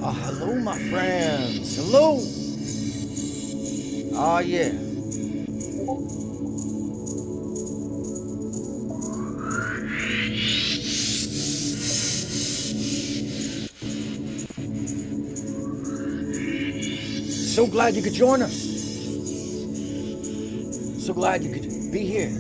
Hello, my friends. Hello. Oh, yeah. So glad you could join us. So glad you could be here.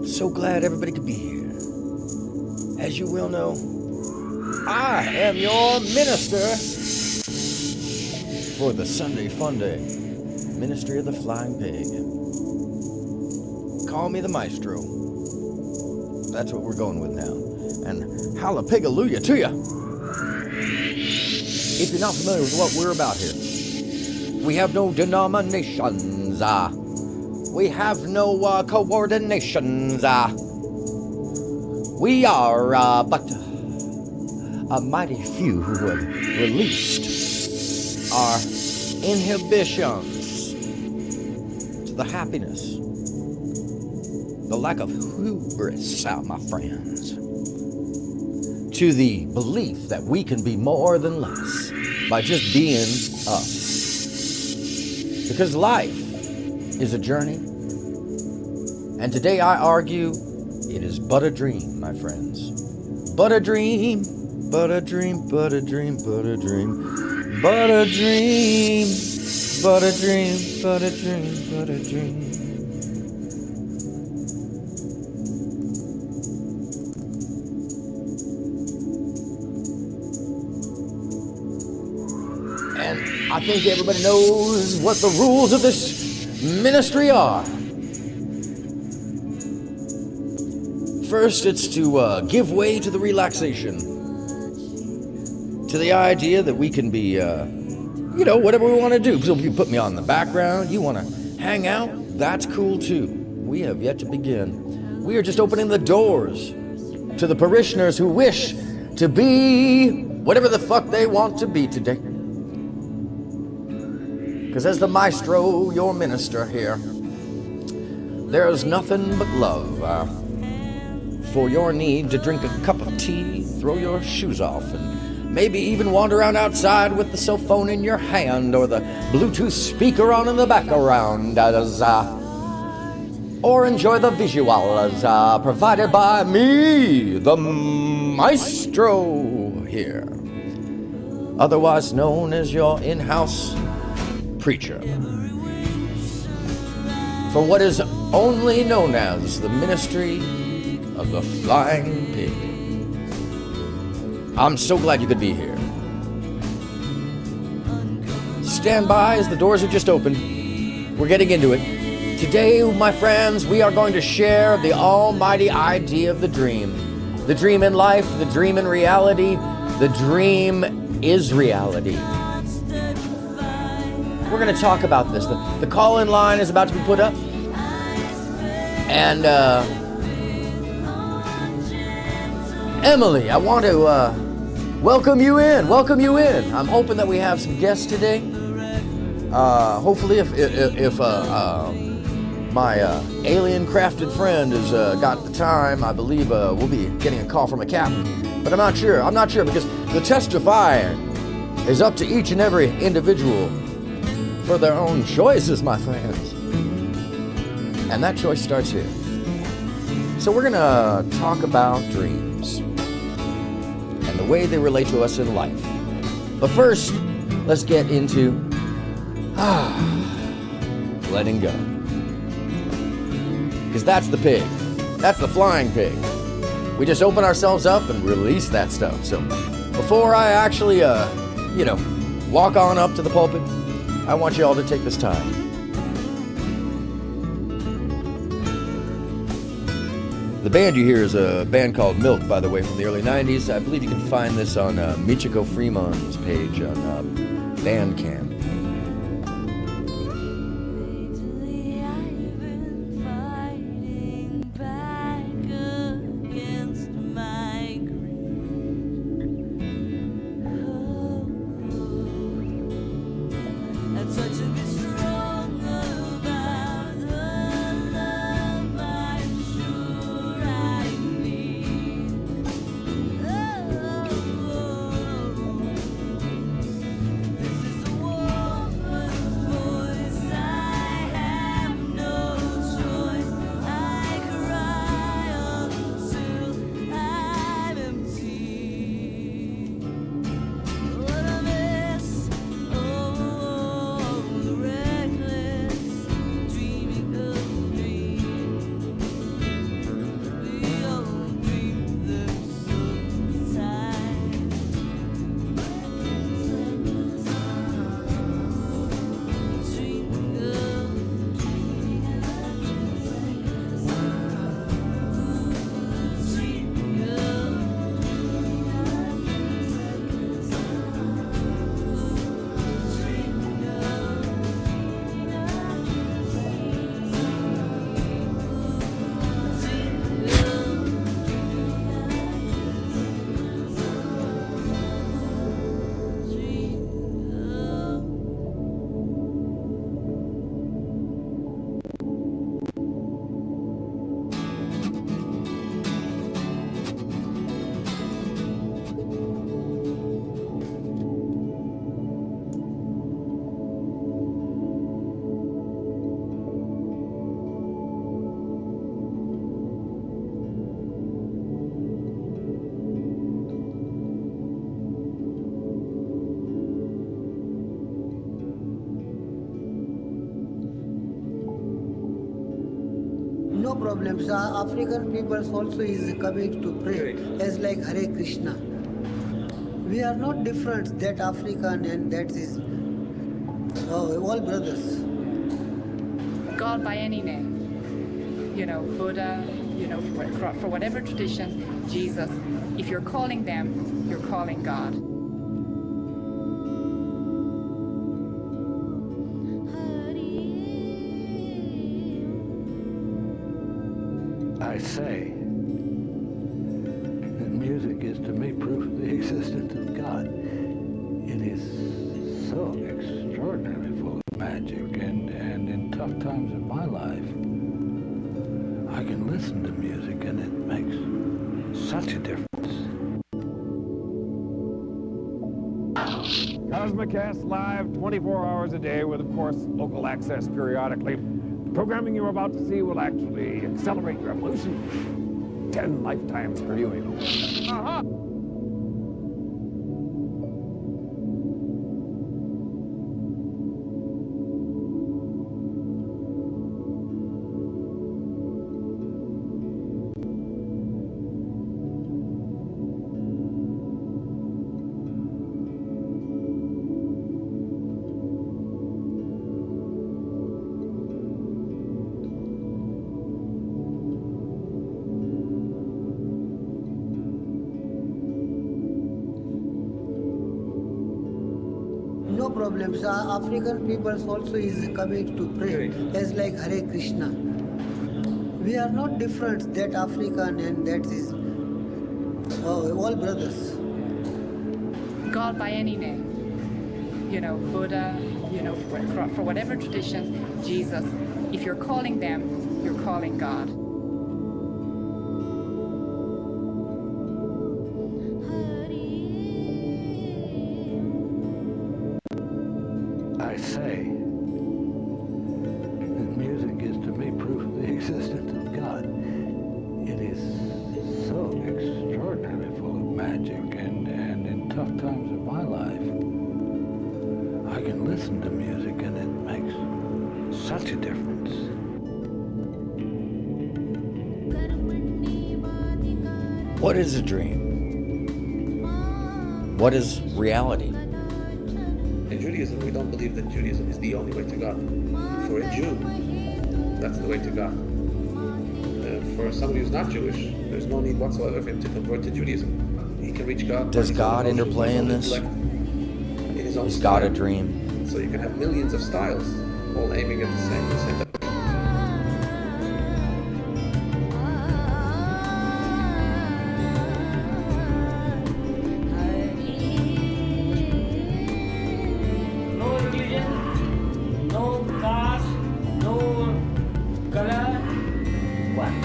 So glad everybody could be here. As you will know, I am your minister for the Sunday FUNDAY, Ministry of the Flying Pig. Call me the maestro. That's what we're going with now. And hallelujah to you. If you're not familiar with what we're about here, we have no denominations. We have no coordinations. We are but a mighty few who have released our inhibitions to the happiness, the lack of hubris, my friends, to the belief that we can be more than less by just being us. Because life is a journey, and today I argue it is but a dream, my friends. But a dream, but a dream, but a dream, but a dream, but a dream, but a dream, but a dream, but a dream. And I think everybody knows what the rules of this ministry are. First, it's to give way to the relaxation, to the idea that we can be, whatever we want to do. So if you put me on the background, you want to hang out, that's cool too. We have yet to begin. We are just opening the doors to the parishioners who wish to be whatever the fuck they want to be today. Because as the maestro, your minister here, there is nothing but love for your need to drink a cup of tea, throw your shoes off, and maybe even wander around outside with the cell phone in your hand or the Bluetooth speaker on in the background, or enjoy the visuals provided by me, the maestro here, otherwise known as your in-house preacher, for what is only known as the ministry of the Flying Pig. I'm so glad you could be here. Stand by as the doors are just opened. We're getting into it. Today, my friends, we are going to share the almighty idea of the dream. The dream in life, the dream in reality, the dream is reality. We're going to talk about this. The call-in line is about to be put up. And, Emily, I want to welcome you in. Welcome you in. I'm hoping that we have some guests today. Hopefully, if my alien-crafted friend has got the time, I believe we'll be getting a call from a captain. But I'm not sure. I'm not sure because the testifying is up to each and every individual for their own choices, my friends. And that choice starts here. So we're going to talk about dreams and the way they relate to us in life. But first, let's get into letting go. Because that's the pig. That's the flying pig. We just open ourselves up and release that stuff. So before I actually, walk on up to the pulpit, I want you all to take this time. The band you hear is a band called Milk, by the way, from the early 90s. I believe you can find this on Michiko Freeman's page on Bandcamp. problem. So African peoples also is coming to pray as like Hare Krishna. We are not different, that African and that is all brothers. God by any name, Buddha, for whatever tradition, Jesus. If you're calling them, you're calling God. I say that music is to me proof of the existence of God. It is so extraordinarily full of magic, and in tough times of my life, I can listen to music and it makes such a difference. Cosmocast live 24 hours a day with, of course, local access periodically. Programming you're about to see will actually accelerate your evolution 10 lifetimes per viewing. Aha! No problem. So African peoples also is coming to pray as like Hare Krishna. We are not different, that African and that is all brothers. God by any name, Buddha, for whatever tradition, Jesus. If you're calling them, you're calling God. I say that music is to me proof of the existence of God. It is so extraordinarily full of magic, and in tough times of my life, I can listen to music and it makes such a difference. What is a dream? What is reality? In Judaism, we don't believe that Judaism is the only way to God. For a Jew, that's the way to God. For somebody who's not Jewish, there's no need whatsoever for him to convert to Judaism. He can reach God. Does God interplay in this? Is God a dream? So you can have millions of styles, all aiming at the same direction. No religion, no caste, no color, one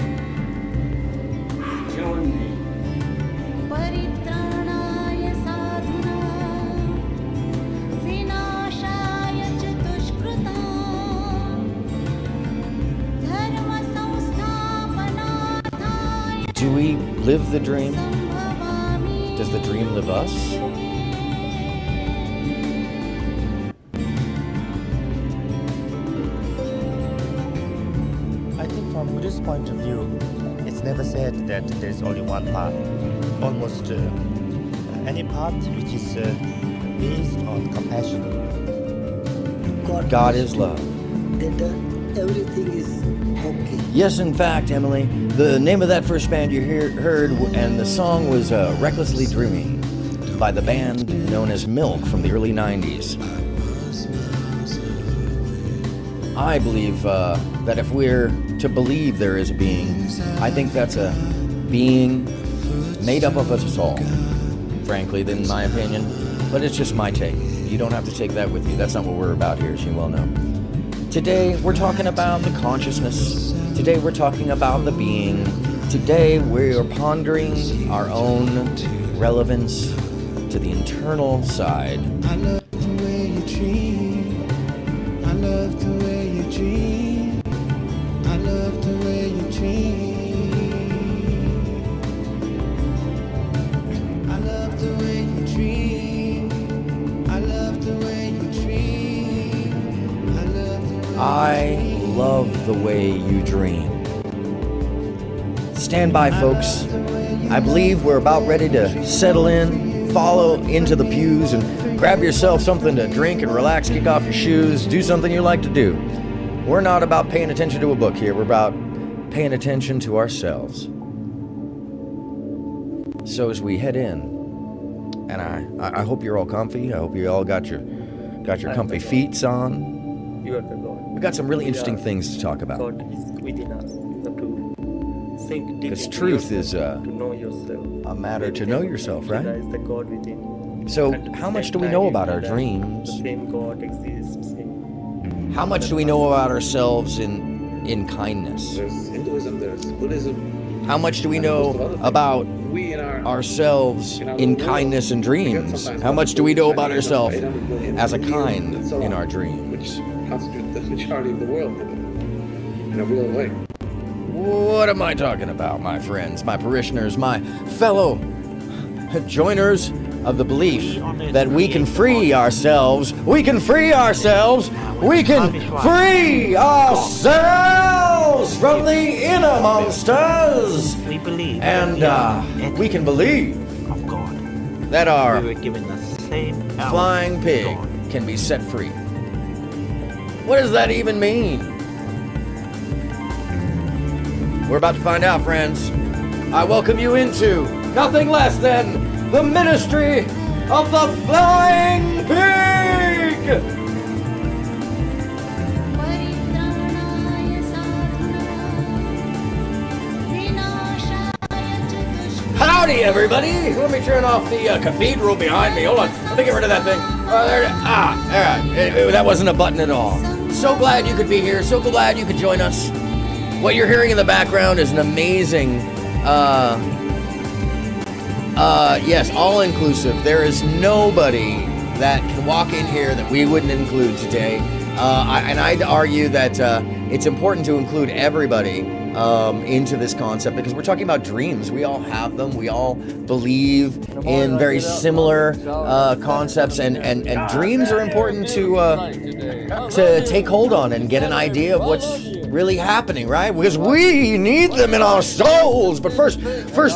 human being. परित्राणाय साधुनां विनाशाय च दुष्कृतां धर्मसंस्थापनार्थाय Do we live the dream? सम्भवामि Does the dream live us? I think from Buddhist point of view, it's never said that there's only one path. Almost any path which is based on compassion. God is love. That everything is okay. Yes, in fact, Emily, the name of that first band you heard, and the song was Recklessly Dreaming by the band known as Milk from the early 90s. I believe that if we're to believe there is a being, I think that's a being made up of us all, frankly, in my opinion. But it's just my take. You don't have to take that with you. That's not what we're about here, as you well know. Today, we're talking about the consciousness. Today, we're talking about the being. Today, we are pondering our own relevance to the internal side. I love the way you dream. I love the way you dream. I love the way you dream. I love the way you dream. I love the way you dream. I love the way I love the way you dream. stand by, folks. I believe we're about ready to settle in, follow into the pews, and grab yourself something to drink and relax, kick off your shoes, do something you like to do. We're not about paying attention to a book here. We're about paying attention to ourselves. So as we head in, and I hope you're all comfy. I hope you all got your comfy feets on. You are the God. We got some really interesting things to talk about. God is within us. You have to think deep Because into truth yourself, is to know yourself. a matter to know yourself, right? Realize the God within. So And at the how much same do we time, know you about our realize dreams? The same God exists. How much do we know about ourselves in kindness? There's Hinduism, there's Buddhism. How much do we and a host of know other things. about We in our ourselves in kindness and dreams? How much do we know about ourselves as a kind in our dreams? Which constitute the majority of the world in a real way. What am I talking about, my friends, my parishioners, my fellow joiners of the belief that we can free ourselves, we can free ourselves, we can free ourselves from the innermost us. We believe And we can believe of God. that our We were given the same element flying of pig God. can be set free. What does that even mean? We're about to find out, friends. I welcome you into nothing less than the ministry of the Flying Pig! परित्राणाय साधूनां विनाशाय च दुष्कृतां Howdy, everybody! Let me turn off the cathedral behind me. Hold on. Let me get rid of that thing. There. That wasn't a button at all. So glad you could be here. So glad you could join us. What you're hearing in the background is an amazing, yes, all-inclusive. There is nobody that can walk in here that we wouldn't include today. And I'd argue that it's important to include everybody into this concept because we're talking about dreams. We all have them. We all believe in very similar concepts, and dreams are important to take hold on and get an idea of what's really happening, right? Because we need them in our souls. But first,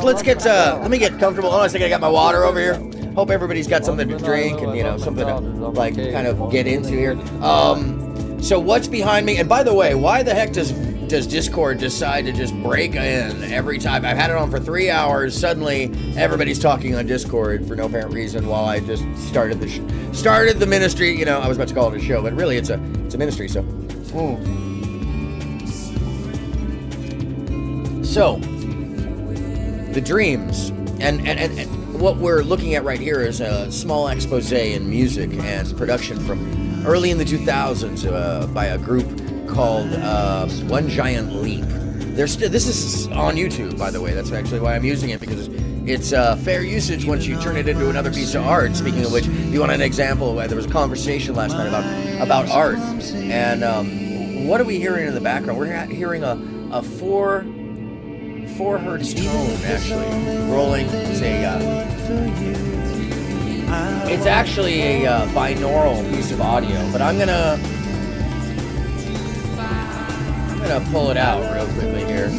let's get let me get comfortable. Hold on a second. I got my water over here. Hope everybody's got something to drink and something to like kind of get into here. So what's behind me? And by the way, why the heck does Discord decide to just break in every time? I've had it on for 3 hours. Suddenly, everybody's talking on Discord for no apparent reason while I just started the ministry. I was about to call it a show, but really it's a ministry. So, So, the dreams and what we're looking at right here is a small expose in music and production from early in the 2000s by a group called One Giant Leap. This is on YouTube, by the way. That's actually why I'm using it, because it's fair usage once you turn it into another piece of art. Speaking of which, if you want an example, there was a conversation last night about art. And what are we hearing in the background? We're hearing a 4 hertz tone, actually, rolling. It's actually a binaural piece of audio, but I'm gonna pull it out real quickly here.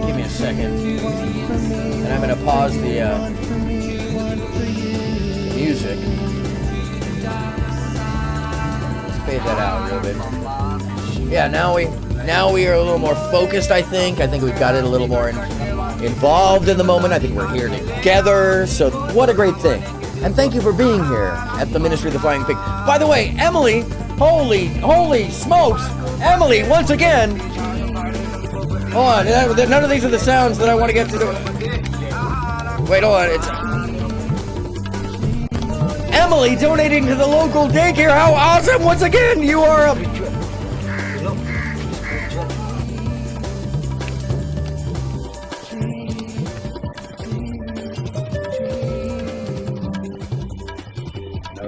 Give me a second, and I'm gonna pause the music. Let's fade that out real bit. Yeah, now we are a little more focused, I think. I think we've got it a little more involved in the moment. I think we're here together. So what a great thing. And thank you for being here at the Ministry of the Flying Pig. By the way, Emily, holy smokes, Emily, once again. Hold on, none of these are the sounds that I want to get to. Wait, hold on. It's Emily donating to the local daycare. How awesome! Once again, you are a...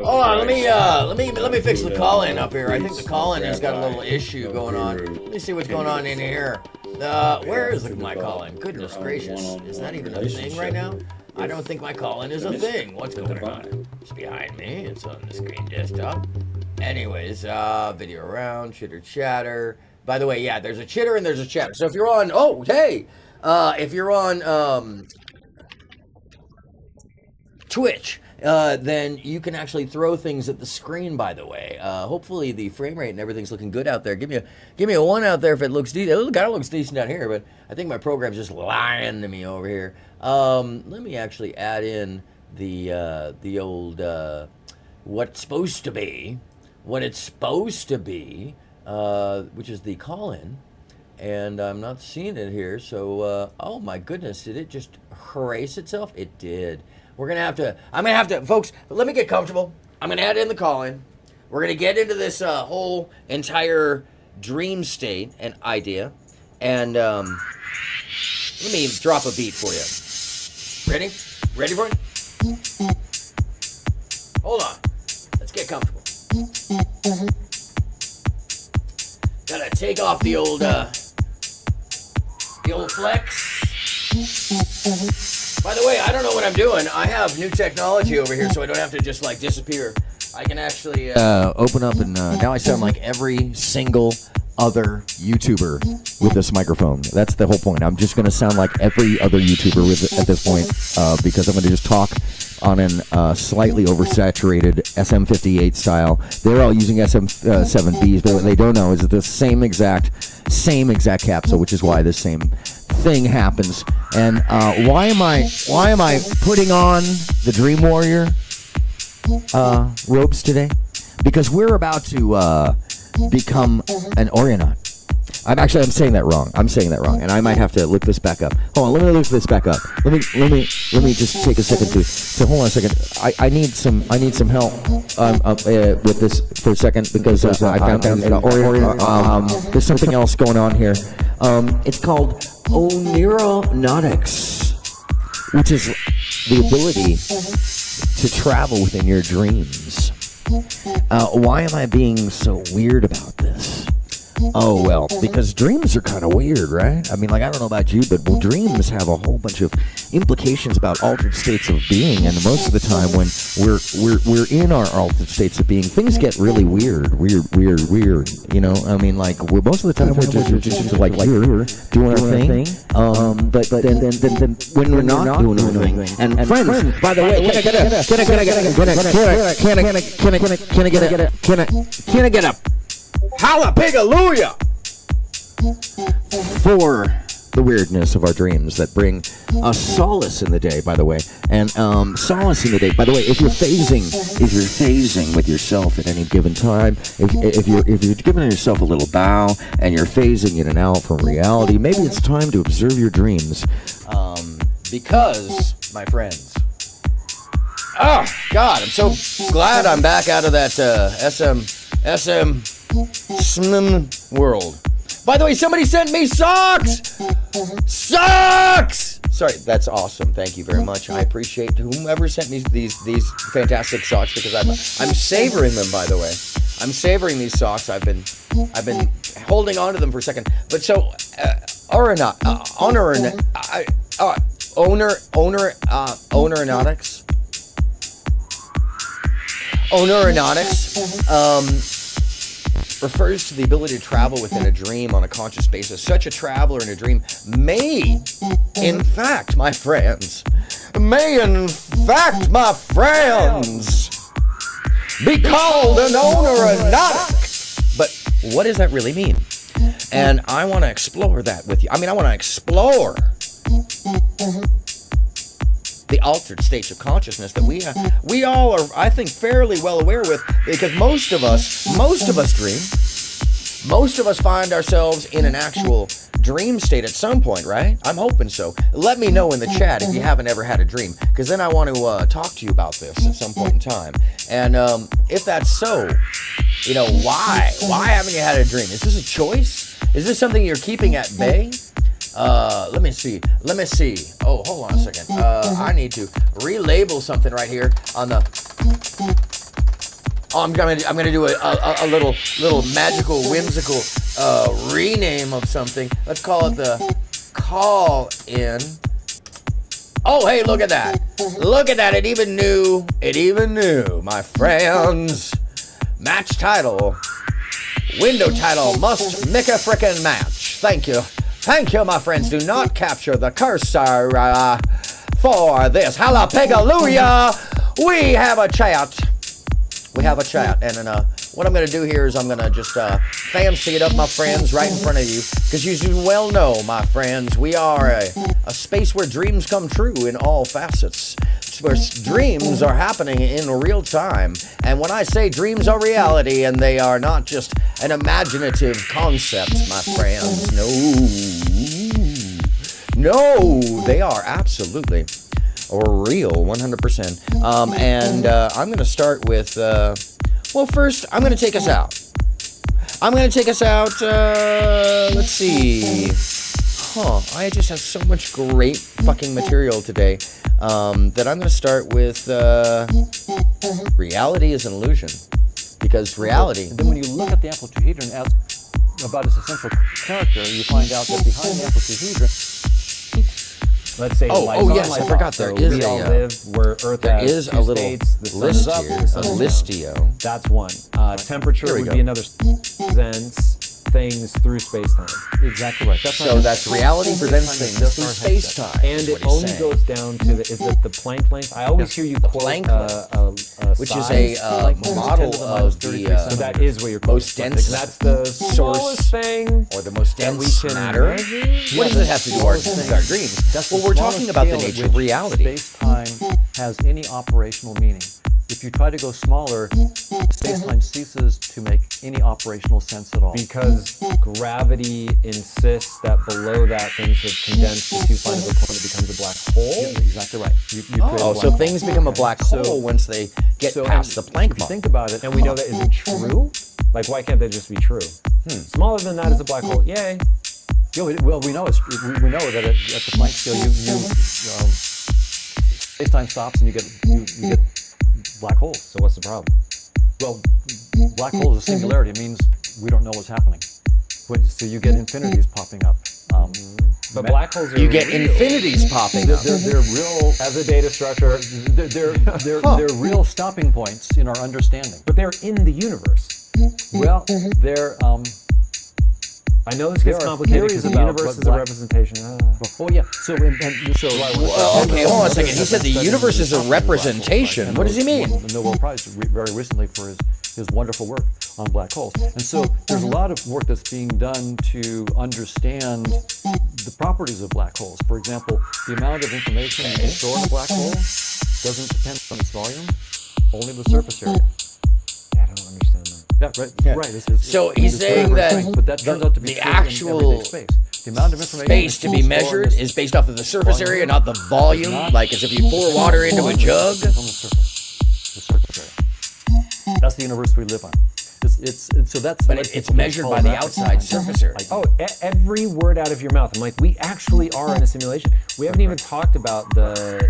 Hold on, let me fix the call-in up here. I think the call-in has got a little issue going on. Let me see what's going on in here. Where is my call-in? Goodness gracious, is that even a thing right now? I don't think my call-in is a thing. What's going on? It's behind me. It's on the screen desktop. Anyways, video around, chitter chatter. By the way, yeah, there's a chitter and there's a chatter. So if you're on, if you're on Twitch, then you can actually throw things at the screen, by the way. Hopefully the frame rate and everything's looking good out there. Give me a 1 out there if it looks decent. It kind of looks decent down here, but I think my program's just lying to me over here. Let me actually add in the old what it's supposed to be, which is the call-in. And I'm not seeing it here, so, oh my goodness, did it just erase itself? It did. I'm gonna have to, folks, let me get comfortable. I'm gonna add in the call-in. We're gonna get into this whole entire dream state and idea. And let me drop a beat for you. Ready? Ready for it? Hold on. Let's get comfortable. Gotta take off the old flex. By the way, I don't know what I'm doing. I have new technology over here, so I don't have to just like disappear. I can actually open up, and now I sound like every single other YouTuber with this microphone. That's the whole point. I'm just going to sound like every other YouTuber at this point because I'm going to just talk on an slightly oversaturated SM58 style. They're all using SM7Bs, but what they don't know is that the same exact capsule, which is why this same thing happens. And why am I putting on the Dream Warrior robes today? Because we're about to become an Orionaut. I'm saying that wrong. And I might have to look this back up. Hold on, let me look this back up. Let me just take a second to hold on a second. I need some help with this for a second because I found there's something else going on here. It's called Aeronautics, which is the ability to travel within your dreams. Why am I being so weird about this? Oh, well, because dreams are kind of weird, right? I mean, like, I don't know about you, but dreams have a whole bunch of implications about altered states of being, and most of the time when we're in our altered states of being, things get really weird, you know? I mean, like, most of the time we're just like here, doing our thing, but then when we're not doing our thing, and friends, by the way, can I get a hallelujah for the weirdness of our dreams that bring us solace in the day, by the way. And solace in the day, by the way, if you're phasing with yourself at any given time, if you're giving yourself a little bow and you're phasing in and out from reality, maybe it's time to observe your dreams. Because, my friends, oh God, I'm so glad I'm back out of that SM world. By the way, somebody sent me socks! Socks! Sorry, that's awesome. Thank you very much. I appreciate whomever sent me these fantastic socks because I'm savoring them, by the way. I'm savoring these socks. I've been holding on to them for a second. But so Aeronautics. Refers to the ability to travel within a dream on a conscious basis. Such a traveler in a dream may, in fact, my friends, be called an aronautic. But what does that really mean? And I want to explore that with you. I mean, I want to explore the altered states of consciousness that we all are, I think, fairly well aware with, because most of us dream. Most of us find ourselves in an actual dream state at some point, right? I'm hoping so. Let me know in the chat if you haven't ever had a dream, because then I want to talk to you about this at some point in time. And if that's so, you know, why haven't you had a dream? Is this a choice? Is this something you're keeping at bay? Let me see. Oh, hold on a second. I need to relabel something right here on the. Oh, I'm gonna do a little magical, whimsical rename of something. Let's call it the call in. Oh, hey, look at that! Look at that! It even knew, my friends. Match title: Window title must make a frickin' match. Thank you. Thank you, my friends. Do not capture the cursor for this. Hallelujah. We have a chat. We have a chat. And what I'm going to do here is I'm going to just fancy it up, my friends, right in front of you. Because you well know, my friends, we are a space where dreams come true in all facets. Where dreams are happening in real time. And when I say dreams are reality and they are not just an imaginative concept, my friends, no, they are absolutely real, 100%. And I'm going to start with, well, first, I'm going to take us out. Let's see. I just have so much great fucking material today. That I'm going to start with reality is an illusion. Because reality... And then when you look at the amplitude and ask about its essential character, you find out that behind the amplitude, let's say yes, I forgot there is we all live where Earth has two states, the sun is up, the sun is down. That's one. Temperature would be another sense. Things through space-time. Exactly right. That's reality presents things through space-time. And it only goes down to is it the Planck length? I always hear you quote Planck length, which is a model of the so that is what you're most dense. That's the smallest thing, or the most dense matter. What does it have to do with our dreams? Well, we're talking about the nature of reality. Space-time has any operational meaning. If you try to go smaller, space-time ceases to make any operational sense at all. Because gravity insists that below that things have condensed to too fine of a point, it becomes a black hole? Yeah, exactly right. You So things become a black hole once they get past the Planck model. Think about it. And we know that isn't true? Like, why can't they just be true? Smaller than that is a black hole. Yay. Well, we know we know that at the Planck scale, space-time stops and you get black holes. So what's the problem? Well, black hole is a singularity. It means we don't know what's happening. So you get infinities popping up. But black holes are you get infinities popping up. They're real as a data structure. They're real stopping points in our understanding. But they're in the universe. Well, they're. I know this gets complicated because the universe is a representation. Oh yeah. Okay, hold on a second. He said the universe is a representation. What does he mean? The Nobel Prize very recently for his wonderful work on black holes. And so there's a lot of work that's being done to understand the properties of black holes. For example, the amount of information you can store in a black hole doesn't depend on its volume, only the surface area. I don't understand that. Yeah, right. Yeah. Right. So he's saying that but that turns out to be the true actual in space. The amount of information space to be measured is based off of the surface area, not the volume. Like as if you pour water into a jug. On the surface area. That's the universe we live on. It's measured by the outside surface area. Every word out of your mouth. I'm like, we actually are in a simulation. We haven't even talked about the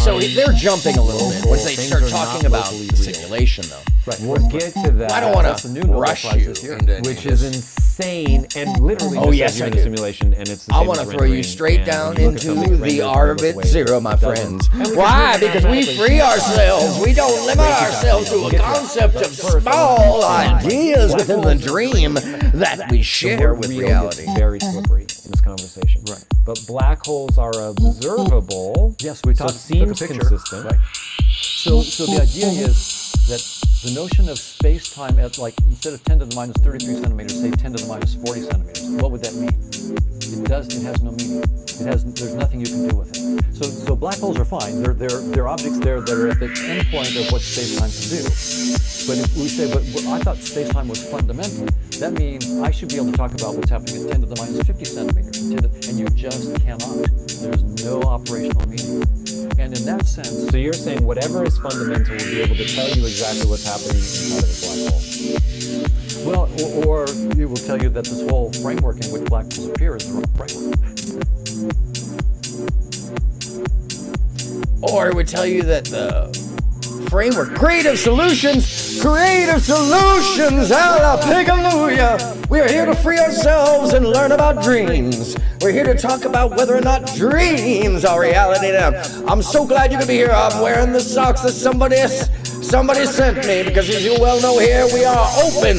So they're jumping a little bit once they start talking about the simulation, though. Right. We'll get to that. I don't want to rush you, which is insane and literally just you're in a simulation, and it's. I want to throw you straight down into the orbit zero, my friends. Why? Because we free ourselves. We don't limit ourselves to a concept of small ideas within the dream that we share with reality. Very slippery in this conversation. Right. But black holes are observable. Yes, we so seems consistent. Right. So the idea is that the notion of space-time at instead of 10 to the minus 33 centimeters, say 10 to the minus 40 centimeters. What would that mean? It has no meaning. There's nothing you can do with it. So black holes are fine. They're objects there that are at the end point of what space-time can do. But if we say, but I thought space-time was fundamental, that means I should be able to talk about what's happening at 10 to the minus 50 centimeters, and you just cannot. There's no operational meaning. And in that sense... So you're saying whatever is fundamental will be able to tell you exactly what's happening inside of a black Well, hole. or it will tell you that this whole framework in which black holes appear is the wrong framework. Or it would tell you that the framework, creative solutions, hallelujah. We are here to free ourselves and learn about dreams. We're here to talk about whether or not dreams are reality now. I'm so glad you could be here. I'm wearing the socks that somebody sent me because as you well know here, we are open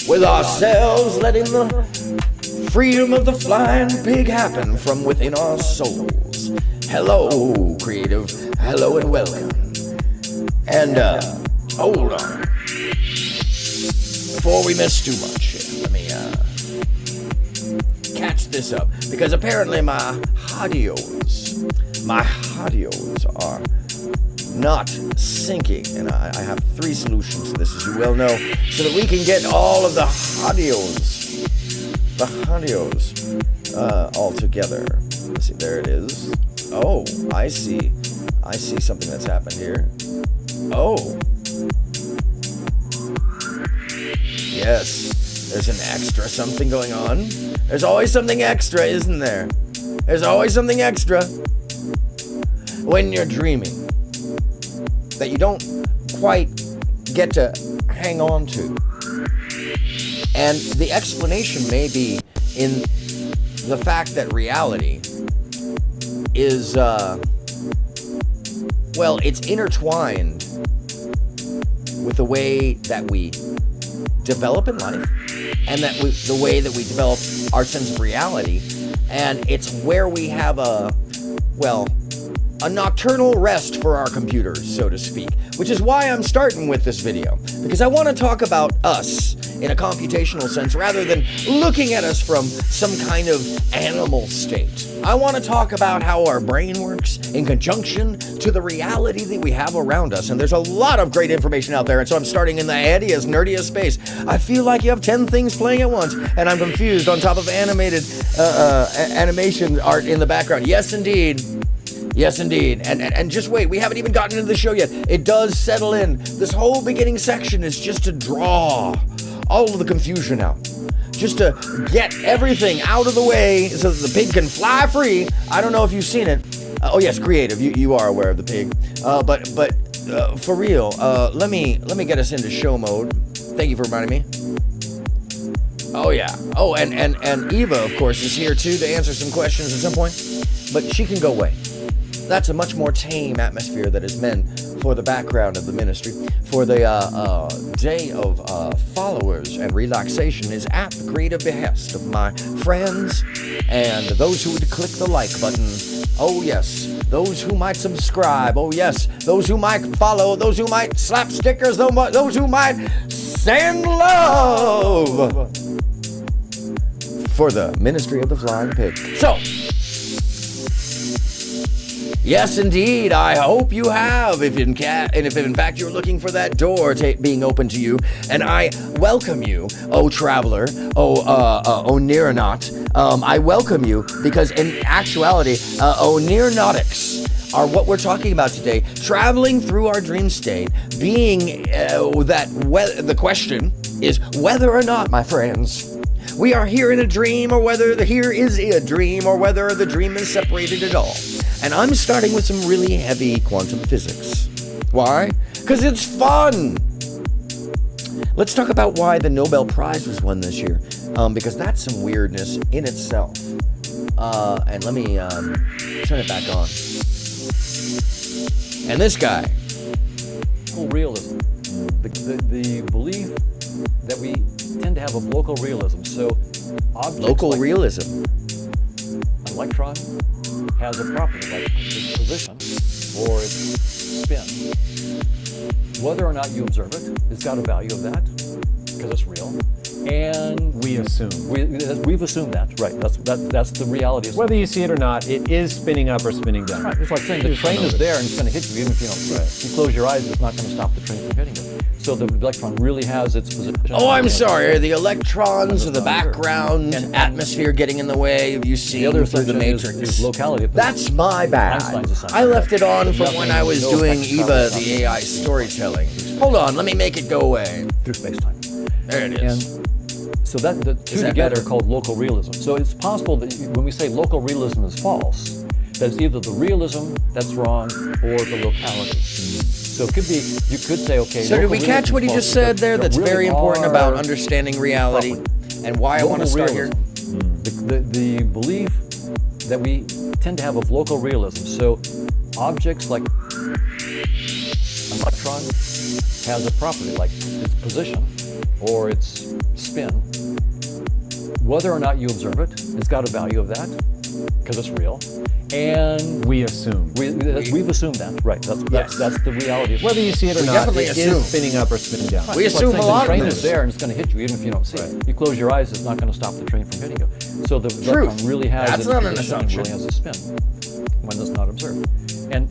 with ourselves, letting the freedom of the flying pig happen from within our souls. Hello, creative. Hello and welcome. And hold on. Before we miss too much here, let me catch this up, because apparently my audios are not syncing, and I have 3 solutions to this, as you well know, so that we can get all of the audios all together. Let's see, there it is. Oh, I see something that's happened here. Oh, yes, there's an extra something going on. There's always something extra, isn't there? There's always something extra when you're dreaming that you don't quite get to hang on to. And the explanation may be in the fact that reality is, well, it's intertwined with the way that we develop in life, and the way that we develop our sense of reality. And it's where we have a nocturnal rest for our computers, so to speak, which is why I'm starting with this video, because I want to talk about us in a computational sense rather than looking at us from some kind of animal state. I want to talk about how our brain works in conjunction to the reality that we have around us. And there's a lot of great information out there, and so I'm starting in the headiest, nerdiest space. I feel like you have 10 things playing at once, and I'm confused on top of animated animation art in the background. Yes, indeed. Yes, indeed. And just wait, we haven't even gotten into the show yet. It does settle in. This whole beginning section is just to draw all of the confusion out. Just to get everything out of the way so that the pig can fly free. I don't know if you've seen it. Oh yes, creative. You are aware of the pig. But for real, let me get us into show mode. Thank you for reminding me. Oh yeah. Oh, and Eva, of course, is here too to answer some questions at some point. But she can go away. That's a much more tame atmosphere that is meant for the background of the ministry. For the day of followers and relaxation is at the creative behest of my friends and those who would click the like button. Oh yes, those who might subscribe. Oh yes, those who might follow, those who might slap stickers, those who might send love for the ministry of the flying pig. So, yes, indeed. I hope you have. If in fact you're looking for that door being open to you, and I welcome you, oh traveler, oh neronaut. I welcome you because in actuality, neronautics are what we're talking about today. Traveling through our dream state, being the question is whether or not, my friends, we are here in a dream, or whether here is a dream, or whether the dream is separated at all. And I'm starting with some really heavy quantum physics. Why? Because it's fun! Let's talk about why the Nobel Prize was won this year. Because that's some weirdness in itself. And let me turn it back on. And this guy. Realism. The belief that we tend to have of local realism. So objects local realism. An electron has a property like its position or its spin. Whether or not you observe it, it's got a value of that because it's real. And we assume. We've assumed that, right? That's the reality. Whether you see it or not, it is spinning up or spinning down. Right. It's like saying the train is there and it's going to hit you, even if you don't see it. You close your eyes, it's not going to stop the train from hitting you. So the electron really has its position. Oh, I'm sorry. Are the electrons in the background atmosphere getting in the of you seeing through the matrix? Is locality. That's my bad. I left it on from when I was doing Eva, the AI storytelling. Hold on, let me make it go away. Through space-time. There it is. And so the two together are called local realism. So it's possible that when we say local realism is false, that it's either the realism that's wrong or the locality. So it could be, you could say, okay. So did we catch what he just said there? That's really very important about understanding reality and why I want to start here. The belief that we tend to have of local realism. So objects like an electron has a property like its position or its spin, whether or not you observe it, it's got a value of that because it's real. And we assume. We've assumed that, right? That's the reality. Of Whether you see it or We not, definitely it assume. is spinning up or spinning down. We assume a lot the of train things. is there and it's going to hit you even if you don't see it. You close your eyes, it's not going to stop the train from hitting you. So the electron really has That's a not an position and assumption. really has a spin when it's not observed. And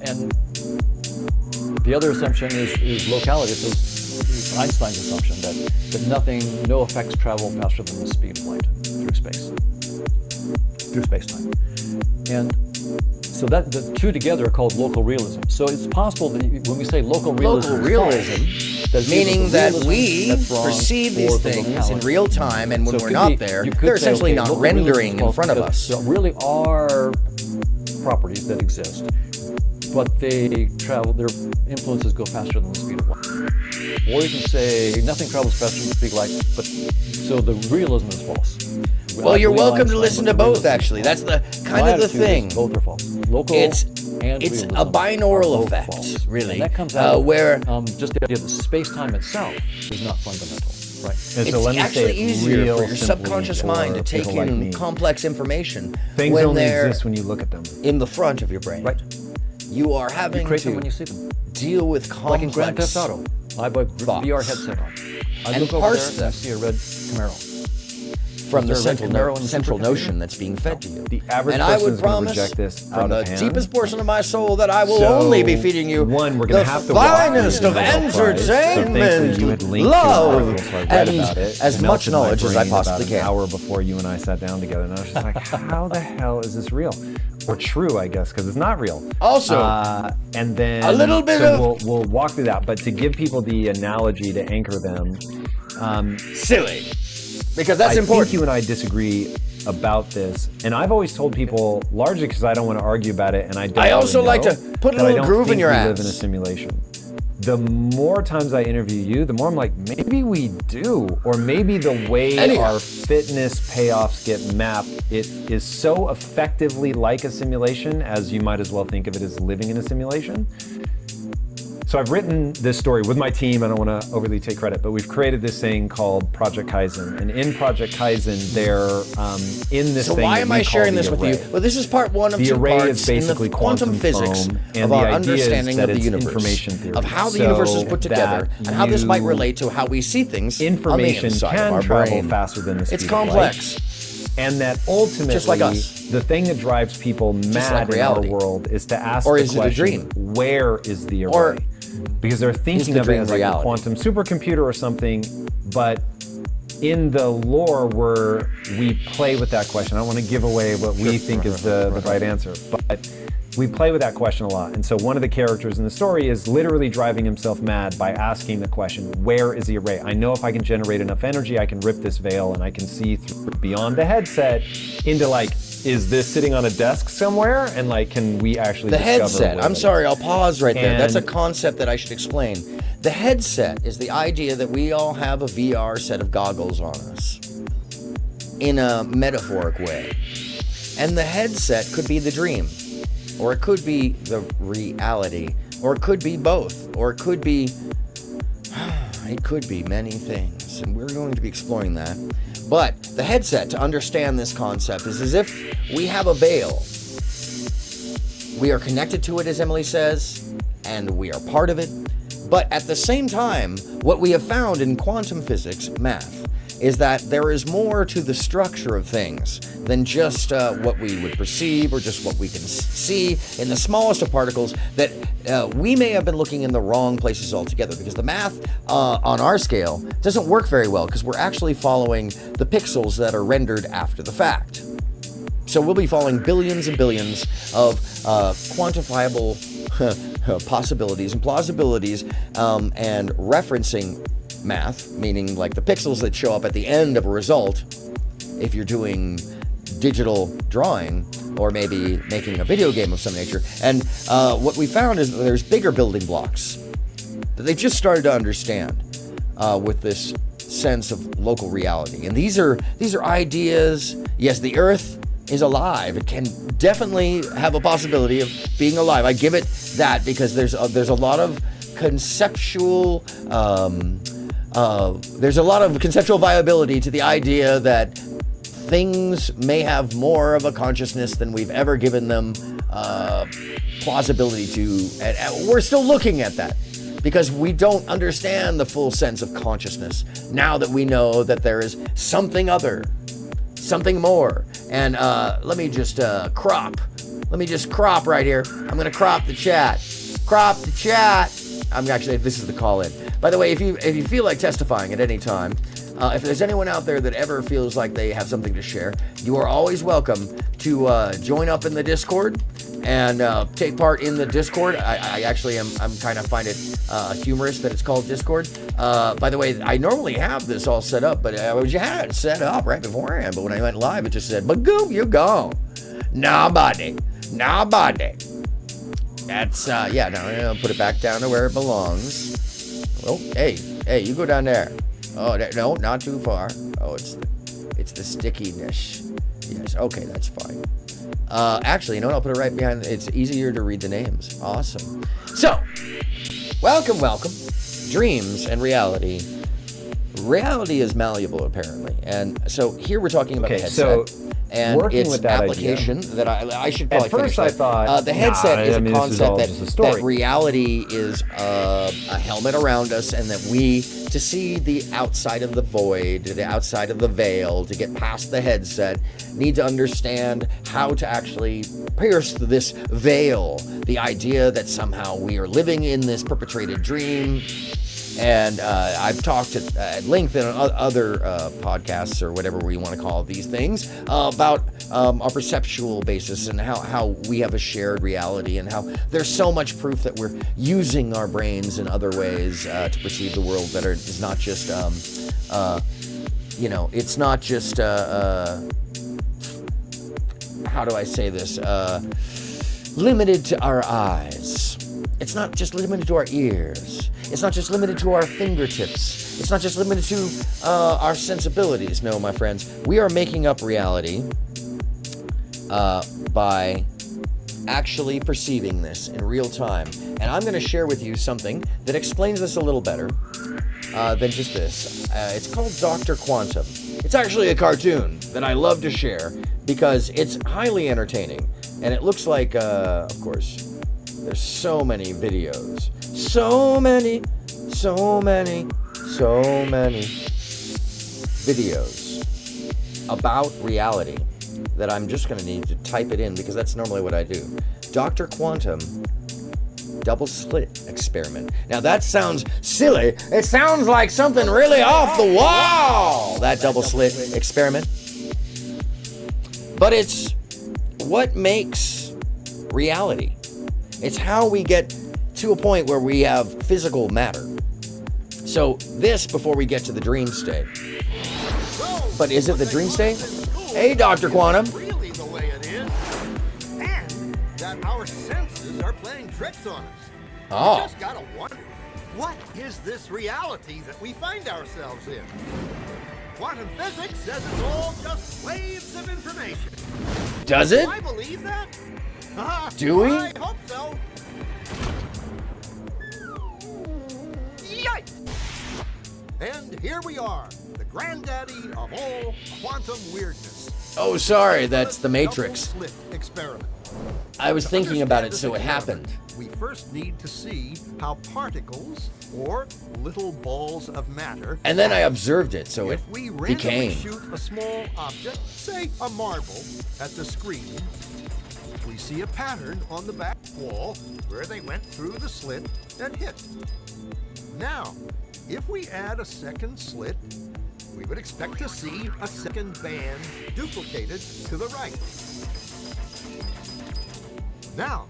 the other assumption is locality. So it's Einstein's assumption that no effects travel faster than the speed of light through space-time. And so that the two together are called local realism. So it's possible that when we say local realism, that's meaning either that realism we that's wrong perceive or these the things in locality. real time, and when So it we're could not be- there, you could they're say, essentially okay, not local realism rendering is in false front of because us. There really are properties that exist, but they travel. Their influences go faster than the speed of light. Or you can say nothing travels faster than the speed of light, but so the realism is false. Well, you're Believe welcome to Einstein, listen to but the both, realism is actually. false. That's the kind of the Latitude is thing. Both are false. Local It's and it's realism a are binaural both effect, false. really, And that comes out where just the idea that space-time itself is not fundamental, right? And so let it's me actually say it easier real for your simply subconscious for mind to take people like in me. complex information Things when only they're exist when you look at them. in the front of your brain. Right. You are having You create to them when you see them. deal with complex Like in Grand Theft Auto. I have a thoughts. VR headset on. I And look over parse there and I them. see a red Camaro. from the Is there a red Camaro in the central supercomputer? notion that's being fed to you. The average and I person would is going to promise reject this from out the of hand. deepest portion of my soul that I will So, only be feeding you one, we're going the to have to walk through finest the of Nobel Prize. So entertainment, thankfully you had linked love, to an article, so I read and about it. as It much melted my knowledge as I brain possibly about can. an hour before you and I sat down together, and I was just like, how the hell is this real? Or true, I guess, because it's not real. Also, and then a little bit so of- we'll walk through that, but to give people the analogy to anchor them, silly, because that's I important. think you and I disagree about this, and I've always told people, largely because I don't want to argue about it, and I don't. I also really like know, to put a that I little don't groove in think your we ass. live in a simulation. The more times I interview you, the more I'm like, maybe we do, or maybe the way Anyhow. our fitness payoffs get mapped, it is so effectively like a simulation as you might as well think of it as living in a simulation. So I've written this story with my team. I don't want to overly take credit, but we've created this thing called Project Kaizen. And in Project Kaizen, they're in this So thing why that am we I call sharing the this with array. you? Well, this is part one of The two array parts is basically in the quantum physics foam, and of the our idea is understanding that of the it's universe, information theory. of how the So universe is put together, that and how this might you- relate to how we see things on the Information inside of can our travel brain. faster than the speed It's of complex. light. And that ultimately, Just like us. the thing that drives people like mad in reality. our world is to ask Or the is it a question, dream? where is the array? Or because they're thinking the of it dream as like a reality? quantum supercomputer or something, but in the lore where we play with that question, I don't want to give away what we think is the right answer, but we play with that question a lot. And so one of the characters in the story is literally driving himself mad by asking the question, where is the array? I know if I can generate enough energy, I can rip this veil and I can see through beyond the headset into like, is this sitting on a desk somewhere? And like, can we actually The discover headset. where I'm it is? sorry, I'll pause right there. That's a And- concept that I should explain. The headset is the idea that we all have a VR set of goggles on us in a metaphoric way. And the headset could be the dream, or it could be the reality, or it could be both, or it could be many things. And we're going to be exploring that. But the headset, to understand this concept, is as if we have a veil. We are connected to it, as Emily says, and we are part of it. But at the same time, what we have found in quantum physics, math, is that there is more to the structure of things than just what we would perceive or just what we can see in the smallest of particles, that we may have been looking in the wrong places altogether, because the math on our scale doesn't work very well, because we're actually following the pixels that are rendered after the fact. So we'll be following billions and billions of quantifiable possibilities and plausibilities and referencing math, meaning like the pixels that show up at the end of a result if you're doing digital drawing or maybe making a video game of some nature. And what we found is that there's bigger building blocks that they just started to understand with this sense of local reality. And these are ideas. Yes, the Earth is alive. It can definitely have a possibility of being alive. I give it that, because there's a lot of conceptual there's a lot of conceptual viability to the idea that things may have more of a consciousness than we've ever given them plausibility to. And we're still looking at that because we don't understand the full sense of consciousness now that we know that there is something other, something more. And let me just crop. Let me just crop right here. I'm going to crop the chat. Crop the chat. I'm actually, this is the call in. By the way, if you feel like testifying at any time, if there's anyone out there that ever feels like they have something to share, you are always welcome to join up in the Discord and take part in the Discord. I actually I'm kind of find it humorous that it's called Discord. By the way, I normally have this all set up, but I had it set up right beforehand. But when I went live, it just said, "Bagoom, you're gone. Nobody. That's yeah. Now I'll put it back down to where it belongs. Oh, hey, you go down there. Oh, no, not too far. Oh, it's the stickiness. Yes, okay, that's fine. Actually, you know what? I'll put it right behind. It's easier to read the names. Awesome. So, welcome. Dreams and reality. Reality is malleable, apparently. And so here we're talking about a headset. And its with that application idea, that I should probably at first finish I thought the headset is a concept that reality reality is a helmet around us, and that we, to see the outside of the void, the outside of the veil, to get past the headset, need to understand how to actually pierce this veil, the idea that somehow we are living in this perpetrated dream. And I've talked at length in other podcasts, or whatever we want to call these things, about our perceptual basis and how we have a shared reality, and how there's so much proof that we're using our brains in other ways to perceive the world that is not just, it's not just, how do I say this, limited to our eyes. It's not just limited to our ears. It's not just limited to our fingertips. It's not just limited to our sensibilities. No, my friends, we are making up reality by actually perceiving this in real time. And I'm going to share with you something that explains this a little better than just this. It's called Dr. Quantum. It's actually a cartoon that I love to share because it's highly entertaining. And it looks like, of course, there's so many videos. So many videos about reality that I'm just going to need to type it in, because that's normally what I do. Dr. Quantum double slit experiment. Now that sounds silly. It sounds like something really off the wall, that double slit experiment. But it's what makes reality. It's how we get to a point where we have physical matter. So this before we get to the dream state. But is it the dream state? Hey, Dr. Quantum. Really the way it is, and that our senses are playing tricks on us. Oh. We just gotta wonder, what is this reality that we find ourselves in? Quantum physics says it's all just waves of information. Does it? Do I believe that? Do we? I hope so. Yikes! And here we are, the granddaddy of all quantum weirdness. Oh, sorry, that's the Matrix. Double slit experiment. I was thinking about it, so it happened. We first need to see how particles, or little balls of matter, And then I observed it, so it if we randomly became. shoot a small object, say a marble, at the screen, we see a pattern on the back wall where they went through the slit and hit. Now, if we add a second slit, we would expect to see a second band duplicated to the right. Now,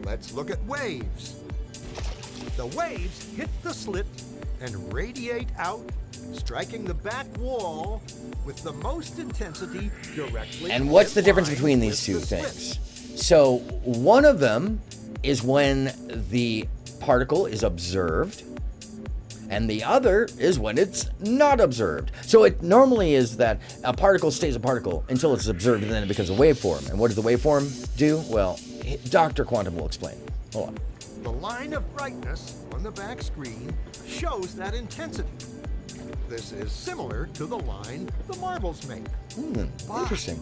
let's look at waves. The waves hit the slit and radiate out, striking the back wall with the most intensity directly. And what's the in difference line between with these two the slit. things? So one of them is when the particle is observed, and the other is when it's not observed. So it normally is that a particle stays a particle until it's observed, and then it becomes a waveform. And what does the waveform do? Well, Dr. Quantum will explain. Hold on. The line of brightness on the back screen shows that intensity. This is similar to the line the marbles make. Interesting.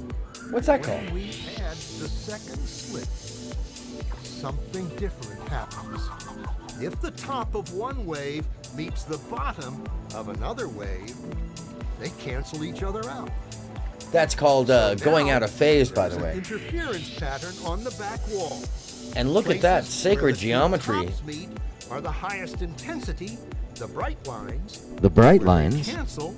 What's that called? When we add the second slit, something different happens. If the top of one wave meets the bottom of another wave, they cancel each other out. That's called going out of phase, by the There's an way. interference pattern on the back wall. And look at that Places sacred where the two geometry. tops meet are the highest intensity, the bright lines. The bright Where they lines. cancel,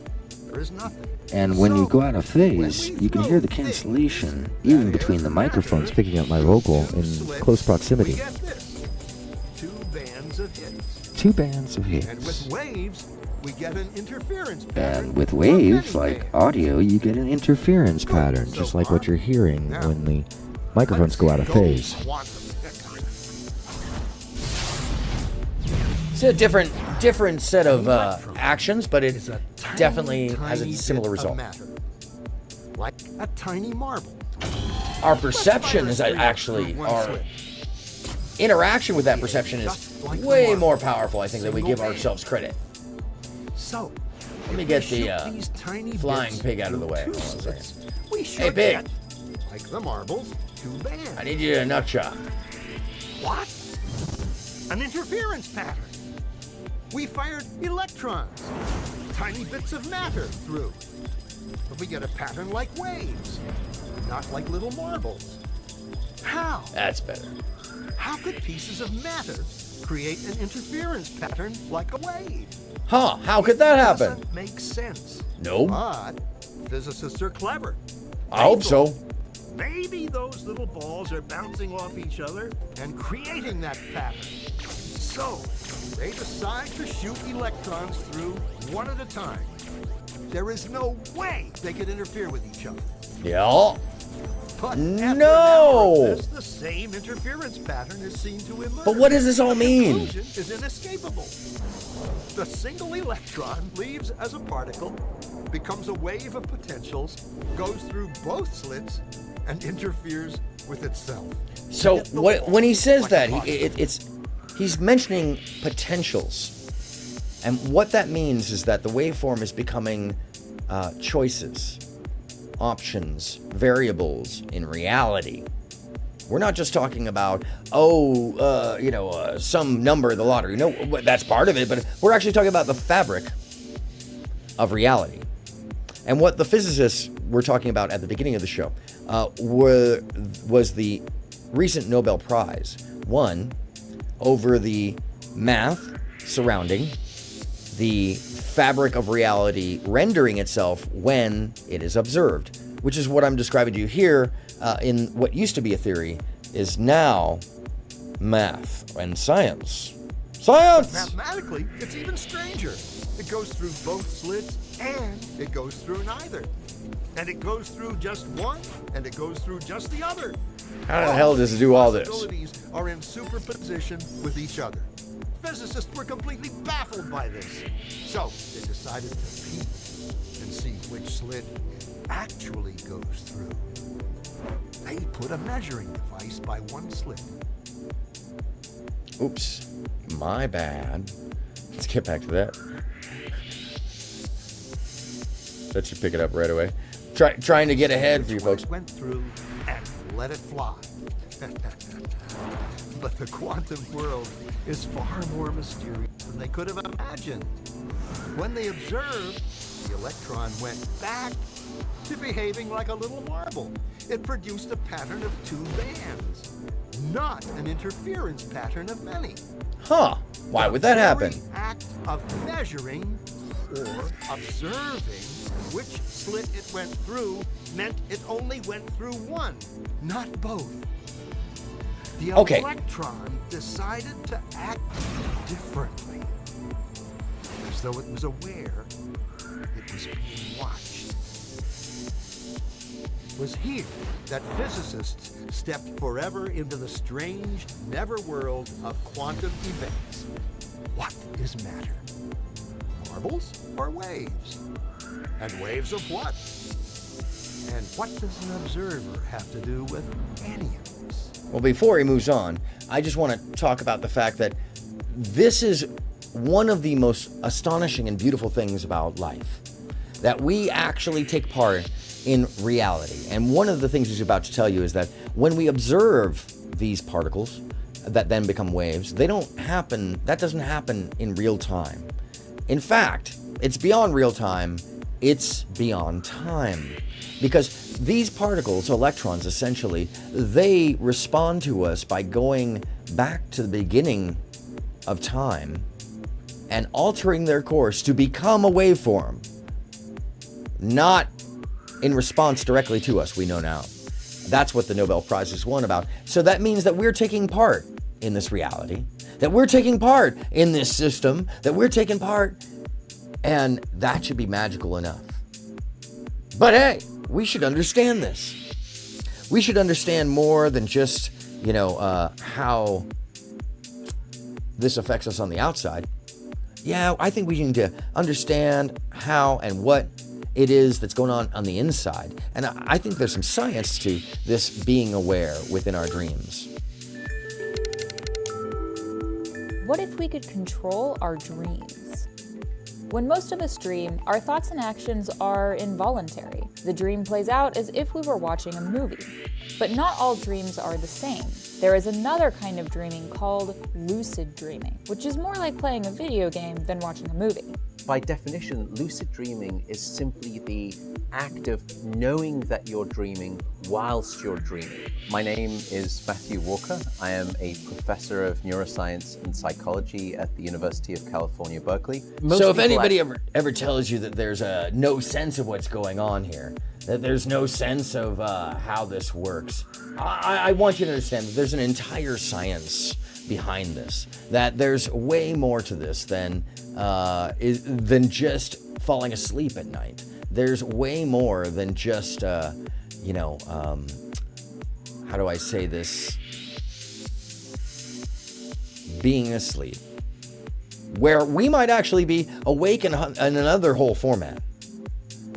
there is nothing. And when you So, go out of phase, you can hear the cancellation, even between the microphones picking up my vocal in close we proximity. get this. Two bands of hits. Two bands of And with hits. waves, we get an interference pattern. And with of waves, many like bands. audio, you get an interference pattern, So just like far. what you're hearing Now, when the microphones go out of Let's phase. go quantum. It's a different set of actions, but it definitely has a Tiny similar bit of result. matter. Like a tiny marble. Our perception is actually, our interaction with that perception is way more powerful, I think, than we give ourselves credit. So, Let me if get we shoot the these tiny flying bits pig out of the through way. two Hold on a second. slits, we should Hey, pig. get, like the marbles, two bands. I need you to nutshot. What? An interference pattern. We fired electrons, tiny bits of matter through. But we get a pattern like waves, not like little marbles. How? That's better. How could pieces of matter create an interference pattern like a wave? Huh, how could that happen? Doesn't make sense. No. But physicists are clever. I hope so. Maybe those little balls are bouncing off each other and creating that pattern. So, they decide to shoot electrons through one at a time. There is no way they could interfere with each other. Yeah. But after an hour No. of this, the same interference pattern is seen to emerge. But what does this all The mean? conclusion is inescapable. The single electron leaves as a particle, becomes a wave of potentials, goes through both slits, and interferes with itself. So Hit the what, wall when he says like that, a he's mentioning potentials, and what that means is that the waveform is becoming choices, options, variables in reality. We're not just talking about some number of the lottery. No, that's part of it, but we're actually talking about the fabric of reality. And what the physicists were talking about at the beginning of the show was the recent Nobel Prize won over the math surrounding the fabric of reality rendering itself when it is observed, which is what I'm describing to you here in what used to be a theory is now math and science. Science! Mathematically, it's even stranger. It goes through both slits and it goes through neither. And it goes through just one and it goes through just the other. How the hell does it do all this? Possibilities are in superposition with each other. Physicists were completely baffled by this. So they decided to peek and see which slit it actually goes through. They put a measuring device by one slit. Oops, my bad. Let's get back to that. That should pick it up right away. Trying to get ahead for you folks. Went through and let it fly. But the quantum world is far more mysterious than they could have imagined. When they observed, the electron went back to behaving like a little marble. It produced a pattern of two bands, not an interference pattern of many. Huh, why would that happen? The very act of measuring or observing which slit it went through meant it only went through one, not both. The Okay. electron decided to act differently, as though it was aware it was being watched. It was here that physicists stepped forever into the strange, never world of quantum events. What is matter? Marbles or waves? And waves of what? And what does an observer have to do with any of this? Well, before he moves on, I just want to talk about the fact that this is one of the most astonishing and beautiful things about life, that we actually take part in reality. And one of the things he's about to tell you is that when we observe these particles that then become waves, that doesn't happen in real time. In fact, it's beyond real time, it's beyond time. Because these particles, electrons essentially, they respond to us by going back to the beginning of time and altering their course to become a waveform, not in response directly to us, we know now. That's what the Nobel Prize is won about. So that means that we're taking part in this reality, that we're taking part in this system, that we're taking part, and that should be magical enough. But hey, we should understand this. We should understand more than just, how this affects us on the outside. Yeah, I think we need to understand how and what it is that's going on the inside. And I think there's some science to this being aware within our dreams. What if we could control our dreams? When most of us dream, our thoughts and actions are involuntary. The dream plays out as if we were watching a movie. But not all dreams are the same. There is another kind of dreaming called lucid dreaming, which is more like playing a video game than watching a movie. By definition, lucid dreaming is simply the act of knowing that you're dreaming whilst you're dreaming. My name is Matthew Walker. I am a professor of neuroscience and psychology at the University of California, Berkeley. So if anybody ever tells you that there's no sense of what's going on here, that there's no sense of how this works, I want you to understand that there's an entire science behind this, that there's way more to this than just falling asleep at night. There's way more than just, how do I say this? Being asleep. Where we might actually be awake in another whole format.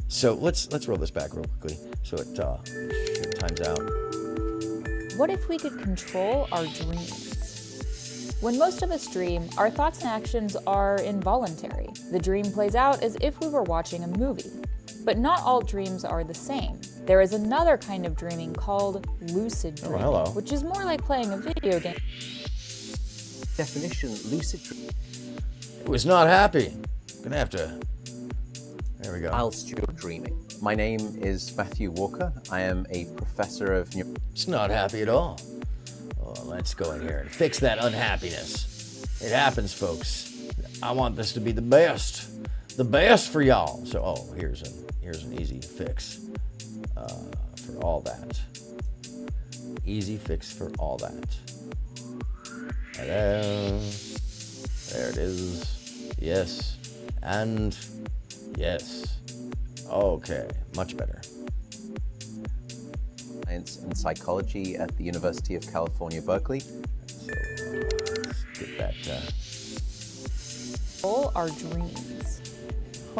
So let's roll this back real quickly so it times out. What if we could control our dreams? When most of us dream, our thoughts and actions are involuntary. The dream plays out as if we were watching a movie. But not all dreams are the same. There is another kind of dreaming called lucid dreaming, which is more like playing a video game. Definition, lucid dreaming. It was not happy. Gonna have to. There we go. Whilst you're dreaming. My name is Matthew Walker. I am a professor of It's not happy at all. Oh, let's go in here and fix that unhappiness. It happens, folks. I want this to be the best for y'all. So, here's an easy fix for all that. Easy fix for all that. Hello. There it is. Yes. And yes. Okay, much better. Science and psychology at the University of California, Berkeley. So, let's get that. All our dreams.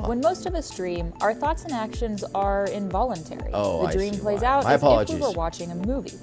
When most of us dream, our thoughts and actions are involuntary. The dream plays out as if we were watching a movie.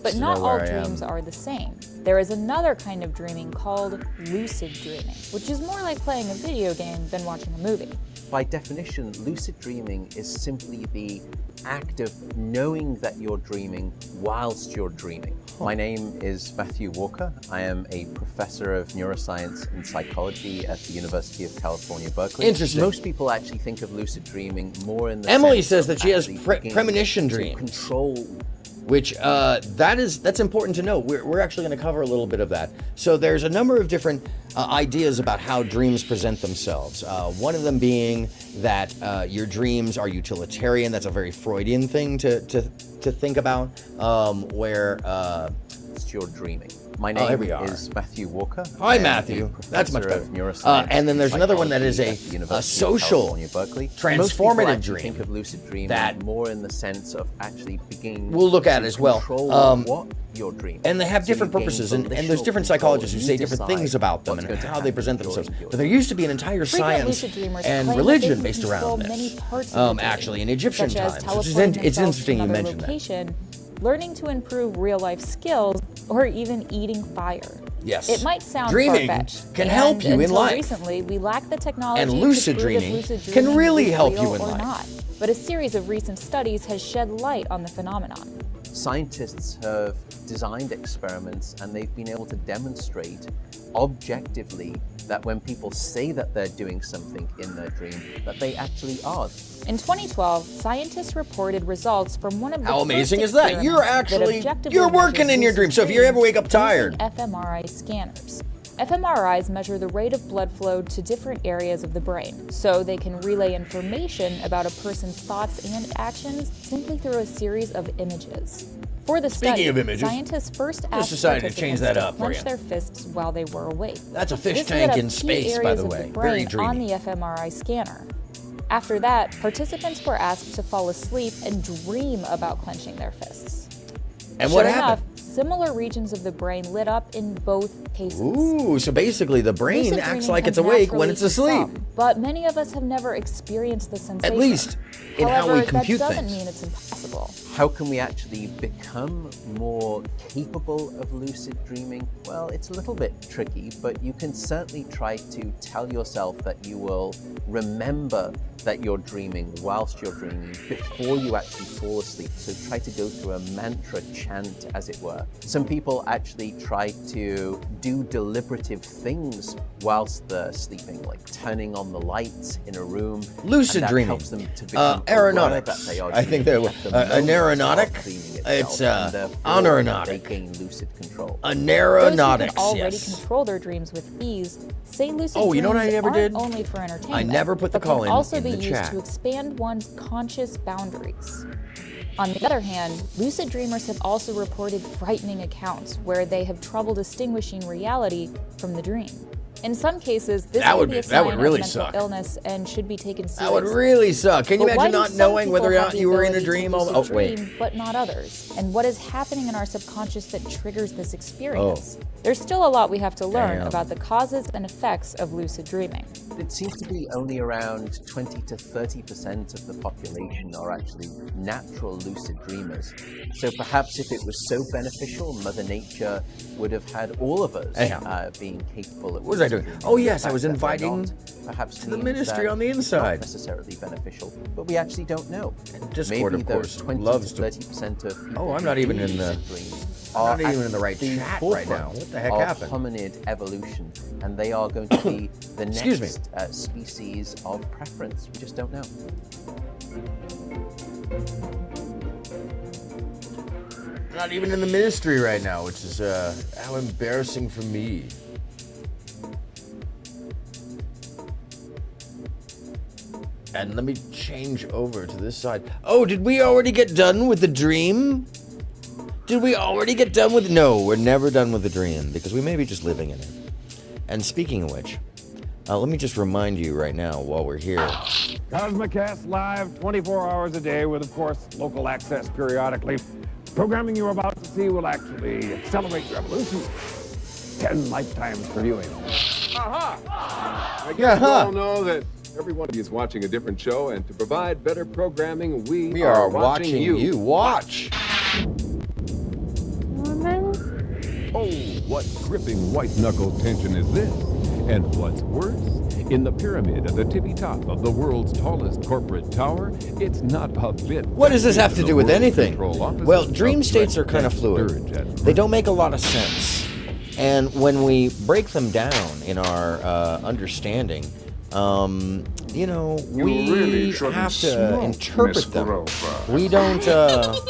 But not all dreams are the same. There is another kind of dreaming called lucid dreaming, which is more like playing a video game than watching a movie. By definition, lucid dreaming is simply the act of knowing that you're dreaming whilst you're dreaming. My name is Matthew Walker. I am a professor of neuroscience and psychology at the University of California, Berkeley. Interesting. Most people actually think of lucid dreaming more in the Emily sense says that she has premonition dreams. Control. Which that's important to know. We're actually going to cover a little bit of that. So there's a number of different ideas about how dreams present themselves. One of them being that your dreams are utilitarian. That's a very Freudian thing to think about. Where it's your dreaming. My name is Matthew Walker. Hi, Matthew. That's much better. And then there's another one that is a social, transformative dream. Think of lucid dreaming that more in the sense of actually beginning. We'll look at it as well. What you're dreaming. And they have different purposes, and there's different psychologists who say different things about them and how they present themselves. But there used to be an entire science and religion based around this. Actually, in Egyptian times, which is it's interesting you mention that. Learning to improve real-life skills, or even eating fire. Yes. It might sound Dreaming far-fetched, can help you in until life. recently, we lack the technology And lucid to prove if dreaming lucid can dreaming really is help real you in or life. not. But a series of recent studies has shed light on the phenomenon. Scientists have designed experiments and they've been able to demonstrate objectively that when people say that they're doing something in their dream, that they actually are. In 2012, scientists reported results from one of the How amazing first is that? You're experiments that actually, objectively you're working measures in your lucid dream. So if you ever dreams wake up tired, using fMRI scanners. fMRIs measure the rate of blood flow to different areas of the brain, so they can relay information about a person's thoughts and actions simply through a series of images. For the Speaking study, of images, scientists first asked decided to change participants that to up for clench you. their fists while they were awake. That's a fish This tank lit up in key space, by areas the of way. brain Very on dreamy. the fMRI scanner. After that, participants were asked to fall asleep and dream about clenching their fists. And what Sure happened? enough, similar regions of the brain lit up in both cases. Ooh, so basically the brain Lucid acts dreaming like it's comes awake when naturally it's to asleep. some, but many of us have never experienced the sensation. At least in how However, we compute that doesn't things. mean it's impossible. How can we actually become more capable of lucid dreaming? Well, it's a little bit tricky, but you can certainly try to tell yourself that you will remember that you're dreaming whilst you're dreaming before you actually fall asleep. So try to go through a mantra chant, as it were. Some people actually try to do deliberative things whilst they're sleeping, like turning on the lights in a room. Lucid and that dreaming. helps them to become aware Aeronautics. that they are I think dreaming they're at the moment an aeronautic. of dreaming itself, It's and therefore aeronautic. They gain lucid control. An Those aeronautics, who can already yes. control their dreams with ease say lucid Oh, you know what I dreams never aren't did? only for entertainment. I never put the but call can in also in be the used chat. to expand one's conscious boundaries. On the other hand, lucid dreamers have also reported frightening accounts where they have trouble distinguishing reality from the dream. In some cases, this That may would be be- a that sign would of really mental suck. illness and should be taken seriously. That would really suck. Can you But why imagine do not some knowing whether or people not have the you were in a ability to dream? lucid Oh, wait. dream, but not others? And what is happening in our subconscious that triggers this experience? There's still a lot we have to learn Damn. about the causes and effects of lucid dreaming. It seems to be only around 20 to 30% of the population are actually natural lucid dreamers. So perhaps if it was so beneficial, Mother Nature would have had all of us being capable of What was I lucid doing? dreaming. Oh, yes, The I was fact that we're inviting not, perhaps to the means ministry that on the it's inside. Not necessarily beneficial, but we actually don't know. Discord, Maybe of those course, 20 loves to to- 30% of people Oh, I'm who not even do in the- lucid dream I'm are not even at in the right chat right forefront now. What the heck of happened? hominid evolution, and they are going to be the Excuse me. next species of preference. We just don't know. Not even in the ministry right now, which is how embarrassing for me. And let me change over to this side. Oh, did we already get done with the dream? Did we already get done with... No, we're never done with the dream because we may be just living in it. And speaking of which, let me just remind you right now while we're here. Cosmocast live 24 hours a day with, of course, local access periodically. Programming you're about to see will actually accelerate your evolution 10 lifetimes per viewing. I guess we all know that every one of you is watching a different show, and to provide better programming, we are watching you watch. Oh, what gripping white-knuckle tension is this? And what's worse, in the pyramid at the tippy top of the world's tallest corporate tower, it's not a bit... What does this have to do with anything? Control Well, offices dream of states are Red kind of Death fluid. Sturridge at They don't make a lot of sense. And when we break them down in our understanding, you know, we really have shouldn't to smoke, interpret Miss them. Grover. We don't just...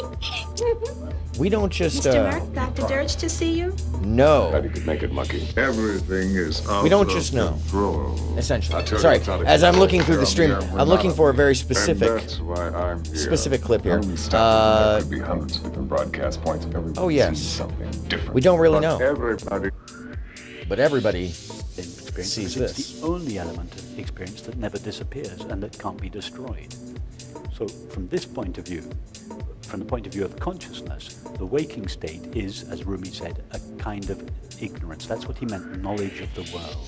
Mr. Merck, Dr. Dirge to see you? No. Bet you could make it, Monkey. Everything is out We don't of just know. control. Essentially. I tell you, Sorry, it's out of as I'm control. looking through the Tell stream, me every I'm looking night. for a very And specific... that's why I'm here. specific clip here. How many staff there could be hundreds of different broadcast points. Everybody Oh, yes. sees something different. We don't really But know. Everybody. But everybody experience sees because this. it's the only element of experience that never disappears and that can't be destroyed. So from this point of view, from the point of view of consciousness, the waking state is, as Rumi said, a kind of ignorance. That's what he meant. Knowledge of the world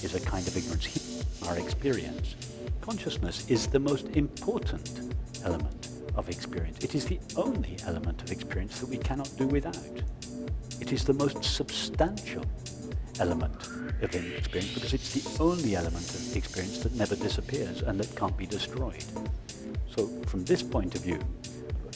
is a kind of ignorance. Our experience. Consciousness is the most important element of experience. It is the only element of experience that we cannot do without. It is the most substantial element of any experience because it's the only element of experience that never disappears and that can't be destroyed. So from this point of view,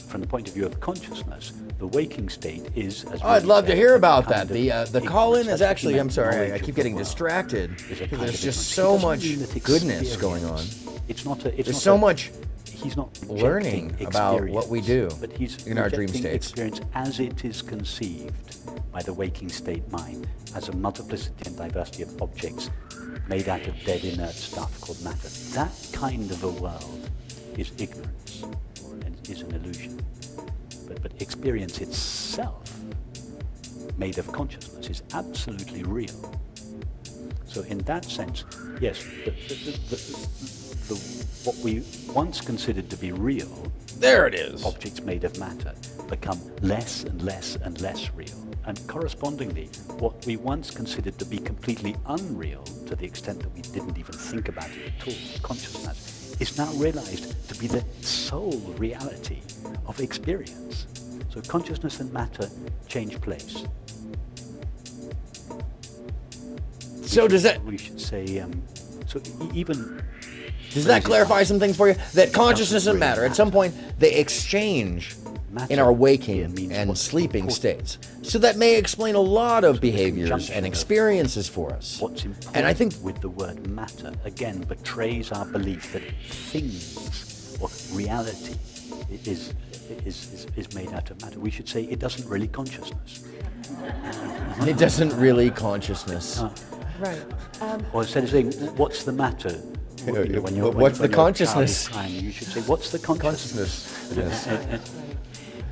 from the point of view of consciousness, the waking state is, as I'd love to hear about that. The ignorance. call-in is That's actually, the I'm sorry, I knowledge keep of getting the world distracted is a because kind there's of just ignorance. so It doesn't much mean that goodness going on. It's not a. It's There's not so a- much He's not learning rejecting about what we do but he's in our dream rejecting states. experience as it is conceived by the waking state mind, as a multiplicity and diversity of objects made out of dead inert stuff called matter. That kind of a world is ignorance, and is an illusion. But experience itself, made of consciousness, is absolutely real. So in that sense, yes, what we once considered to be real, there it is, objects made of matter, become less and less and less real. And correspondingly, what we once considered to be completely unreal, to the extent that we didn't even think about it at all, consciousness, is now realized to be the sole reality of experience. So consciousness and matter change place. So does that... We should say, even... Does that clarify some things for you? That consciousness and matter, at some point, they exchange in our waking and sleeping states. So that may explain a lot of behaviors and experiences for us. What's important and I think with the word matter, again, betrays our belief that things or reality is made out of matter. We should say it doesn't really consciousness. It doesn't really consciousness. Right. Or instead of saying, what's the matter? What's the consciousness? Crying, you should say, what's the consciousness? Yes.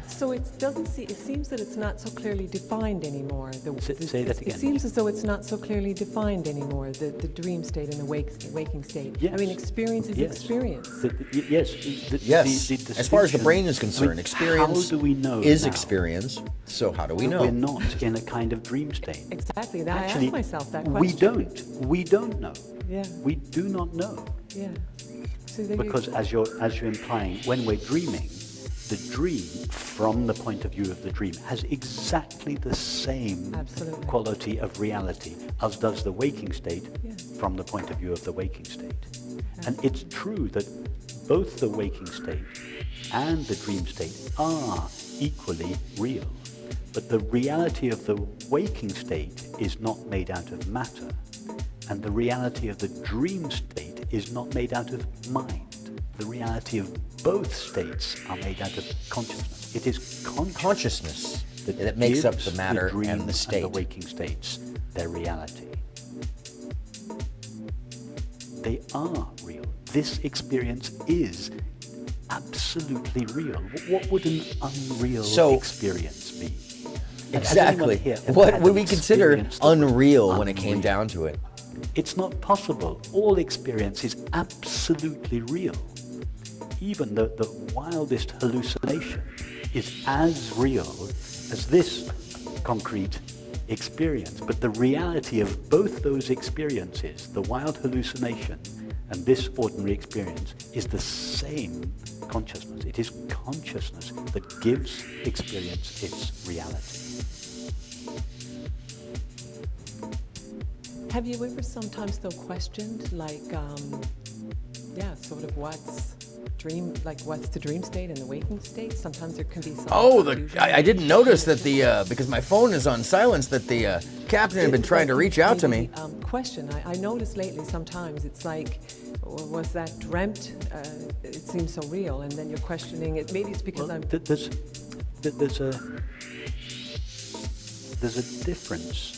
So it doesn't see. It seems that it's not so clearly defined anymore. Say that again. It seems as though it's not so clearly defined anymore. The dream state and the waking state. Yes. I mean, experience is experience. Yes. As far as the brain is concerned, experience how do we know is now? Experience. So how do we know? We're not in a kind of dream state. Exactly. Now Actually, I ask myself that question. We don't know. Yeah. We do not know. Yeah. So then Because as you're implying, when we're dreaming, the dream, from the point of view of the dream, has exactly the same quality of reality as does the waking state from the point of view of the waking state. And it's true that both the waking state and the dream state are equally real. But the reality of the waking state is not made out of matter, and the reality of the dream state is not made out of mind. The reality of both states are made out of consciousness. It is consciousness that makes up the gives matter dream and the state. And the waking states their reality. They are real. This experience is absolutely real. What would an unreal experience be? Exactly. What would we consider unreal when it came down to it? It's not possible. All experience is absolutely real. Even the wildest hallucination is as real as this concrete experience. But the reality of both those experiences, the wild hallucination and this ordinary experience, is the same consciousness. It is consciousness that gives experience its reality. Have you ever sometimes though questioned, like, sort of what's the dream state and the waking state? Sometimes there can be some confusion. I didn't notice that because my phone is on silence, that the captain had been trying to reach out to me. Question. I noticed lately sometimes it's like, was that dreamt? It seems so real, and then you're questioning it. Maybe it's because There's a difference.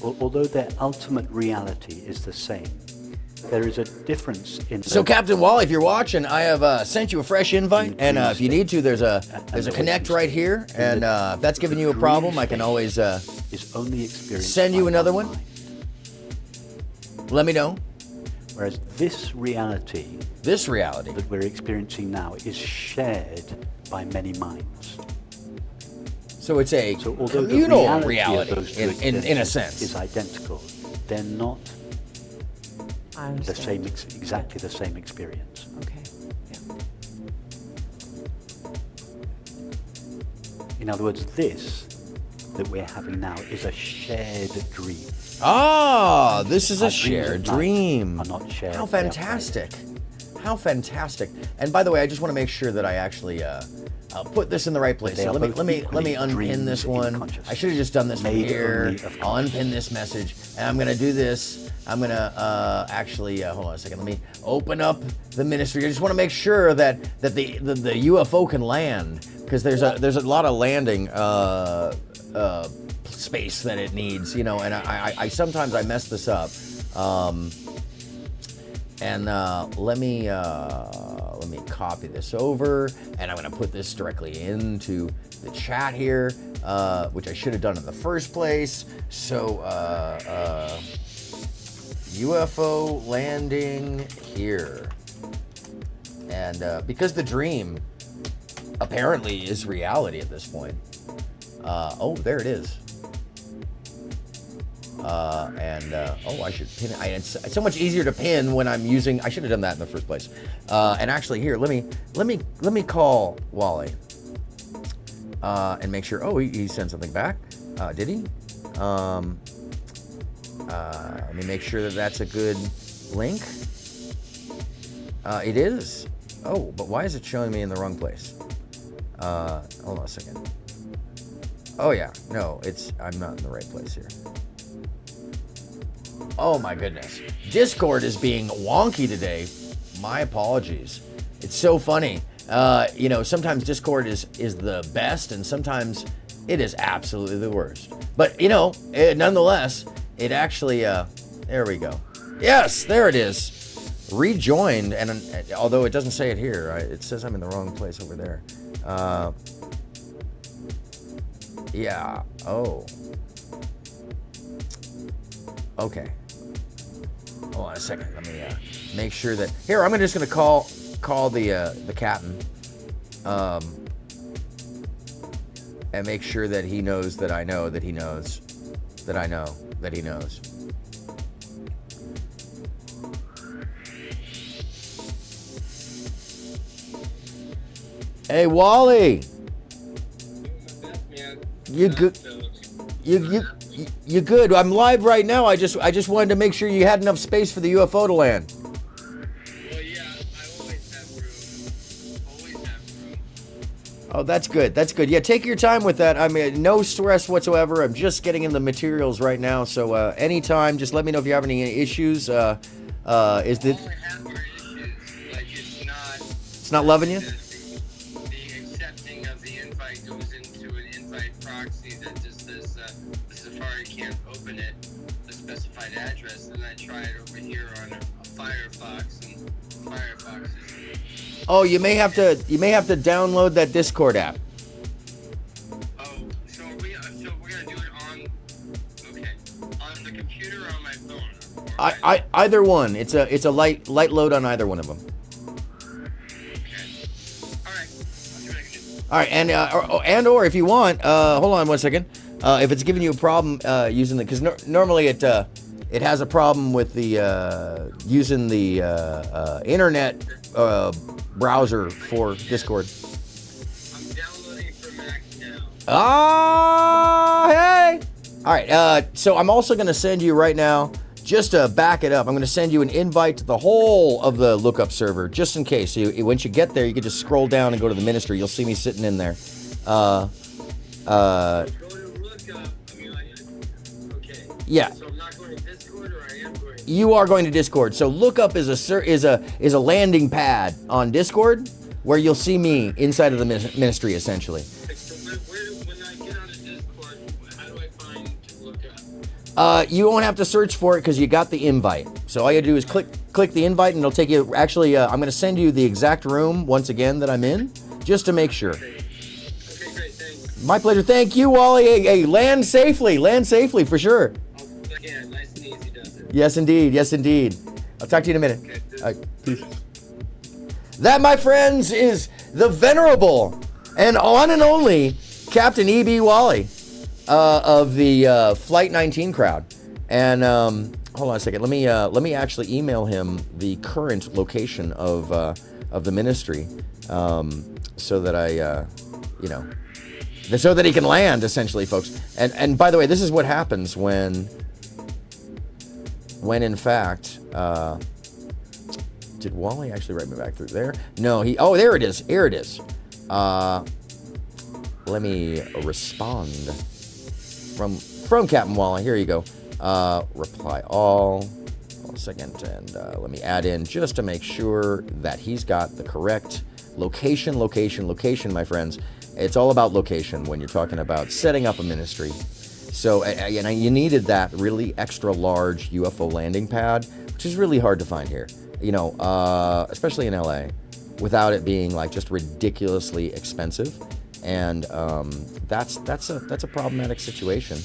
Although their ultimate reality is the same, there is a difference in. So, Captain Wally, if you're watching, I have sent you a fresh invite, and if you need to, there's a connect right here, and if that's giving you a problem, I can always send you another one. Let me know. Whereas this reality that we're experiencing now is shared by many minds. So it's a although communal the reality of those two in a sense. Is identical. They're not the same, exactly the same experience. Okay. In other words, this that we're having now is a shared dream. Ah, this is Our a dreams shared at night dream. are not shared. How they are fantastic. How fantastic. And by the way, I just want to make sure that I actually put this in the right place. They So are let me both unpin dreams this in one. consciousness, I should have just done this from made here. only of I'll unpin this message, and I'm gonna do this. I'm gonna actually hold on a second. Let me open up the ministry. I just want to make sure that the UFO can land, because there's a lot of landing space that it needs, you know. And I sometimes I mess this up. Let me copy this over, and I'm gonna put this directly into the chat here, which I should have done in the first place. So UFO landing here, and because the dream apparently is reality at this point. Oh, there it is. I should pin it. It's so much easier to pin when I'm using. I should have done that in the first place. And actually, here, let me call Wally and make sure. Oh, he sent something back. Did he? Let me make sure that that's a good link. It is. Oh, but why is it showing me in the wrong place? Hold on a second. Oh yeah, no, I'm not in the right place here. Oh my goodness. Discord is being wonky today. My apologies. It's so funny. You know, sometimes Discord is the best, and sometimes it is absolutely the worst. But, you know, nonetheless, it actually, there we go. Yes, there it is. Rejoined, and although it doesn't say it here, it says I'm in the wrong place over there. Yeah, oh. Okay. Hold on a second. Let me make sure that here. I'm just gonna call the captain, and make sure that he knows that I know that he knows that I know that he knows. Hey Wally, you good? You good? I'm live right now. I just wanted to make sure you had enough space for the UFO to land. Well, yeah, I always have room. Always have room. Oh, that's good. That's good. Yeah, take your time with that. I mean, no stress whatsoever. I'm just getting in the materials right now, so anytime, just let me know if you have any issues. Is it? All I have are issues. Like It's not loving you? The accepting of the invite goes into an invite proxy that just says the Safari can't open it, a specified address, and I try it over here on a Firefox, and Firefox is... Oh, you may have to download that Discord app. Oh, so we're gonna do it on the computer or on my phone? Either one. It's a light load on either one of them. All right, and or if you want, hold on 1 second. If it's giving you a problem using the, because normally it has a problem with the using the internet browser for Discord. I'm downloading for Mac now. Hey! All right, so I'm also going to send you right now, just to back it up, I'm going to send you an invite to the whole of the lookup server, just in case. So once you get there, you can just scroll down and go to the ministry. You'll see me sitting in there. Yeah. So I'm not going to Discord, or I am going to... You are going to Discord. So lookup is a landing pad on Discord where you'll see me inside of the ministry, essentially. When I get on a Discord, how do I find lookup? You won't have to search for it because you got the invite. So all you do is click the invite, and it'll take you. Actually, I'm going to send you the exact room once again that I'm in, just to make sure. Okay, great, thanks. My pleasure. Thank you, Wally. Hey, land safely for sure. Yeah, nice and easy does it. Yes, indeed. Yes, indeed. I'll talk to you in a minute. All right, peace. That, my friends, is the venerable and on and only Captain E.B. Wally of the Flight 19 crowd. And hold on a second. Let me actually email him the current location of the ministry, so that I, so that he can land, essentially, folks. And by the way, this is what happens when in fact, did Wally actually write me back through there? No, oh, there it is. Here it is. Let me respond from Captain Wally. Here you go. Reply all. Hold a second, and let me add in just to make sure that he's got the correct location, my friends. It's all about location when you're talking about setting up a ministry. So you needed that really extra large UFO landing pad, which is really hard to find here. Especially in LA, without it being like just ridiculously expensive, and that's a problematic situation,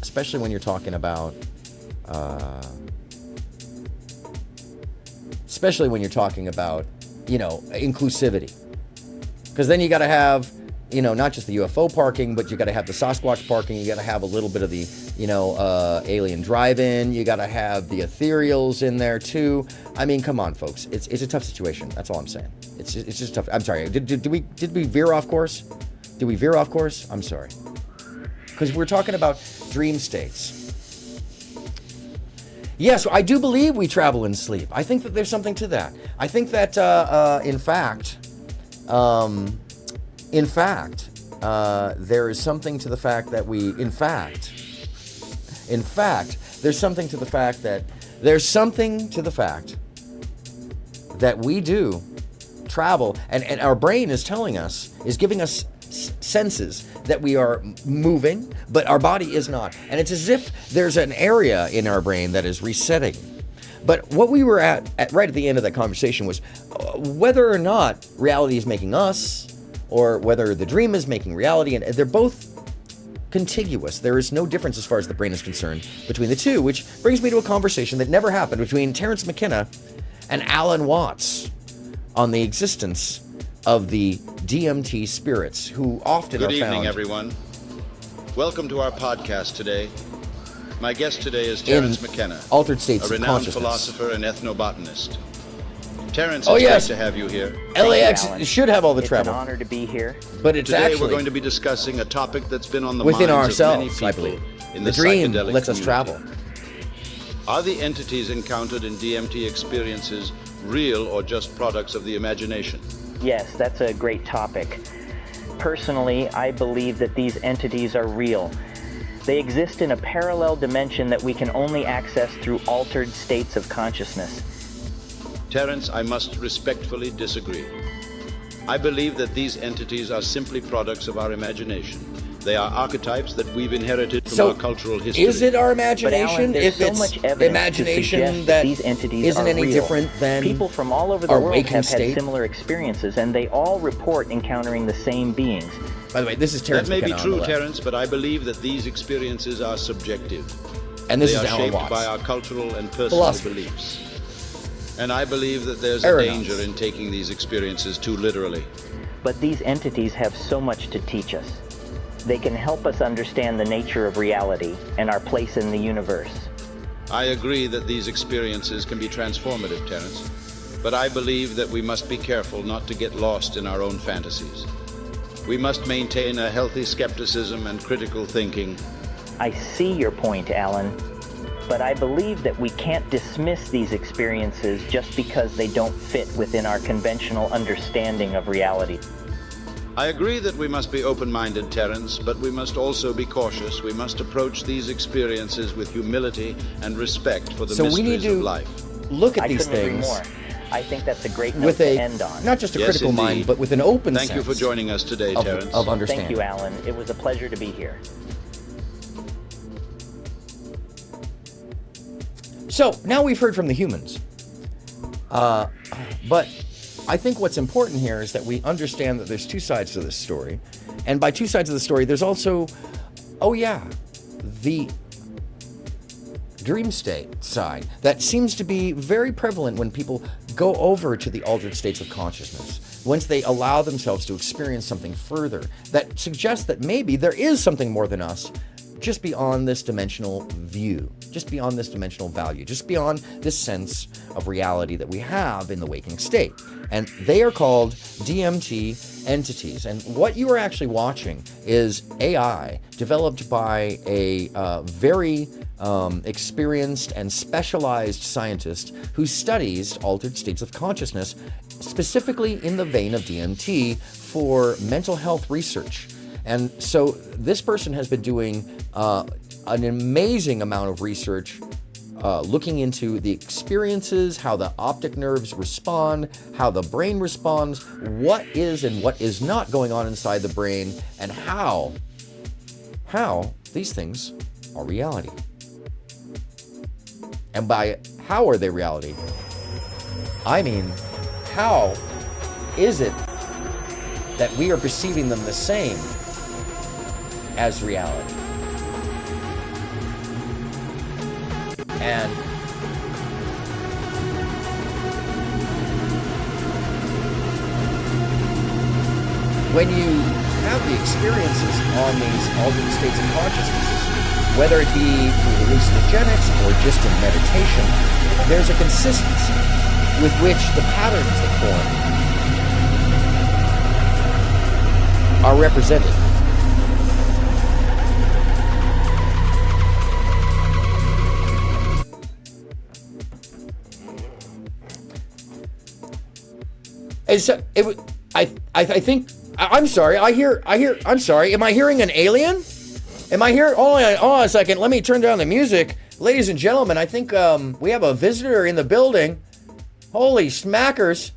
especially when you're talking about inclusivity, because then you got to have not just the UFO parking, but you got to have the Sasquatch parking. You got to have a little bit of the alien drive-in. You got to have the ethereals in there too. I mean, come on, folks. It's a tough situation. That's all I'm saying. It's just tough. I'm sorry. Did we veer off course? Did we veer off course? I'm sorry. Because we're talking about dream states. Yes, I do believe we travel in sleep. I think that there's something to that. I think that in fact, there is something to the fact that we do travel, and our brain is giving us senses that we are moving, but our body is not. And it's as if there's an area in our brain that is resetting. But what we were at right at the end of that conversation was whether or not reality is making us, or whether the dream is making reality, and they're both contiguous. There is no difference as far as the brain is concerned between the two, which brings me to a conversation that never happened between Terence McKenna and Alan Watts on the existence of the DMT spirits, who often are found. Good evening, everyone. Welcome to our podcast today. My guest today is Terence McKenna, altered states a of renowned consciousness. philosopher and ethnobotanist. Terence, Oh, it's yes. great to have you here. LAX should have all the travel. It's an honor to be here. But it's Today actually we're going to be discussing a topic that's been on the within minds of many ourselves, people I believe. in The the dream psychedelic lets us community. travel. Are the entities encountered in DMT experiences real or just products of the imagination? Yes, that's a great topic. Personally, I believe that these entities are real. They exist in a parallel dimension that we can only access through altered states of consciousness. Terence, I must respectfully disagree. I believe that these entities are simply products of our imagination. They are archetypes that we've inherited from our cultural history. Is it our But imagination? Alan, there's If so it's much evidence imagination to suggest that these entities isn't are any real. different than People from all over the our world waking have state? had similar experiences, and they all report encountering the same beings. By the way, this is Terence That may be McKenna on the true, left. Terence, but I believe that these experiences are subjective. And this they is are Alan shaped Watts. by our cultural and personal Philosophy. beliefs. And I believe that there's a Aeronauts. danger in taking these experiences too literally. But these entities have so much to teach us. They can help us understand the nature of reality and our place in the universe. I agree that these experiences can be transformative, Terence, but I believe that we must be careful not to get lost in our own fantasies. We must maintain a healthy skepticism and critical thinking. I see your point, Alan, but I believe that we can't dismiss these experiences just because they don't fit within our conventional understanding of reality. I agree that we must be open-minded, Terence, but we must also be cautious. We must approach these experiences with humility and respect for the So we mysteries need to of life. look at I these couldn't agree things more. I think that's a great note with to a end on. not just a Yes, critical mind, indeed. but with an open Thank you for sense joining us today, Terence. of understanding. Thank you, Alan. It was a pleasure to be here. So now we've heard from the humans, but I think what's important here is that we understand that there's two sides to this story, and by two sides of the story, there's also, the dream state side that seems to be very prevalent when people go over to the altered states of consciousness. Once they allow themselves to experience something further that suggests that maybe there is something more than us, just beyond this dimensional view, just beyond this dimensional value, just beyond this sense of reality that we have in the waking state. And they are called DMT entities. And what you are actually watching is AI developed by a very experienced and specialized scientist who studies altered states of consciousness, specifically in the vein of DMT, for mental health research. And so this person has been doing an amazing amount of research looking into the experiences, how the optic nerves respond, how the brain responds, what is and what is not going on inside the brain, and how these things are reality. And by how are they reality, I mean, how is it that we are perceiving them the same as reality? And when you have the experiences on these altered states of consciousness, whether it be through hallucinogenics or just in meditation, there's a consistency with which the patterns that form are represented. And so I think I'm sorry. I'm sorry. Am I hearing an alien? Am I here? Hold on a second. Let me turn down the music, ladies and gentlemen. I think we have a visitor in the building. Holy smackers!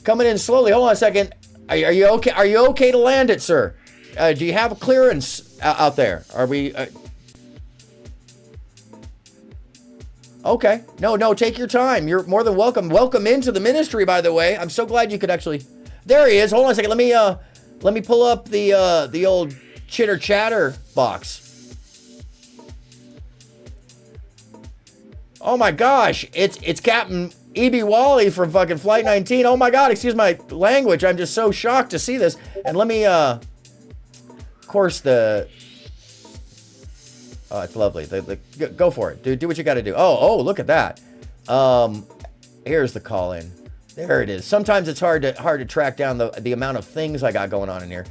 Coming in slowly. Hold on a second. Are you okay? Are you okay to land it, sir? Do you have clearance out there? Are we? Okay. No, take your time. You're more than welcome. Welcome into the ministry, by the way. I'm so glad you could actually... There he is. Hold on a second. Let me pull up the old chitter chatter box. Oh my gosh. It's Captain E.B. Wally from fucking Flight 19. Oh my God, excuse my language. I'm just so shocked to see this. And let me of course Oh, it's lovely. Go for it. Do what you got to do. Oh, look at that. Here's the call in. There it is. Sometimes it's hard to track down the amount of things I got going on in here.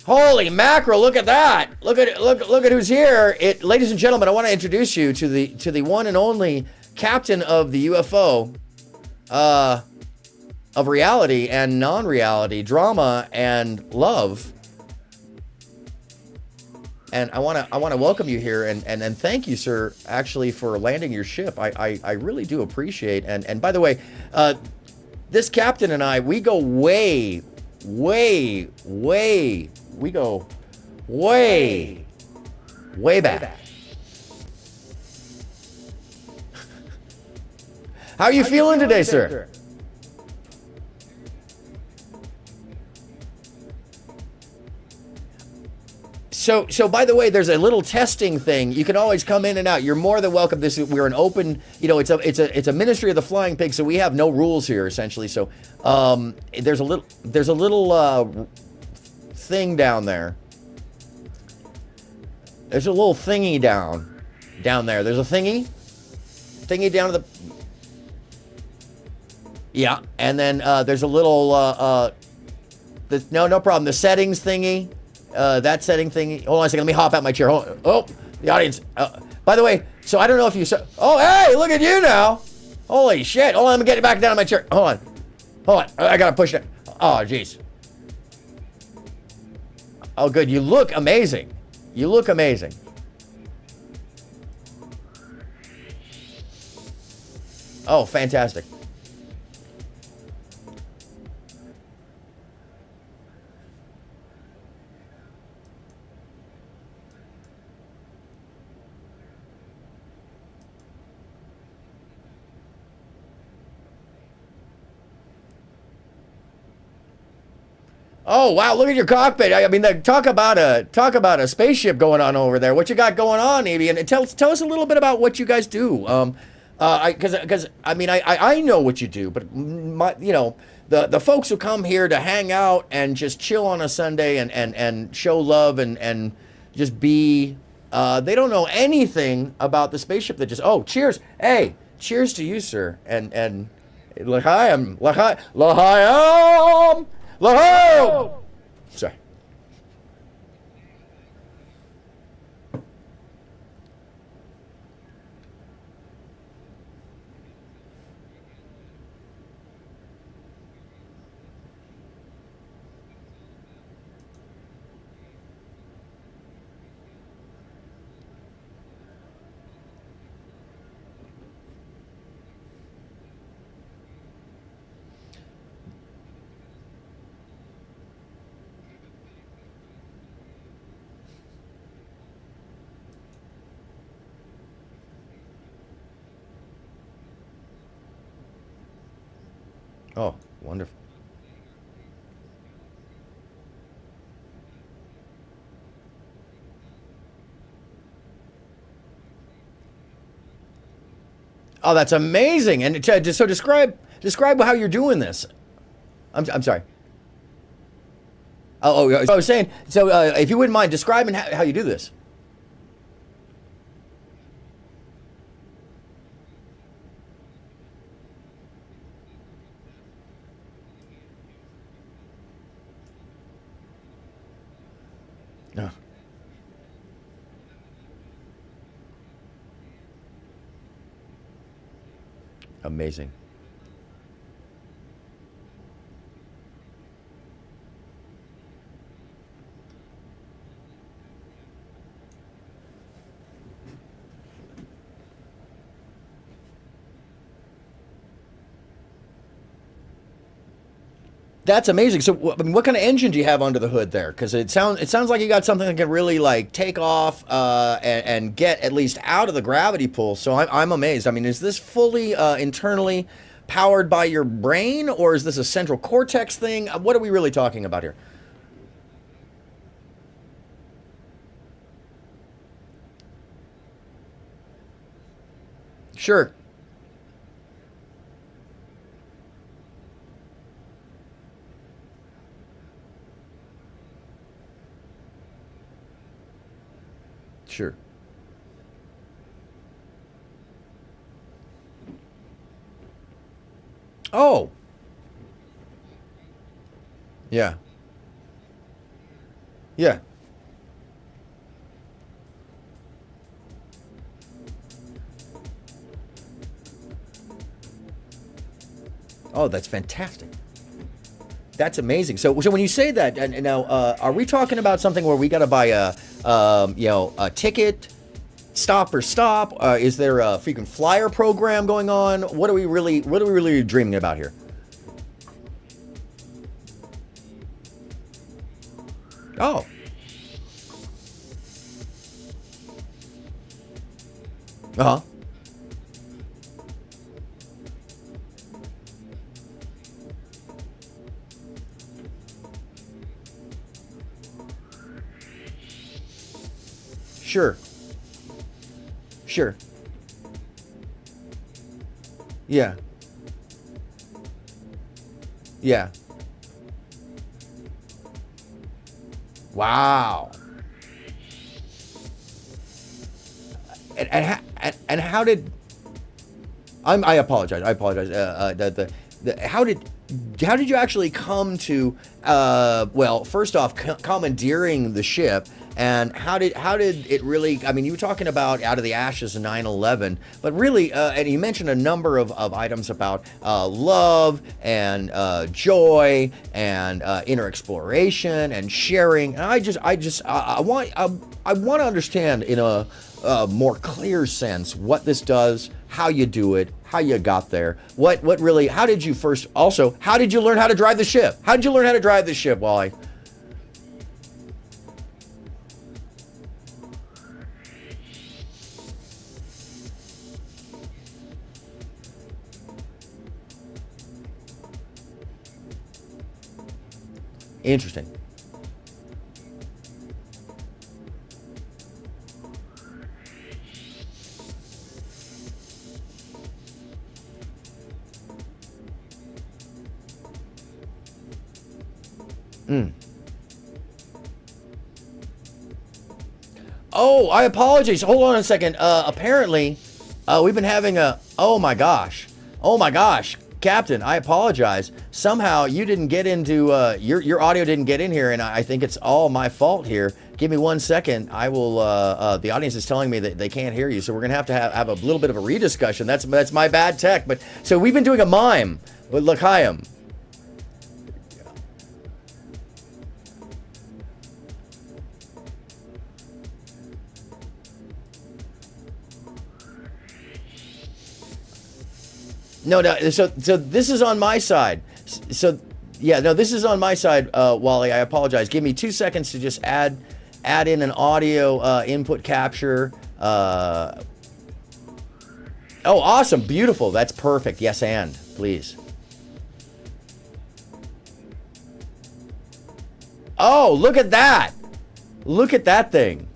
Holy mackerel! Look at that. Look at who's here. Ladies and gentlemen, I want to introduce you to the one and only captain of the UFO, of reality and non-reality, drama and love. And I want to welcome you here and thank you, sir, actually, for landing your ship. I really do appreciate. And by the way, this captain and I, we go way back. How are you feeling today, sir? So by the way, there's a little testing thing. You can always come in and out. You're more than welcome. We're an open, it's a ministry of the flying pig, so we have no rules here essentially. So there's a little thing down there. There's a little thingy down there. There's a thingy down to the yeah, and then there's a little no problem. The settings thingy. That setting thing. Hold on a second. Let me hop out my chair. Oh, the audience. By the way, so I don't know if you saw. Oh, hey, look at you now. Holy shit. Hold on. Let me get back down to my chair. Hold on. I gotta push it. Oh, jeez. Oh, good. You look amazing. Oh, fantastic. Oh wow! Look at your cockpit. I mean, talk about a spaceship going on over there. What you got going on, Evie? And tell us a little bit about what you guys do. Because I mean, I know what you do, but the folks who come here to hang out and just chill on a Sunday and show love and just be, they don't know anything about the spaceship that just. Oh, cheers! Hey, cheers to you, sir. And l'chaim. Loho! Sorry. Oh, wonderful. Oh, that's amazing. And so describe how you're doing this. I'm sorry. I was saying, so if you wouldn't mind describing how you do this. No. Amazing. That's amazing. So, I mean, what kind of engine do you have under the hood there? Because it sounds like you got something that can really like take off and get at least out of the gravity pull. So I'm amazed. I mean, is this fully internally powered by your brain, or is this a central cortex thing? What are we really talking about here? Sure. Sure. Oh. Yeah. Yeah. Oh, that's fantastic. That's amazing. So when you say that, and now, are we talking about something where we got to buy a ticket, stop? Is there a freaking flyer program going on? What are we really dreaming about here? Oh. Uh-huh. Sure. Sure. Yeah. Yeah. Wow. And how did I apologize. How did you actually come to well, first off, commandeering the ship, and how did it really, I mean, you were talking about out of the ashes of 9/11, but really, and you mentioned a number of items about love and joy and inner exploration and sharing. And I want to understand in a more clear sense what this does, how you do it, how you got there, what really, how did you learn how to drive the ship? How did you learn how to drive the ship, Wally? Interesting. Oh, I apologize. Hold on a second. Apparently, we've been having oh my gosh. Captain, I apologize. Somehow you didn't get into your audio didn't get in here, and I think it's all my fault here. Give me 1 second. I will. The audience is telling me that they can't hear you, so we're gonna have to have a little bit of a rediscussion. That's my bad tech. But so we've been doing a mime with L'chaim. No, so this is on my side. So, yeah, no, this is on my side, Wally. I apologize. Give me 2 seconds to just add in an audio input capture. Oh, awesome. Beautiful. That's perfect. Yes, and please. Oh, look at that. Look at that thing.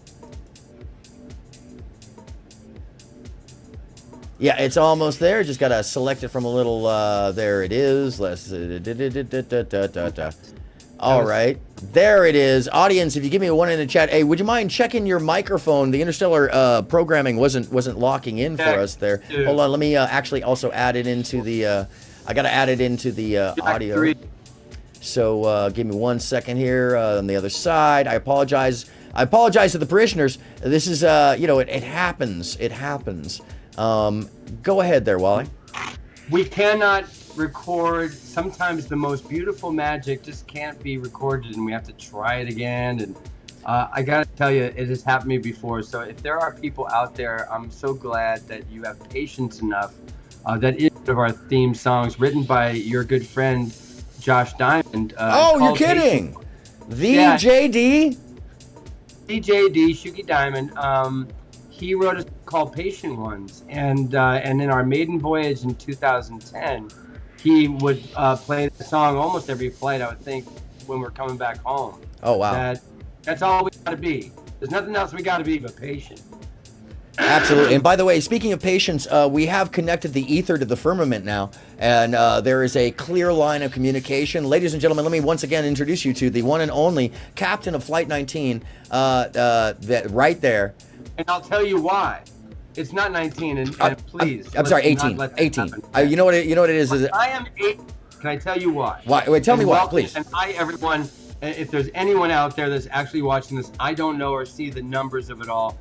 Yeah, it's almost there. Just gotta select it from a little. There it is. Let's. All right, there it is. Audience, if you give me a 1 in the chat, hey, would you mind checking your microphone? The interstellar programming wasn't locking in for us there. Hold on, let me actually also add it into the. I gotta add it into the audio. So give me 1 second here on the other side. I apologize. I apologize to the parishioners. This is it happens. It happens. Go ahead there, Wally. We cannot record. Sometimes the most beautiful magic just can't be recorded, and we have to try it again. And I gotta tell you, it has happened to me before. So if there are people out there, I'm so glad that you have patience enough. That is one of our theme songs, written by your good friend Josh Diamond. Oh, you're kidding! The JD? DJD, Shuki Diamond. He wrote a song called Patient Ones, and in our maiden voyage in 2010, he would play the song almost every flight, I would think, when we're coming back home. Oh, wow. That's all we gotta be. There's nothing else we gotta be but patient. Absolutely. And by the way, speaking of patience, we have connected the ether to the firmament now, and there is a clear line of communication. Ladies and gentlemen, let me once again introduce you to the one and only captain of Flight 19, that right there. And I'll tell you why. It's not 19, and please. I'm sorry, 18. 18. You know what it is? I am 8. Can I tell you why? Why? Wait, tell me why, please. And hi, everyone. If there's anyone out there that's actually watching this, I don't know or see the numbers of it all.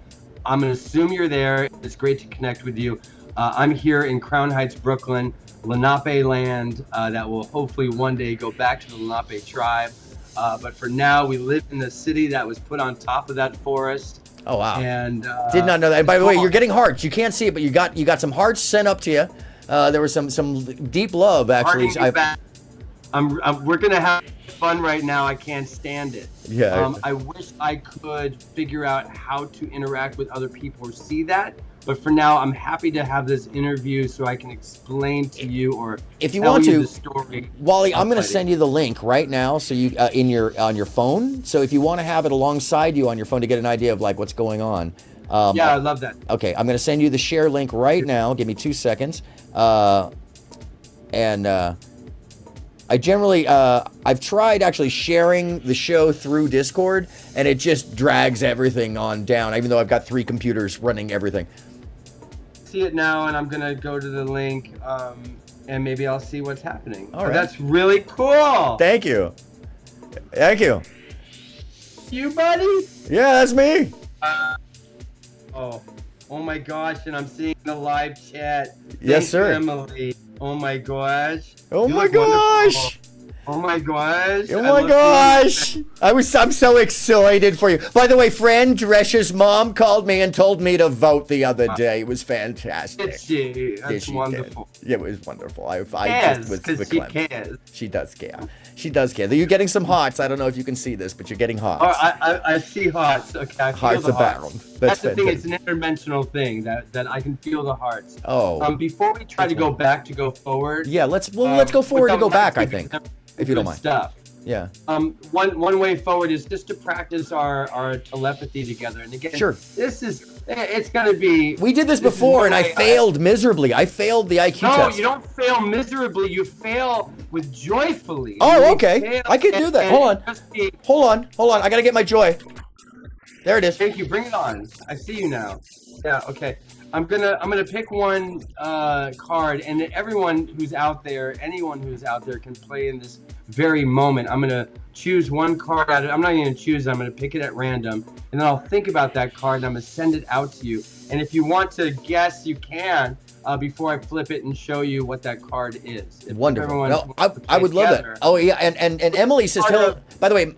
I'm going to assume you're there. It's great to connect with you. I'm here in Crown Heights, Brooklyn, Lenape land that will hopefully one day go back to the Lenape tribe. But for now, we live in the city that was put on top of that forest. Oh, wow. And did not know that. And by the way, you're getting hearts. You can't see it, but you got some hearts sent up to you. There was some deep love, actually. We're going to have fun right now. I can't stand it. Yeah. I wish I could figure out how to interact with other people or see that. But for now, I'm happy to have this interview so I can explain to you or if you tell want you to, the story. Wally, I'm going to send you the link right now, so you on your phone. So if you want to have it alongside you on your phone to get an idea of like what's going on. Yeah, I love that. Okay, I'm going to send you the share link right now. Give me 2 seconds. I generally, I've tried actually sharing the show through Discord, and it just drags everything on down, even though I've got 3 computers running everything. See it now, and I'm gonna go to the link, and maybe I'll see what's happening. All right. That's really cool. Thank you. Thank you. You, buddy? Yeah, that's me. Oh my gosh, and I'm seeing the live chat. Yes, sir. Emily. Oh my gosh. Oh You my look gosh. wonderful. Oh my gosh. Oh my gosh. I'm so excited for you. By the way, friend Drescher's mom called me and told me to vote the other day. It was fantastic. Did she? That's wonderful. Yeah, it was wonderful. I Cares, just was 'cause she cares. She does care. She does care. You're getting some hearts. I don't know if you can see this, but you're getting hearts. Oh, I see hearts. Okay, I feel Hearts the abound. hearts. That's the thing. It's an interdimensional thing that I can feel the hearts. Oh. Before we try to go back to go forward. Yeah, let's go forward to go back, I think. If you don't mind. Stuff. Yeah. One way forward is just to practice our telepathy together. And again, sure. It's gonna be. We did this before, and I failed miserably. I failed the IQ test. No, you don't fail miserably. You fail with joyfully. Oh, okay. I can do that. Hold on. I gotta get my joy. There it is. Thank you. Bring it on. I see you now. Yeah. Okay. I'm gonna pick one card, and everyone who's out there, anyone who's out there, can play in this very moment. I'm gonna choose one card out of. I'm not even gonna choose it. I'm gonna pick it at random, and then I'll think about that card, and I'm gonna send it out to you. And if you want to guess, you can before I flip it and show you what that card is. If Wonderful. everyone No, I would love that. together. Oh yeah, and Emily says. By the way,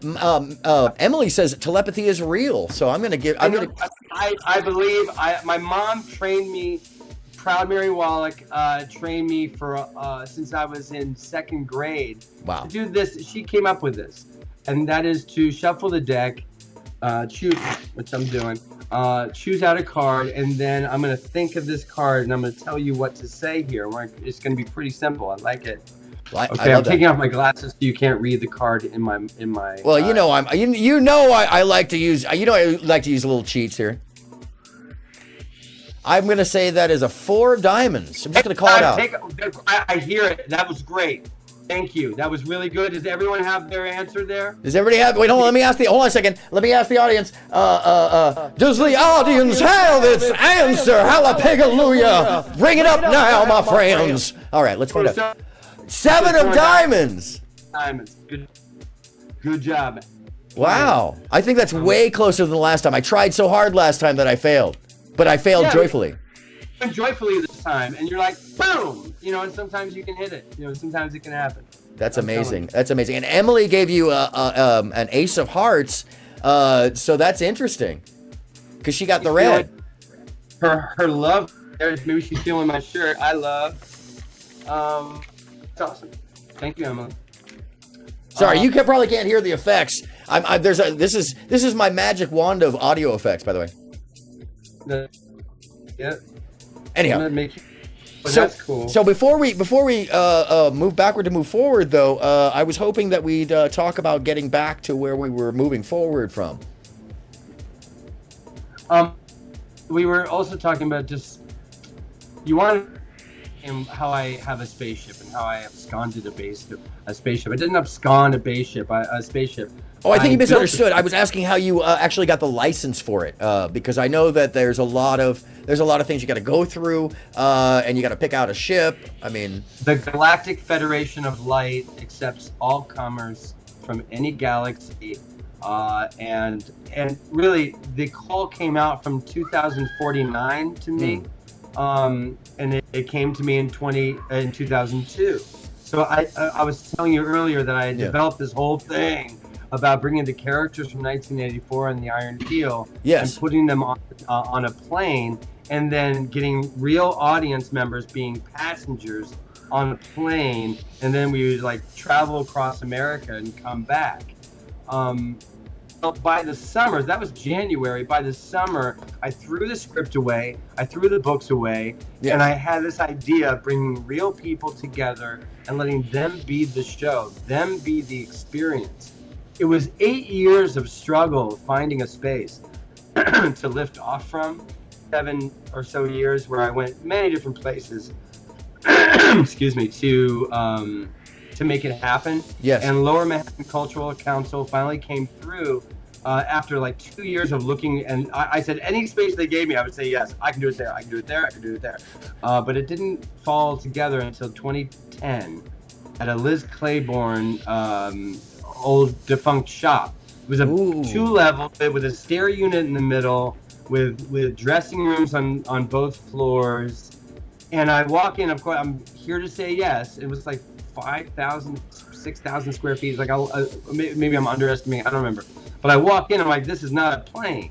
Emily says telepathy is real. So I'm gonna give. I believe my mom trained me. Proud Mary Wallach trained me for since I was in 2nd grade. Wow. To do this, she came up with this, and that is to shuffle the deck, choose, which I'm doing. Choose out a card, and then I'm going to think of this card, and I'm going to tell you what to say here. It's going to be pretty simple. I like it. Well, okay, I'm taking off my glasses so you can't read the card in my. Well, you know, I like to use. I like to use little cheats here. I'm going to say that is a 4 of diamonds. I'm just going to call it out. I hear it. That was great. Thank you. That was really good. Does everyone have their answer there? Does everybody have? Wait, hold on. Hold on a second. Let me ask the audience. Does the audience have its answer? Hallelujah! Bring it up now, my friends. All right, let's find out. 7 of diamonds. Diamonds. Good job. Wow. I think that's way closer than the last time. I tried so hard last time that I failed, but I failed joyfully. Joyfully this time, and you're like, boom! You know, and sometimes you can hit it. You know, sometimes it can happen. That's amazing. That's amazing. And Emily gave you an ace of hearts, so that's interesting, because she got the red. Her love. Maybe she's feeling my shirt. I love. It's awesome. Thank you, Emily. Sorry, you probably can't hear the effects. This is my magic wand of audio effects, by the way. Yeah. Anyhow, that's cool. So before we move backward to move forward, though, I was hoping that we'd talk about getting back to where we were moving forward from. We were also talking about just you wanted how I have a spaceship and how I absconded a spaceship. I didn't abscond a spaceship. Oh, I think you misunderstood. I was asking how you actually got the license for it, because I know that there's a lot of things you got to go through, and you got to pick out a ship. I mean, the Galactic Federation of Light accepts all comers from any galaxy, and really the call came out from 2049 to me, and it came to me in 2002. So I was telling you earlier that I had developed this whole thing about bringing the characters from 1984 and the Iron Heel and putting them on a plane, and then getting real audience members being passengers on a plane, and then we would like travel across America and come back. By the summer, that was January, by the summer, I threw the script away, I threw the books away, and I had this idea of bringing real people together and letting them be the show, them be the experience. It was 8 years of struggle finding a space to lift off from, 7 or so years where I went many different places, excuse me, to make it happen. Yes. And Lower Manhattan Cultural Council finally came through after like 2 years of looking, and I said any space they gave me, I would say yes, I can do it there, I can do it there, I can do it there. But it didn't fall together until 2010 at a Liz Claiborne old defunct shop. It was a 2-level with a stair unit in the middle, with dressing rooms on both floors. And I walk in, of course, I'm here to say yes. It was like 5,000, 6,000 square feet. Like maybe I'm underestimating, I don't remember. But I walk in, I'm like, this is not a plane.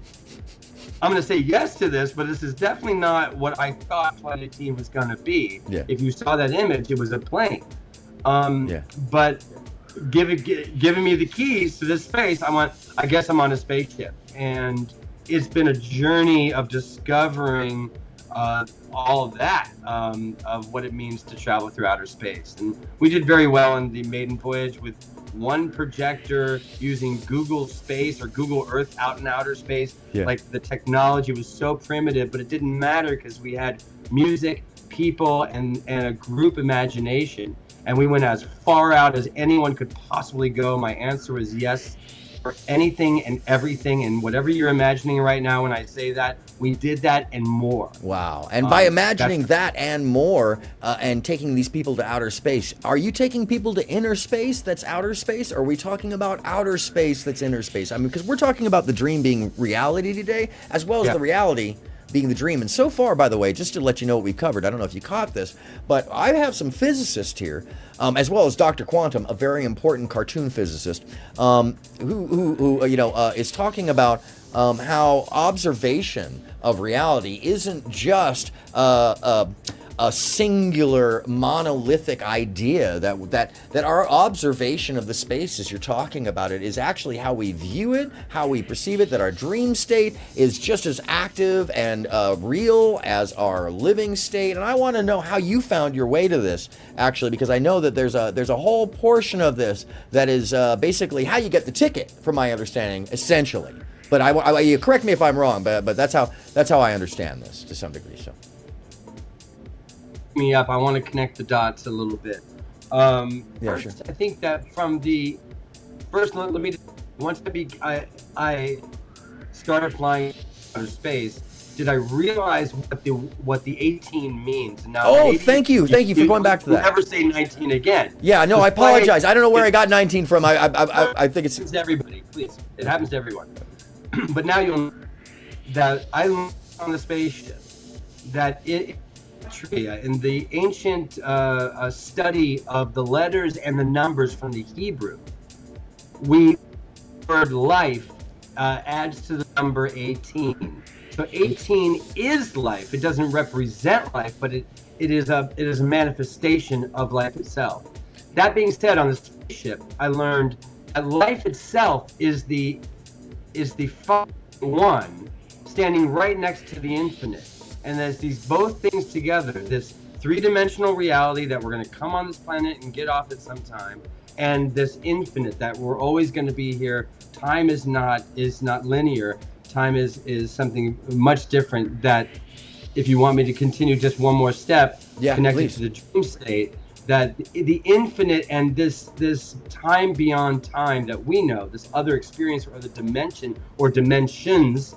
I'm going to say yes to this, but this is definitely not what I thought Flight 18 was going to be. Yeah. If you saw that image, it was a plane. But giving me the keys to this space, I guess I'm on a spaceship. And it's been a journey of discovering all of that, of what it means to travel through outer space. And we did very well in the maiden voyage with one projector using Google Space or Google Earth out in outer space. Like the technology was so primitive, but it didn't matter because we had music, people, and a group imagination. And we went as far out as anyone could possibly go. My answer was yes for anything and everything and whatever you're imagining right now when I say that. We did that and more. Wow. And by imagining that and more, and taking these people to outer space, are you taking people to inner space that's outer space? Or are we talking about outer space that's inner space? I mean, because we're talking about the dream being reality today, as well as the reality being the dream. And so far, by the way, just to let you know what we've covered, I don't know if you caught this, but I have some physicists here, as well as Dr. Quantum, a very important cartoon physicist, who is talking about how observation of reality isn't just a singular monolithic idea, that our observation of the spaces you're talking about it is actually how we view it, how we perceive it, that our dream state is just as active and real as our living state. And I want to know how you found your way to this, actually, because I know that there's a whole portion of this that is basically how you get the ticket, from my understanding, essentially. But you correct me if I'm wrong, but that's how I understand this to some degree. So. Me up. I want to connect the dots a little bit. First, sure. I think that from the first, let me. Once I started flying outer space, did I realize what the 18 means? Now, thank you for going back to that. Never say 19 again. Yeah, no, I apologize. I don't know where I got 19 from. I think it's. It happens to everybody. Please, it happens to everyone. But now you'll know that I learned on the spaceship that in the ancient study of the letters and the numbers from the Hebrew, the word life adds to the number 18. So 18 is life. It doesn't represent life, but it is a manifestation of life itself. That being said, on the spaceship, I learned that life itself is the one standing right next to the infinite. And there's these both things together, this three-dimensional reality that we're going to come on this planet and get off at some time, and this infinite that we're always going to be here. Time is not linear. Time is something much different. That, if you want me to continue just one more step, connected to the dream state, that the infinite and this time beyond time that we know, this other experience or other dimension or dimensions,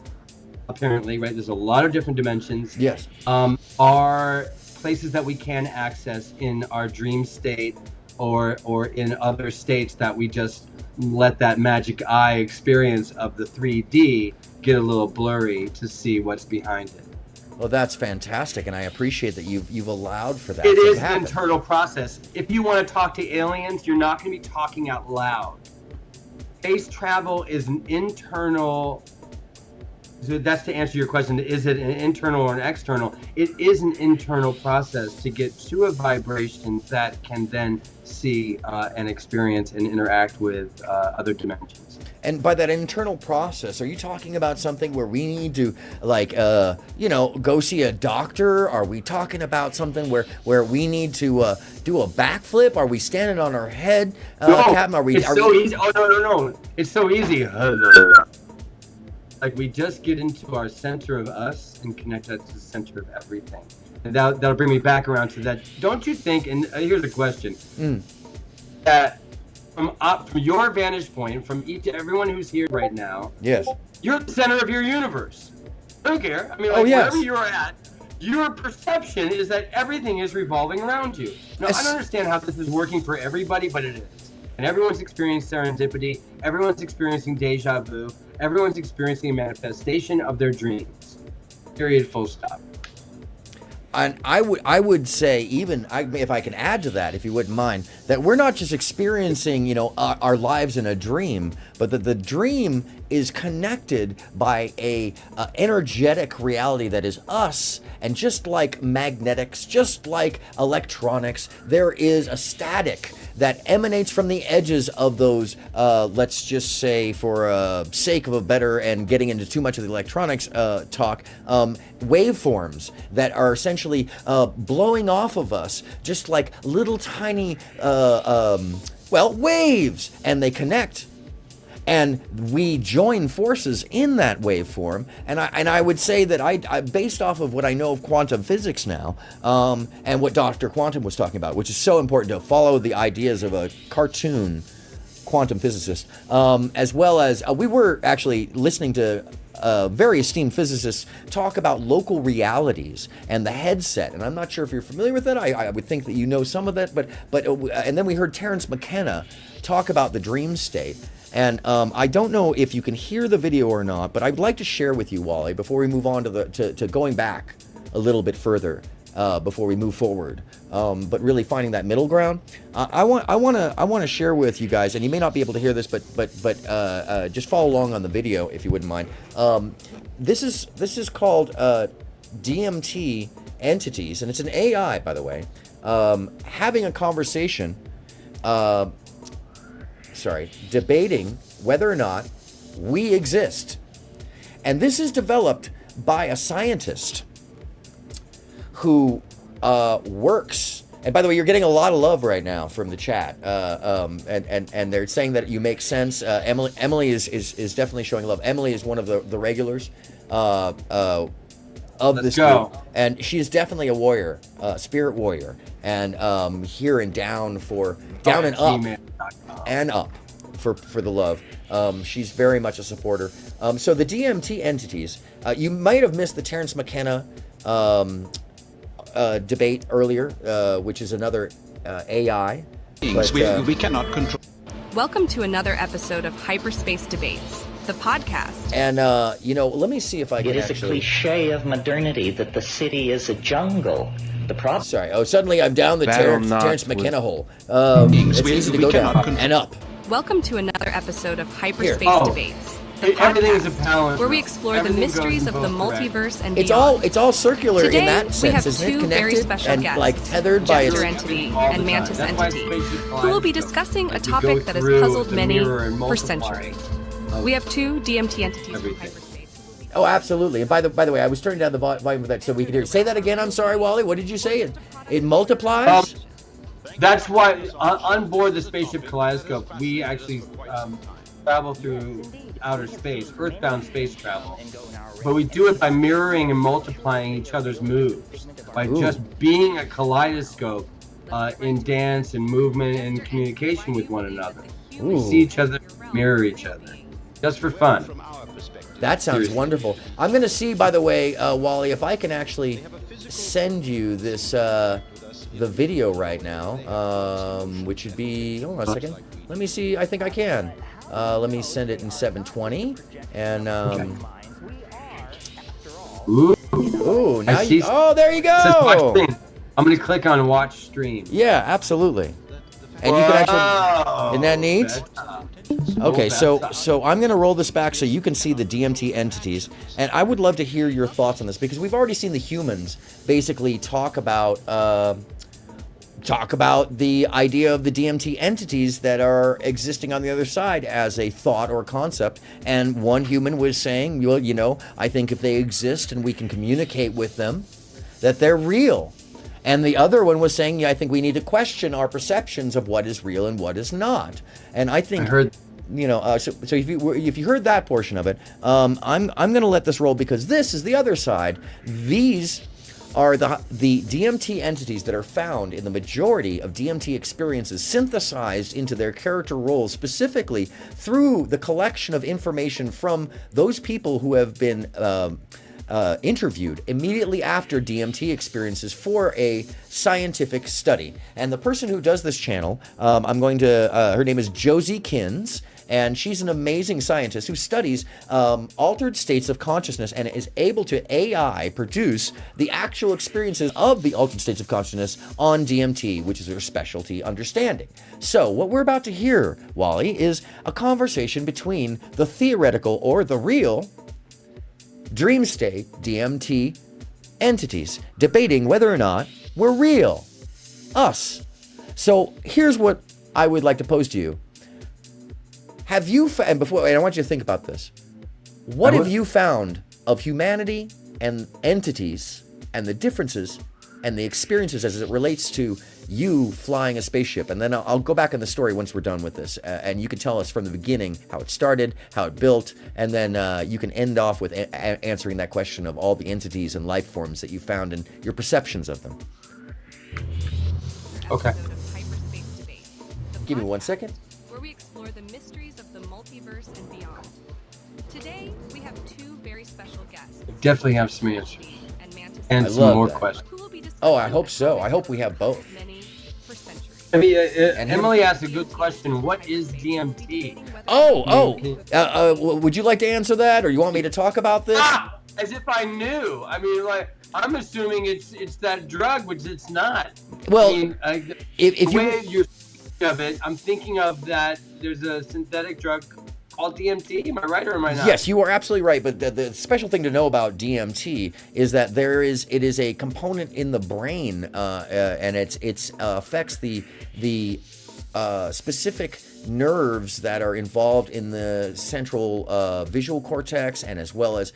apparently, right? There's a lot of different dimensions. Yes. Are places that we can access in our dream state or in other states that we just let that magic eye experience of the 3D get a little blurry to see what's behind it. Well, that's fantastic, and I appreciate that you've allowed for that. It is an internal process. If you want to talk to aliens, you're not going to be talking out loud. Space travel is an internal. So that's to answer your question. Is it an internal or an external? It is an internal process to get to a vibration that can then see and experience and interact with other dimensions. And by that internal process, are you talking about something where we need to, go see a doctor? Are we talking about something where we need to do a backflip? Are we standing on our head, Captain? It's so easy. Oh, no. It's so easy. Like, we just get into our center of us and connect that to the center of everything. And that'll bring me back around to that. Don't you think, and here's a question, that from your vantage point, from everyone who's here right now, yes, you're the center of your universe. I don't care. I mean, wherever you're at, your perception is that everything is revolving around you. Now, I don't understand how this is working for everybody, but it is. And everyone's experienced serendipity. Everyone's experiencing deja vu. Everyone's experiencing a manifestation of their dreams. Period. Full stop. And I would say, even if I can add to that, if you wouldn't mind, that we're not just experiencing, our lives in a dream, but that the dream is connected by a energetic reality that is us. And just like magnetics, just like electronics, there is a static that emanates from the edges of those, let's just say, for sake of a better and getting into too much of the electronics talk, waveforms that are essentially blowing off of us, just like little tiny, waves, and they connect. And we join forces in that waveform, and I would say that I based off of what I know of quantum physics now, and what Dr. Quantum was talking about, which is so important to follow the ideas of a cartoon quantum physicist, as well as we were actually listening to very esteemed physicists talk about local realities and the headset. And I'm not sure if you're familiar with that. I would think that you know some of that, but and then we heard Terence McKenna talk about the dream state. And I don't know if you can hear the video or not, but I'd like to share with you, Wally, before we move on to going back a little bit further, before we move forward. But really finding that middle ground. I want to share with you guys, and you may not be able to hear this, but just follow along on the video if you wouldn't mind. This is called DMT entities, and it's an AI, by the way, having a conversation. Debating whether or not we exist. And this is developed by a scientist who works, and by the way, you're getting a lot of love right now from the chat, and they're saying that you make sense. Emily is definitely showing love. Emily is one of the regulars of this group, and she is definitely a warrior, spirit warrior, and here and down and up for the love. She's very much a supporter. So the DMT entities, you might have missed the Terence McKenna debate earlier, which is another AI. But, we cannot control. Welcome to another episode of Hyperspace Debates, the podcast. And let me see if I can. It is a cliche of modernity that the city is a jungle. The problem. Sorry. Oh, suddenly I'm down the Terence McKenna hole. It's easy to go down and up. Welcome to another episode of Hyperspace Debates, the Everything is a podcast palindrome. where we explore the mysteries of the multiverse and It's beyond. all circular Today, in that sense, we have isn't it? two Connected very special and guests, like tethered by Jester a Entity and Mantis Entity, who will be discussing a topic that has puzzled many for centuries. We have two DMT entities from hyperspace. Oh, absolutely. And by the way, I was turning down the volume of that so we could hear. Say that again. I'm sorry, Wally. What did you say? It multiplies. That's why on board the spaceship Kaleidoscope, we actually travel through outer space, earthbound space travel. But we do it by mirroring and multiplying each other's moves, by just being a kaleidoscope in dance and movement and communication with one another. We see each other, mirror each other, just for fun. That sounds wonderful. I'm going to see, by the way, Wally, if I can actually send you this the video right now, which would be, hold on a second. Let me see. I think I can. Let me send it in 720, and ooh, now oh, there you go. I'm going to click on watch stream. Yeah, absolutely. And you can actually, isn't that neat? Okay, so I'm going to roll this back so you can see the DMT entities, and I would love to hear your thoughts on this because we've already seen the humans basically talk about the idea of the DMT entities that are existing on the other side as a thought or concept, and one human was saying, well, I think if they exist and we can communicate with them, that they're real. And the other one was saying, I think we need to question our perceptions of what is real and what is not. And I think, so if you heard that portion of it, I'm going to let this roll because this is the other side. These are the DMT entities that are found in the majority of DMT experiences, synthesized into their character roles, specifically through the collection of information from those people who have been interviewed immediately after DMT experiences for a scientific study. And the person who does this channel, her name is Josie Kins, and she's an amazing scientist who studies altered states of consciousness and is able to AI produce the actual experiences of the altered states of consciousness on DMT, which is her specialty understanding. So what we're about to hear, Wally, is a conversation between the theoretical or the real dream state DMT entities debating whether or not we're real, us. So here's what I would like to pose to you. Have you and I want you to think about this. What have you found of humanity and entities and the differences and the experiences as it relates to you flying a spaceship? And then I'll go back in the story once we're done with this, and you can tell us from the beginning how it started, how it built, and then you can end off with answering that question of all the entities and life forms that you found and your perceptions of them. Okay. Give me 1 second. where we explore the mysteries of the multiverse and beyond. Today, we have two very special guests. We definitely have some answers. And I some love more that. questions. Oh, I hope so. I hope we have both. I mean, Emily asked a good question. What is DMT? Would you like to answer that, or you want me to talk about this? As if I knew. I mean, like, I'm assuming it's that drug, which it's not. Well, I mean, if the way you're thinking of it, I'm thinking of that there's a synthetic drug called DMT. Am I right or am I not? Yes, you are absolutely right. But the special thing to know about DMT is that it is a component in the brain, and it affects the specific nerves that are involved in the central visual cortex, and as well as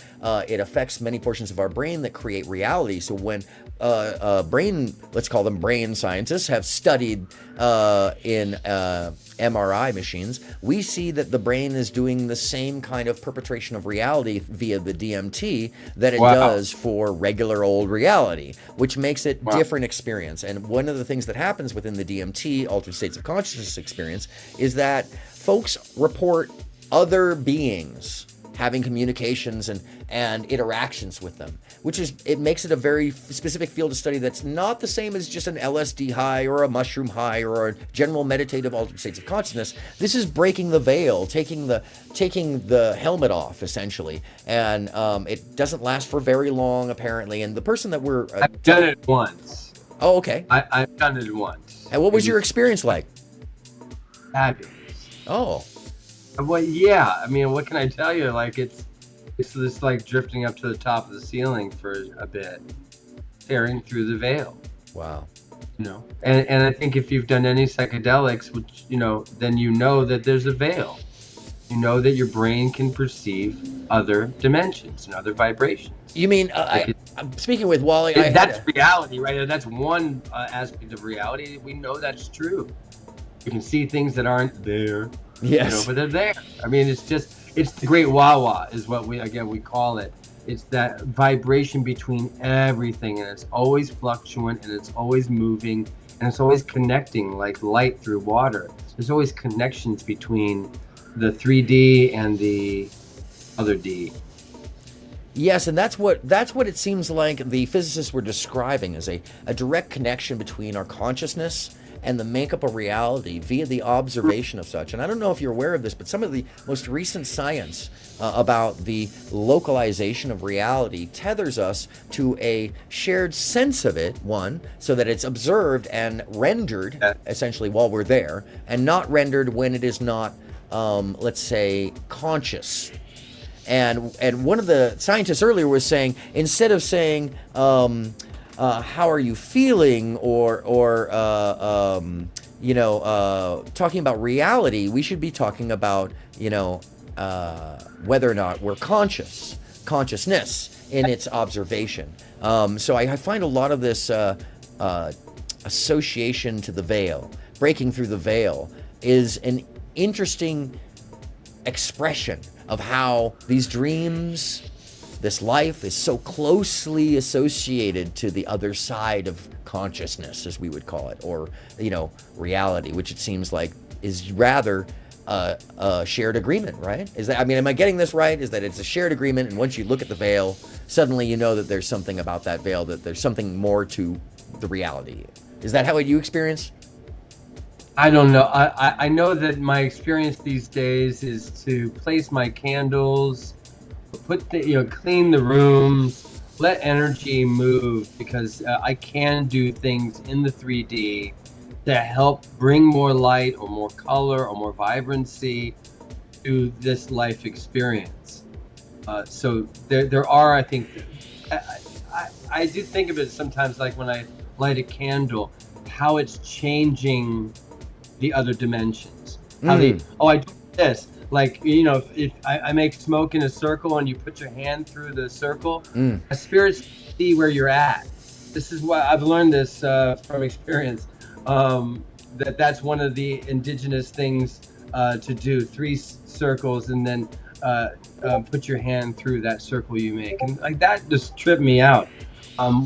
it affects many portions of our brain that create reality. So when let's call them brain scientists, have studied in MRI machines, we see that the brain is doing the same kind of perpetration of reality via the DMT that it does for regular old reality, which makes it different experience. And one of the things that happens within the DMT, altered states of consciousness experience, is that folks report other beings having communications and interactions with them, it makes it a very specific field of study that's not the same as just an LSD high or a mushroom high or a general meditative altered states of consciousness. This is breaking the veil, taking the helmet off, essentially, and it doesn't last for very long, apparently. And the person that we're I've done it once. Oh, okay. I've done it once. And what was your experience like? Fabulous. Oh. Well, yeah. I mean, what can I tell you? Like, it's just like drifting up to the top of the ceiling for a bit, staring through the veil. Wow. You know, and I think if you've done any psychedelics, which then you know that there's a veil. You know that your brain can perceive other dimensions and other vibrations. You mean I'm speaking with Wally? That's reality, right? That's one aspect of reality. We know that's true. You can see things that aren't there. Yes. But they're there. I mean, it's the great wah-wah is what we call it. It's that vibration between everything, and it's always fluctuant, and it's always moving, and it's always connecting like light through water. There's always connections between the 3D and the other D. Yes, and that's what it seems like the physicists were describing as a direct connection between our consciousness and the makeup of reality via the observation of such. And I don't know if you're aware of this, but some of the most recent science about the localization of reality tethers us to a shared sense of it, one, so that it's observed and rendered essentially while we're there, and not rendered when it is not, let's say, conscious. And one of the scientists earlier was saying, instead of saying, how are you feeling, or talking about reality, we should be talking about, whether or not we're consciousness in its observation. So I find a lot of this association to the veil, breaking through the veil, is an interesting expression of how these dreams, this life, is so closely associated to the other side of consciousness, as we would call it, or reality, which it seems like is rather a shared agreement, right? Am I getting this right? Is that it's a shared agreement, and once you look at the veil, suddenly you know that there's something about that veil, that there's something more to the reality. Is that how you experience? I don't know. I know that my experience these days is to place my candles, clean the rooms, let energy move, because I can do things in the 3D that help bring more light or more color or more vibrancy to this life experience. So there are, I think, I do think of it sometimes like when I light a candle, how it's changing the other dimensions. How I do this. Like, if I make smoke in a circle and you put your hand through the circle, spirits see where you're at. This is why I've learned this from experience. That's one of the indigenous things to do. 3 circles and then put your hand through that circle you make. And like that just tripped me out.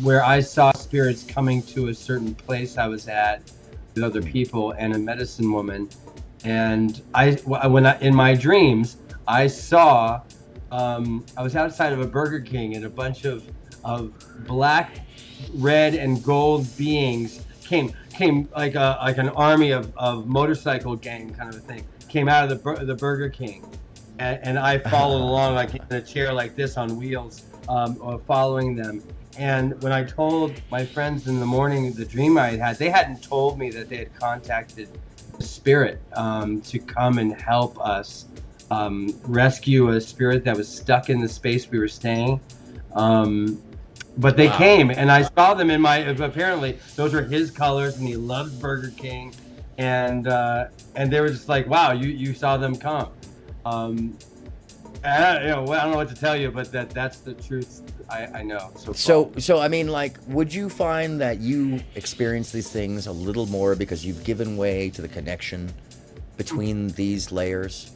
Where I saw spirits coming to a certain place I was at with other people and a medicine woman. And in my dreams, I saw, I was outside of a Burger King, and a bunch of black, red, and gold beings came like an army of motorcycle gang kind of a thing, came out of the Burger King, and I followed along like in a chair like this on wheels, following them. And when I told my friends in the morning the dream I had, they hadn't told me that they had contacted the spirit to come and help us rescue a spirit that was stuck in the space we were staying. But they came, and I saw them in apparently those were his colors, and he loved Burger King, and they were just like, wow, you saw them come. I don't know what to tell you, but that's the truth I know. So I mean, like, would you find that you experience these things a little more because you've given way to the connection between these layers?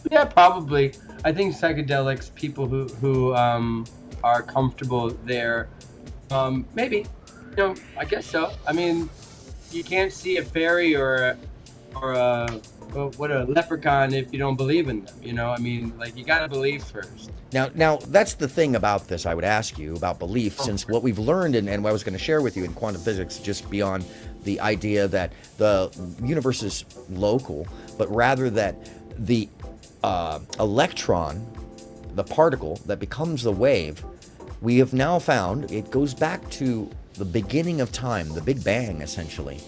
Yeah, probably. I think psychedelics, people who are comfortable there, maybe. I guess so. I mean, you can't see a fairy or a leprechaun if you don't believe in them. I mean, like, you got to believe first. Now that's the thing about this. I would ask you about belief, since what we've learned and what I was going to share with you in quantum physics, just beyond the idea that the universe is local, but rather that the electron, the particle that becomes the wave, we have now found it goes back to the beginning of time, the Big Bang, essentially,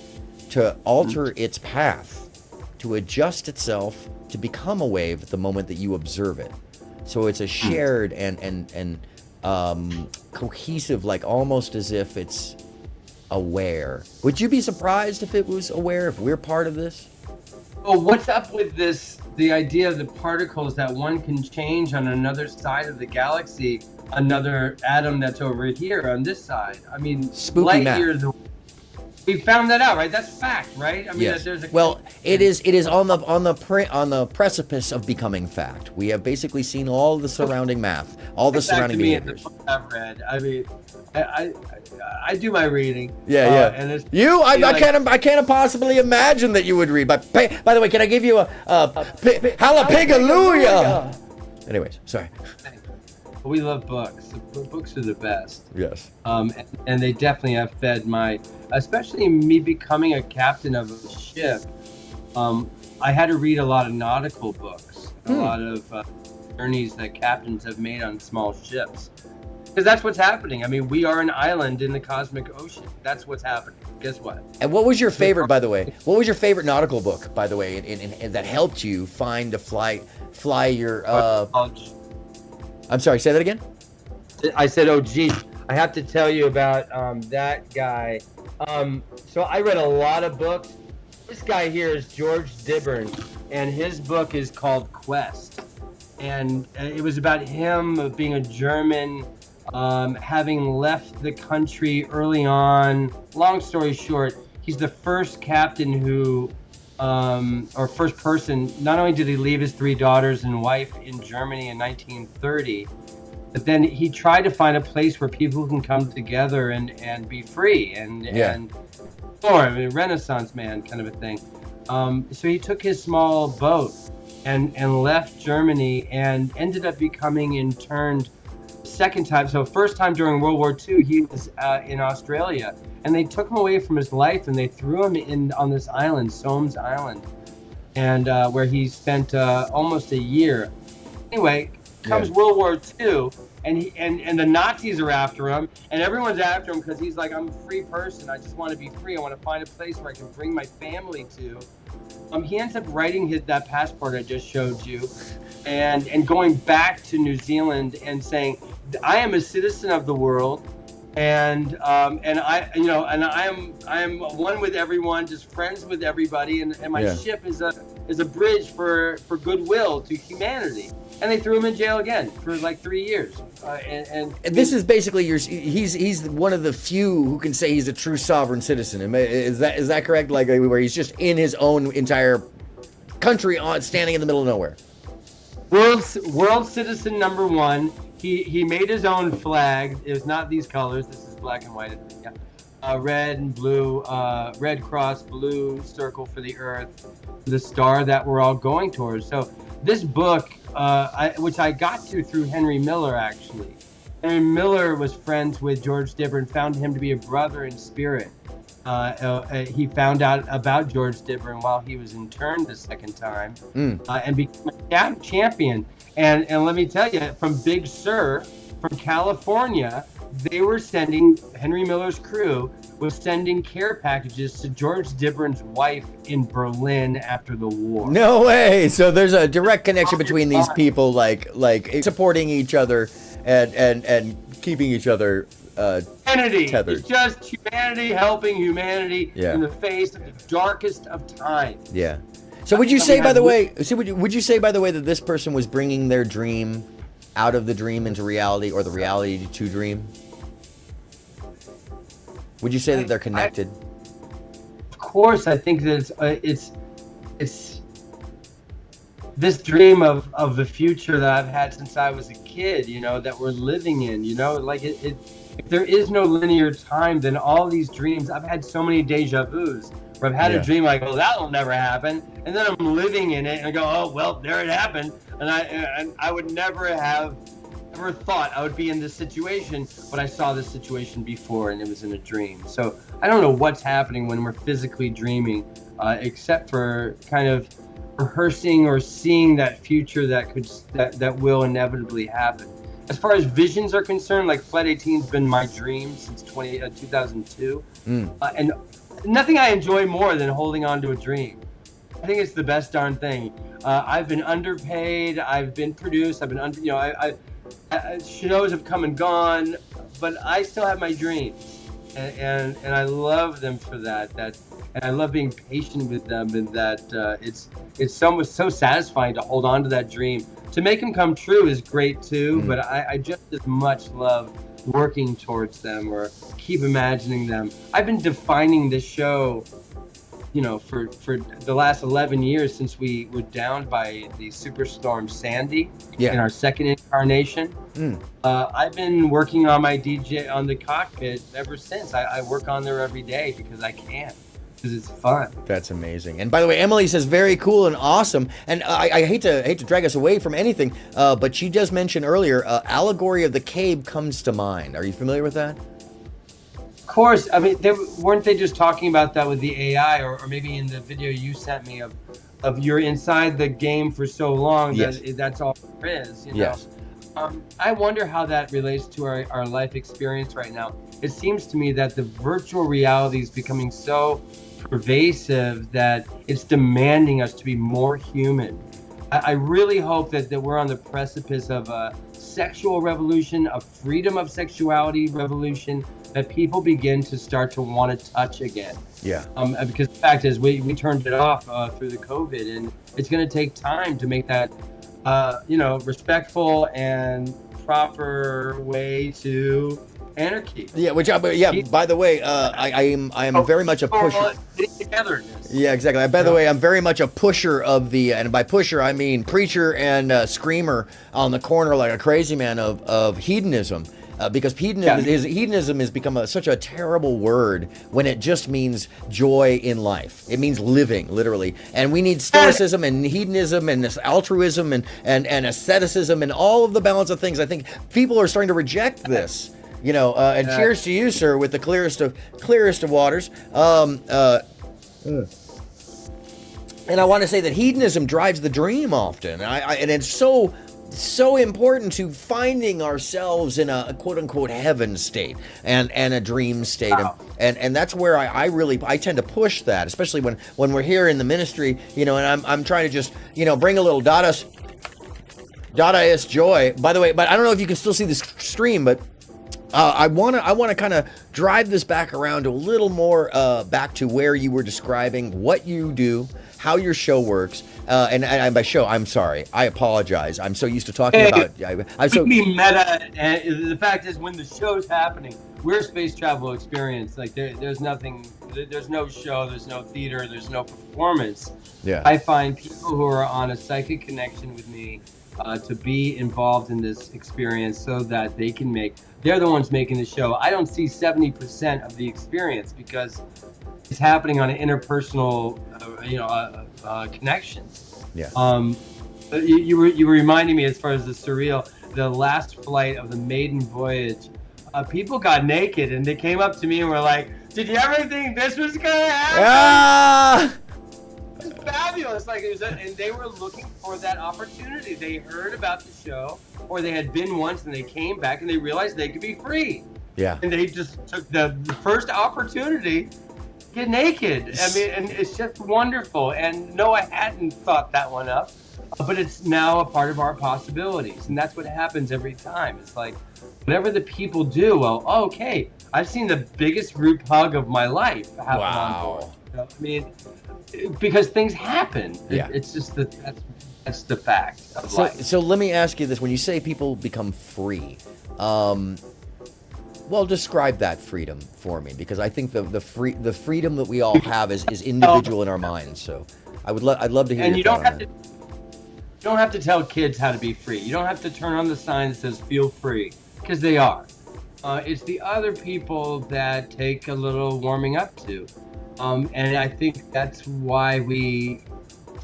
to alter its path, to adjust itself to become a wave at the moment that you observe it. So it's a shared and cohesive, like almost as if it's aware. Would you be surprised if it was aware, if we're part of this? Oh, what's up with the idea of the particles that one can change on another side of the galaxy, another atom that's over here on this side? I mean, spooky light math. years. We found that out, right? That's fact, right? I mean, Yes. there's a It is on the precipice of becoming fact. We have basically seen all the surrounding math, all the surrounding behaviors. I've read. I mean, I do my reading. Yeah. And it's I can't possibly imagine that you would read. But by the way, can I give you a hallelujah? Anyways, sorry. We love books. Books are the best. Yes. And they definitely have fed especially me becoming a captain of a ship. I had to read a lot of nautical books, a lot of journeys that captains have made on small ships. Because that's what's happening. I mean, we are an island in the cosmic ocean. That's what's happening. Guess what? And what was your favorite, by the way? What was your favorite nautical book, by the way, in that helped you find to fly your? I'm sorry. Say that again. I said, oh, geez, I have to tell you about that guy. So I read a lot of books. This guy here is George Dibbern, and his book is called Quest. And it was about him being a German, having left the country early on. Long story short, he's the first captain who, or first person, not only did he leave his 3 daughters and wife in Germany in 1930, but then he tried to find a place where people can come together and be free and I mean, Renaissance man kind of a thing. So he took his small boat and left Germany and ended up becoming interned second time. So first time during World War II, he was in Australia, and they took him away from his life and they threw him on this island, Somes Island, and where he spent almost a year. Anyway, comes World War II, and the Nazis are after him, and everyone's after him because he's like, I'm a free person. I just want to be free. I want to find a place where I can bring my family to. He ends up writing that passport I just showed you, and going back to New Zealand and saying, I am a citizen of the world, and I am one with everyone, just friends with everybody, and my ship is a bridge for goodwill to humanity. And they threw him in jail again for like 3 years. And this is basically he's one of the few who can say he's a true sovereign citizen. Is that correct? Like, where he's just in his own entire country, standing in the middle of nowhere. World citizen number 1. He made his own flag. It was not these colors. This is black and white. Yeah. red and blue, red cross, blue circle for the Earth, the star that we're all going towards. So this book, which I got through Henry Miller, actually. Henry Miller was friends with George Dibber and found him to be a brother in spirit. He found out about George Dibber while he was interned the second time, and became a champion. And let me tell you, from Big Sur, from California, they were sending, Henry Miller's crew was sending care packages to George Dibber's wife in Berlin after the war. No way! So there's a direct connection between these people, like supporting each other and keeping each other humanity. tethered. It's just humanity helping humanity Yeah. in the face of the darkest of times. Yeah. So would you say, by the way, would you say, by the way, that this person was bringing their dream out of the dream into reality, or the reality to dream? Would you say that they're connected? Of course, I think that it's this dream of the future that I've had since I was a kid, you know, that we're living in, you know, like if there is no linear time, then all these dreams, I've had so many deja vus where I've had a dream like, well, that'll never happen. And then I'm living in it and I go, oh, well, there it happened. And I would never have ever thought I would be in this situation, but I saw this situation before and it was in a dream. So I don't know what's happening when we're physically dreaming, except for kind of rehearsing or seeing that future that will inevitably happen. As far as visions are concerned, like Flight 18's been my dream since 2002. And nothing I enjoy more than holding on to a dream. I think it's the best darn thing. I've been underpaid, I've been produced, I've been shows have come and gone, but I still have my dreams, and I love them for that. And I love being patient with them, and that it's so satisfying to hold on to that dream. To make them come true is great too, but I just as much love working towards them or keep imagining them. I've been defining this show, you know, for the last 11 years since we were downed by the superstorm Sandy in our second incarnation. I've been working on my DJ on the cockpit ever since. I work on there every day because I can. Because it's fun. That's amazing. And by the way, Emily says very cool and awesome. And I hate to drag us away from anything, but she just mentioned earlier, allegory of the cave comes to mind. Are you familiar with that? Of course. I mean, weren't they just talking about that with the AI, or maybe in the video you sent me of you're inside the game for so long that that's all there is. You know? Yes. I wonder how that relates to our life experience right now. It seems to me that the virtual reality is becoming so pervasive that it's demanding us to be more human. I really hope that we're on the precipice of a sexual revolution, a freedom of sexuality revolution, that people begin to start to want to touch again. Yeah. Because the fact is, we turned it off through the COVID, and it's going to take time to make that, respectful and proper way to anarchy. Yeah, by the way, I am very much a pusher. Yeah, exactly. By the way, I'm very much a pusher of the, and by pusher I mean preacher and screamer on the corner like a crazy man of hedonism. Because hedonism has become such a terrible word when it just means joy in life. It means living, literally. And we need stoicism and hedonism and this altruism and asceticism and all of the balance of things. I think people are starting to reject this. You know, and cheers to you, sir, with the clearest of waters. And I want to say that hedonism drives the dream often, and it's so important to finding ourselves in a quote unquote heaven state and a dream state. Wow. And that's where I tend to push that, especially when we're here in the ministry, you know, and I'm trying to just, you know, bring a little Dadaist joy. By the way, but I don't know if you can still see this stream, but I want to kind of drive this back around to a little more back to where you were describing what you do, how your show works, and by show, I'm sorry, I apologize. I'm so used to talking about. I'm so be meta. And the fact is, when the show's happening, we're a space travel experience. Like there's nothing, there's no show, there's no theater, there's no performance. Yeah. I find people who are on a psychic connection with me to be involved in this experience so that they're the ones making the show. I don't see 70% of the experience because it's happening on an interpersonal, connections. Yeah. You were reminding me, as far as the surreal, the last flight of the maiden voyage, people got naked and they came up to me and were like, "Did you ever think this was gonna happen?" Ah! It was fabulous. And they were looking for that opportunity. They heard about the show, or they had been once and they came back and they realized they could be free. Yeah. And they just took the first opportunity to get naked. I mean, and it's just wonderful. And no, I hadn't thought that one up, but it's now a part of our possibilities. And that's what happens every time. It's like, whatever the people do, well, okay, I've seen the biggest group hug of my life happen on board. I mean, because things happen. Yeah. It's just that's the fact of life. So let me ask you this: when you say people become free, well, describe that freedom for me, because I think the freedom that we all have is individual in our minds. So I'd love to hear. And your thought on that. You don't have to tell kids how to be free. You don't have to turn on the sign that says "feel free," because they are. It's the other people that take a little warming up to. And I think that's why we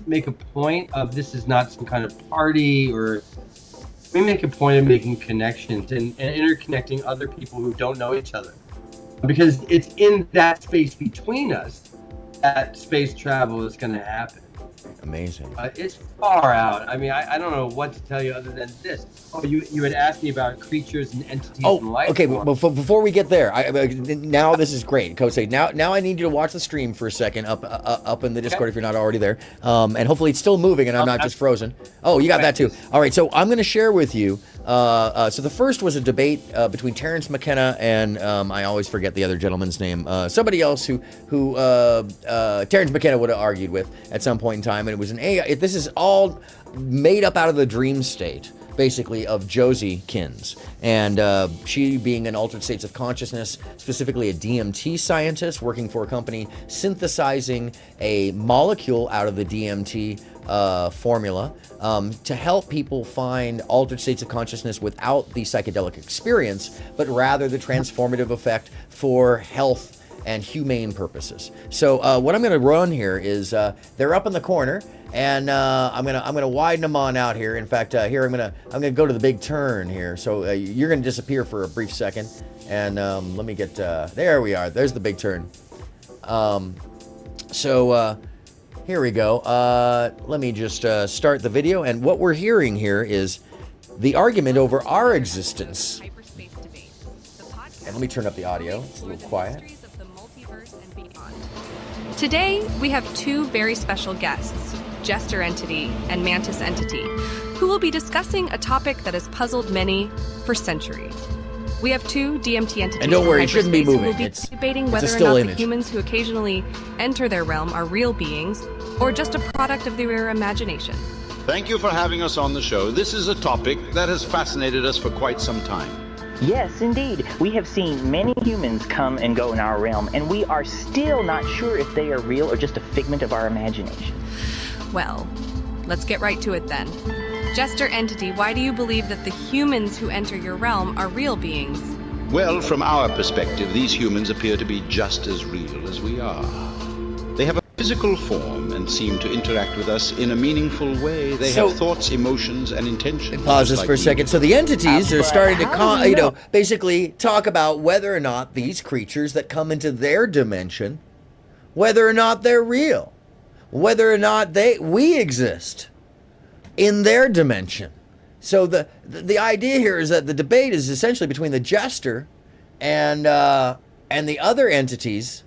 make a point of this is not some kind of party, or we make a point of making connections and interconnecting other people who don't know each other. Because it's in that space between us that space travel is going to happen. Amazing. It's far out. I mean, I don't know what to tell you other than this. Oh, you had asked me about creatures and entities and life. Okay. But before we get there, now this is great. Coach, say now I need you to watch the stream for a second up in the Discord if you're not already there, and hopefully it's still moving and I'm not just frozen. Oh, you got that too. All right. So I'm going to share with you. So the first was a debate between Terence McKenna and I always forget the other gentleman's name. Somebody else who Terence McKenna would have argued with at some point in time, and it was an AI. This is all made up out of the dream state, basically, of Josie Kins, and she being an altered states of consciousness, specifically a DMT scientist working for a company synthesizing a molecule out of the DMT formula to help people find altered states of consciousness without the psychedelic experience, but rather the transformative effect for health and humane purposes. So what I'm going to run here is they're up in the corner, and I'm gonna widen them on out here. In fact, here I'm gonna go to the big turn here. So you're gonna disappear for a brief second, and let me get there. We are. There's the big turn. Here we go. Let me just start the video, and what we're hearing here is the argument over our existence. And let me turn up the audio. It's a little quiet. Today, we have two very special guests, Jester Entity and Mantis Entity, who will be discussing a topic that has puzzled many for centuries. We have two DMT entities. And don't worry, it shouldn't be moving. Who will be debating whether or not the humans who occasionally enter their realm are real beings or just a product of their imagination. Thank you for having us on the show. This is a topic that has fascinated us for quite some time. Yes, indeed. We have seen many humans come and go in our realm, and we are still not sure if they are real or just a figment of our imagination. Well, let's get right to it then. Jester Entity, why do you believe that the humans who enter your realm are real beings? Well, from our perspective, these humans appear to be just as real as we are. They have a physical form and seem to interact with us in a meaningful way. They have thoughts, emotions, and intentions. Pause this for a second. So the entities are starting to, basically talk about whether or not these creatures that come into their dimension, whether or not they're real, whether or not we exist in their dimension. So the idea here is that the debate is essentially between the Jester and the other entities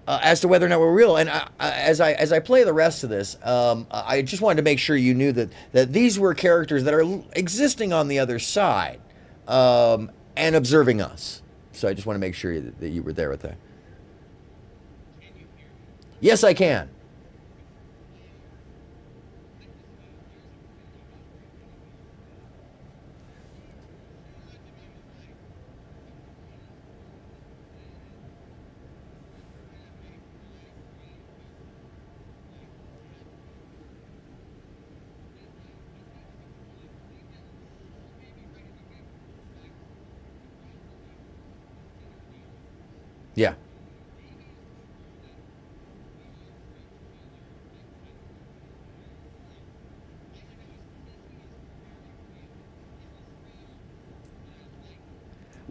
as to whether or not we're real. And as I play the rest of this, I just wanted to make sure you knew that these were characters that are existing on the other side and observing us. So I just want to make sure that you were there with that. Yes, I can.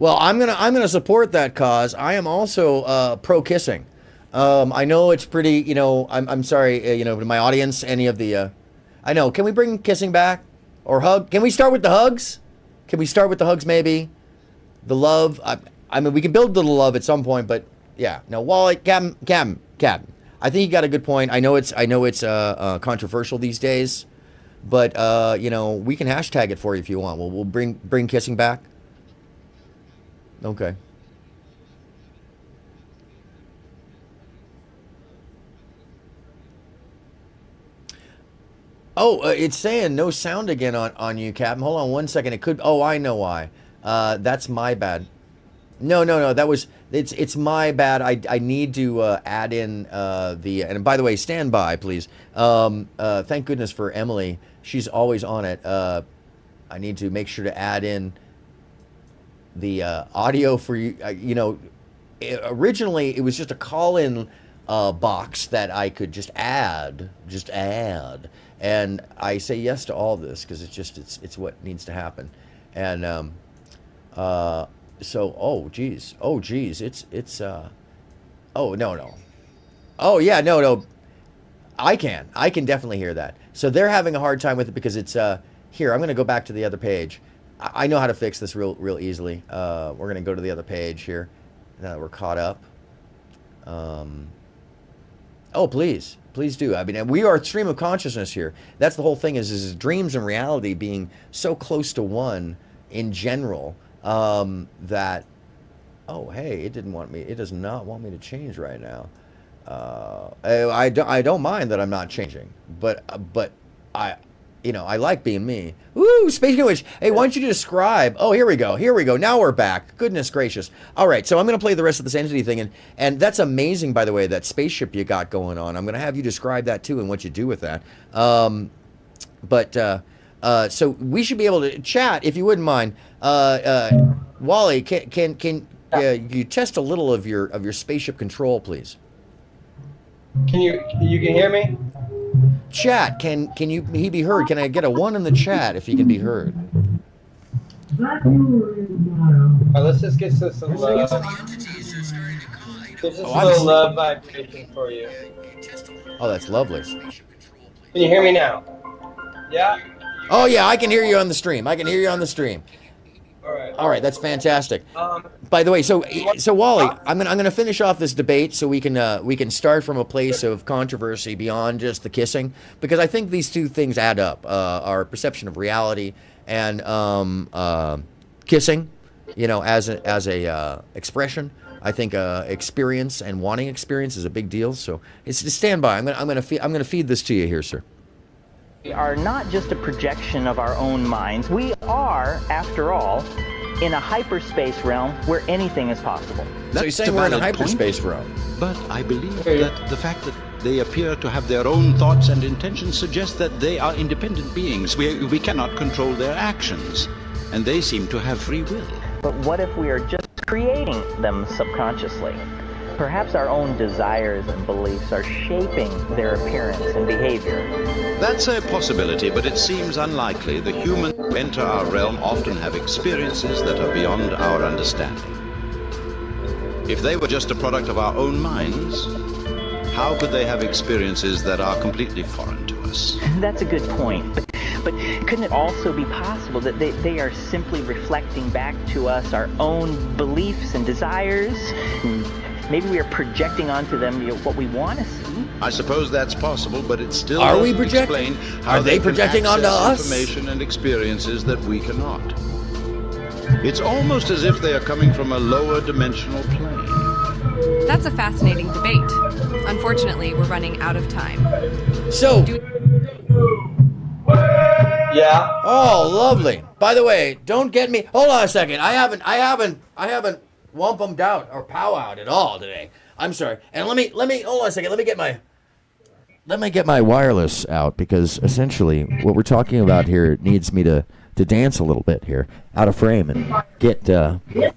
Well, I'm gonna support that cause. I am also pro kissing. I know it's pretty. You know, I'm sorry. You know, to my audience, any of the. I know. Can we bring kissing back or hug? Can we start with the hugs? Can we start with the hugs? Maybe the love. I mean, we can build the love at some point, but yeah. No, Wally, Captain. I think you got a good point. I know it's controversial these days, but you know, we can hashtag it for you if you want. We'll bring kissing back. Okay. Oh, it's saying no sound again on you, Captain. Hold on one second. It could. Oh, I know why. That's my bad. No. That was. It's my bad. I need to add in the. And by the way, stand by, please. Thank goodness for Emily. She's always on it. I need to make sure to add in the audio for you. You know, originally it was just a call-in box that I could just add, and I say yes to all this because it's what needs to happen, and so oh geez, it's oh no, oh yeah, no, I can definitely hear that. So they're having a hard time with it because it's here. I'm going to go back to the other page. I know how to fix this real easily. We're going to go to the other page here now that we're caught up. Oh, please do. I mean, we are a stream of consciousness here. That's the whole thing is dreams and reality being so close to one in general that, oh, hey, it does not want me to change right now. I don't mind that I'm not changing, but I like being me. Woo, speaking of which, hey, why don't you describe? Oh, here we go. Now we're back. Goodness gracious. All right, so I'm going to play the rest of this entity thing, and that's amazing, by the way, that spaceship you got going on. I'm going to have you describe that too and what you do with that. So we should be able to chat if you wouldn't mind. Wally, can you test a little of your spaceship control, please? Can you hear me? Chat, can he be heard? Can I get a 1 in the chat if he can be heard? All right, let's just get some love. There's just a little love vibration for you. Oh, that's lovely. Can you hear me now? Yeah? Oh yeah, I can hear you on the stream. All right, that's fantastic. By the way, so Wally, I'm gonna finish off this debate so we can start from a place of controversy beyond just the kissing, because I think these two things add up. Our perception of reality and kissing, you know, as a expression. I think experience and wanting experience is a big deal. So it's just stand by. I'm gonna feed this to you here, sir. We are not just a projection of our own minds. We are, after all, in a hyperspace realm where anything is possible. So you're saying we're in a hyperspace realm? But I believe that the fact that they appear to have their own thoughts and intentions suggests that they are independent beings. We cannot control their actions, and they seem to have free will. But what if we are just creating them subconsciously? Perhaps our own desires and beliefs are shaping their appearance and behavior. That's a possibility, but it seems unlikely. The humans who enter our realm often have experiences that are beyond our understanding. If they were just a product of our own minds, how could they have experiences that are completely foreign to us? That's a good point. But couldn't it also be possible that they are simply reflecting back to us our own beliefs and desires? Maybe we are projecting onto them what we want to see. I suppose that's possible, but it still Are we doesn't projecting? explain how Are they projecting can onto access us? information and experiences that we cannot. It's almost as if they are coming from a lower dimensional plane. That's a fascinating debate. Unfortunately, we're running out of time. So. Yeah. Oh, lovely. By the way, don't get me. Hold on a second. I haven't wumpumed out or powwowed at all today. I'm sorry. And let me hold on a second. Let me get my wireless out, because essentially what we're talking about here needs me to dance a little bit here out of frame and get. It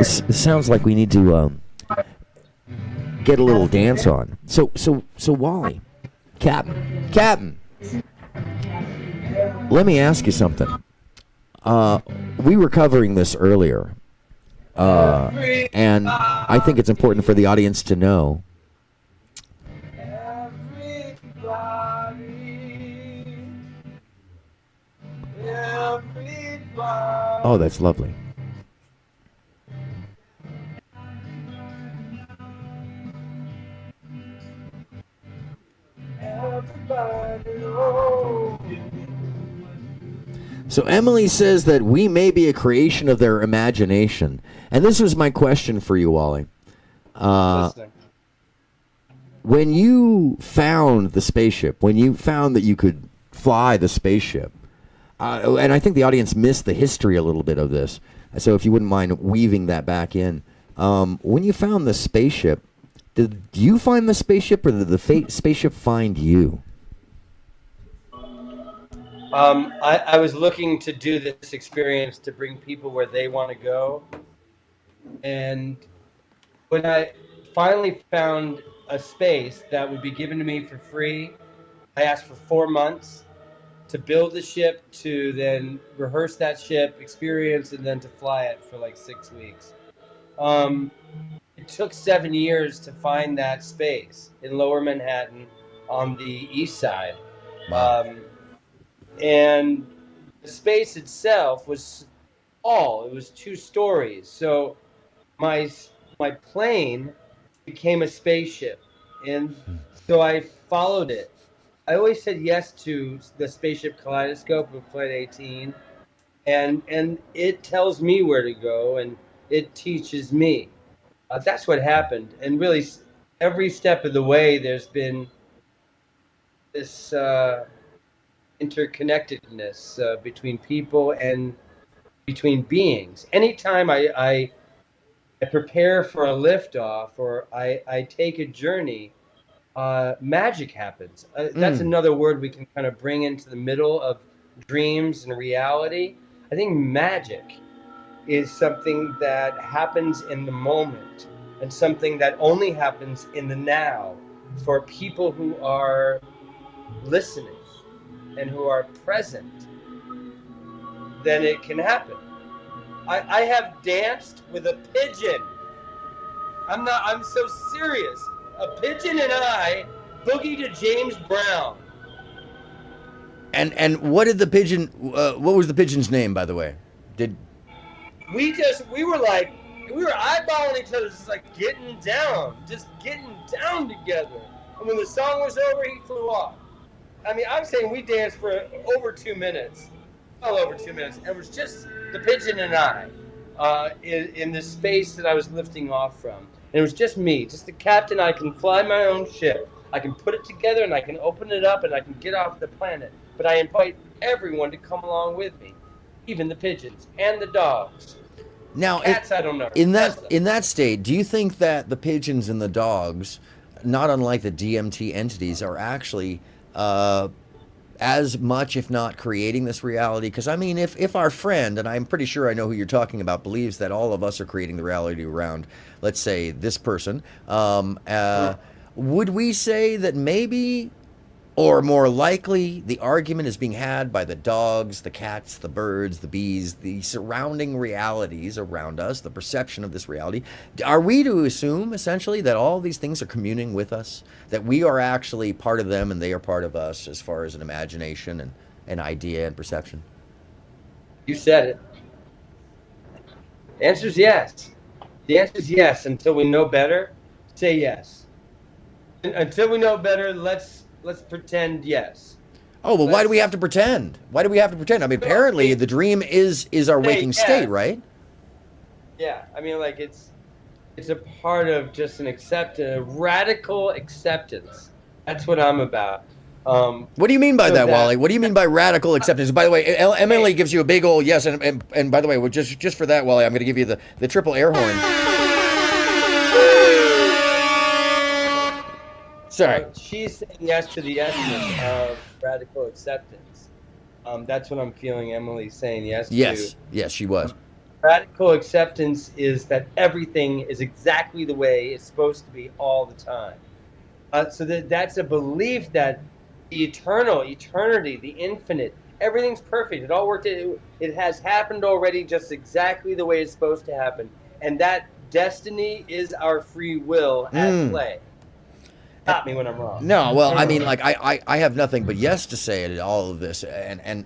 sounds like we need to get a little dance on. So Wally, Captain. Let me ask you something. We were covering this earlier, And I think it's important for the audience to know. Oh, that's lovely. So Emily says that we may be a creation of their imagination. And this was my question for you, Wally. When you found the spaceship, when you found that you could fly the spaceship, and I think the audience missed the history a little bit of this, so if you wouldn't mind weaving that back in. When you found the spaceship, did you find the spaceship or did the spaceship find you? I was looking to do this experience to bring people where they want to go. And when I finally found a space that would be given to me for free, I asked for 4 months to build the ship, to then rehearse that ship, experience, and then to fly it for like 6 weeks. It took 7 years to find that space in Lower Manhattan on the east side. Wow. And the space itself was small. It was 2 stories. So my plane became a spaceship. And so I followed it. I always said yes to the Spaceship Kaleidoscope of Flight 18. And it tells me where to go, and it teaches me. That's what happened. And really, every step of the way, there's been this interconnectedness between people and between beings. Anytime I prepare for a liftoff or I take a journey, magic happens. That's another word we can kind of bring into the middle of dreams and reality. I think magic is something that happens in the moment and something that only happens in the now for people who are listening and who are present. Then it can happen. I have danced with a pigeon. I'm so serious. A pigeon and I boogied to James Brown. And what did the pigeon? What was the pigeon's name, by the way? We were eyeballing each other, just like getting down together. And when the song was over, he flew off. I mean, I'm saying we danced for over 2 minutes, well over 2 minutes. And it was just the pigeon and I in the space that I was lifting off from. And it was just me, just the captain. I can fly my own ship. I can put it together and I can open it up and I can get off the planet. But I invite everyone to come along with me, even the pigeons and the dogs. Now, cats, I don't know. In that state, do you think that the pigeons and the dogs, not unlike the DMT entities, are actually as much, if not creating this reality? Because I mean, if our friend, and I'm pretty sure I know who you're talking about, believes that all of us are creating the reality around, let's say, this person, would we say that maybe, or more likely, the argument is being had by the dogs, the cats, the birds, the bees, the surrounding realities around us, the perception of this reality? Are we to assume, essentially, that all these things are communing with us, that we are actually part of them and they are part of us as far as an imagination and an idea and perception? You said it. The answer is yes. The answer is yes. Until we know better, say yes. Until we know better, let's pretend yes. Oh, well, why do we have to pretend? Why do we have to pretend? I mean, apparently the dream is our waking state, right? Yeah, I mean, like it's a part of just an acceptance, a radical acceptance. That's what I'm about. What do you mean by that, Wally? What do you mean by radical acceptance? By the way, Emily gives you a big old yes, and by the way, just for that, Wally, I'm going to give you the triple air horn. Sorry. She's saying yes to the essence of radical acceptance. That's what I'm feeling Emily saying yes to. Yes, she was. Radical acceptance is that everything is exactly the way it's supposed to be all the time. So that's a belief that the eternity, the infinite, everything's perfect. It all worked. It has happened already just exactly the way it's supposed to happen. and that destiny is our free will at play. Stop me when I'm wrong. No, well, I mean, like I have nothing but yes to say to all of this, and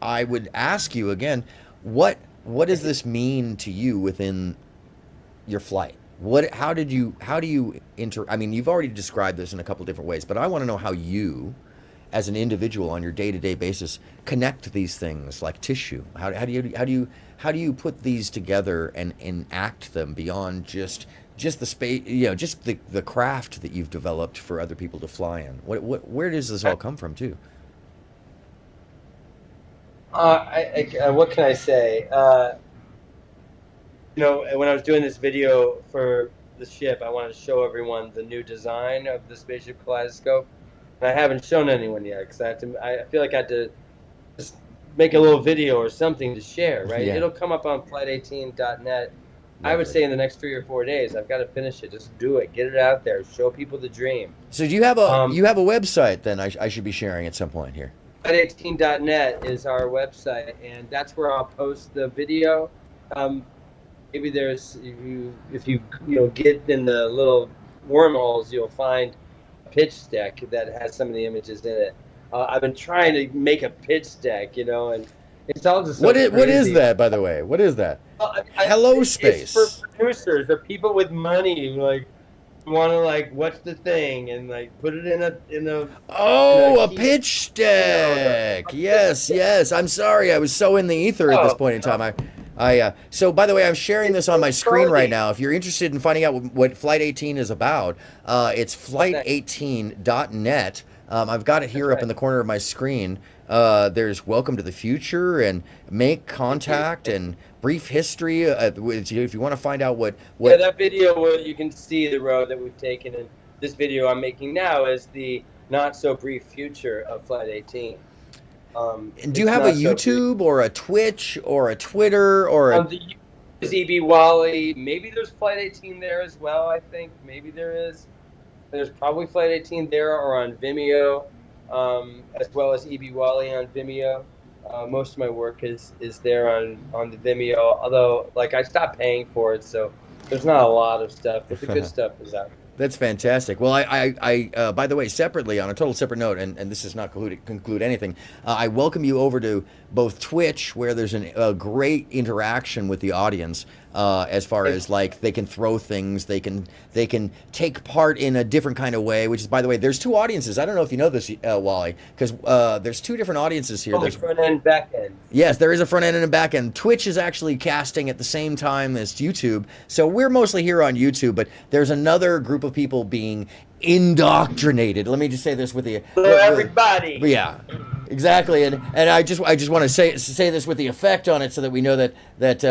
I would ask you again, what does this mean to you within your flight? How do you I mean, you've already described this in a couple different ways, but I want to know how you, as an individual on your day-to-day basis, connect these things like tissue. How do you put these together and enact them beyond just the space, just the craft that you've developed for other people to fly in? Where does this all come from, too? What can I say? When I was doing this video for the ship, I wanted to show everyone the new design of the spaceship kaleidoscope, and I haven't shown anyone yet because I feel like I had to just make a little video or something to share, right? Yeah. It'll come up on flight18.net. I would say in the next 3 or 4 days. I've got to finish it. Just do it. Get it out there. Show people the dream. So do you have a website then I should be sharing at some point here? Flight18.net is our website, and that's where I'll post the video. Maybe there's if you get in the little wormholes, you'll find a pitch deck that has some of the images in it. I've been trying to make a pitch deck, and it's all just so What is crazy. that, by the way? What is that? Hello space. It's for producers or people with money, like want to what's the thing and put it in a a pitch deck. Yes. I'm sorry, I was so in the ether at this point in time. So by the way, I'm sharing this on my screen right now. If you're interested in finding out what Flight 18 is about, it's flight18.net. I've got it here up in the corner of my screen. There's Welcome to the Future and Make Contact and Brief History. If you want to find out what that video where you can see the road that we've taken, and this video I'm making now is the not so brief future of Flight 18. And do you have a YouTube or a Twitch or a Twitter or a... The YouTube is EB Wally. Maybe there's Flight 18 there as well, I think. Maybe there is. There's probably Flight 18 there or on Vimeo, as well as EB Wally on Vimeo. Most of my work is there on the Vimeo, although I stopped paying for it, so there's not a lot of stuff, but the good stuff is out there. That's fantastic. Well, I by the way, separately, on a total separate note, and this does not conclude anything, I welcome you over to both Twitch, where there's a great interaction with the audience, as far as they can throw things, they can take part in a different kind of way, which is, by the way, there's two audiences. I don't know if you know this, Wally, because there's two different audiences here. There's front end, back end. Yes, there is a front end and a back end. Twitch is actually casting at the same time as YouTube, so we're mostly here on YouTube, but there's another group of people being indoctrinated. Let me just say this with the everybody. Yeah, exactly. And I just want to say this with the effect on it, so that we know that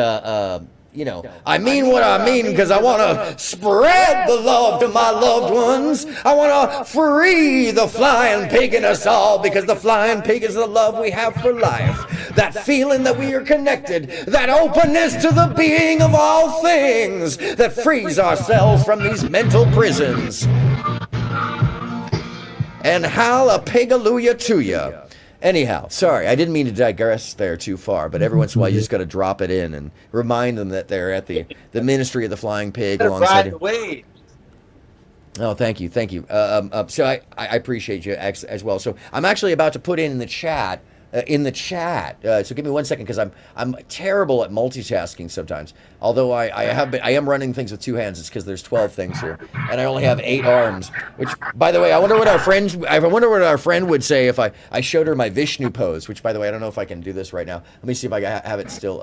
I mean what I mean, because I want to spread the love to my loved ones. I want to free the flying pig in us all, because the flying pig is the love we have for life. That feeling that we are connected, that openness to the being of all things, that frees ourselves from these mental prisons. And hallelujah to you. Anyhow, sorry, I didn't mean to digress there too far, but every once in a while you just got to drop it in and remind them that they're at the Ministry of the Flying Pig alongside you. Oh, thank you. So I appreciate you as well. So I'm actually about to put in the chat. So give me 1 second, because I'm terrible at multitasking sometimes. Although I am running things with two hands. It's because there's 12 things here, and I only have 8 arms. Which, by the way, I wonder what our friend would say if I showed her my Vishnu pose. Which, by the way, I don't know if I can do this right now. Let me see if I have it still.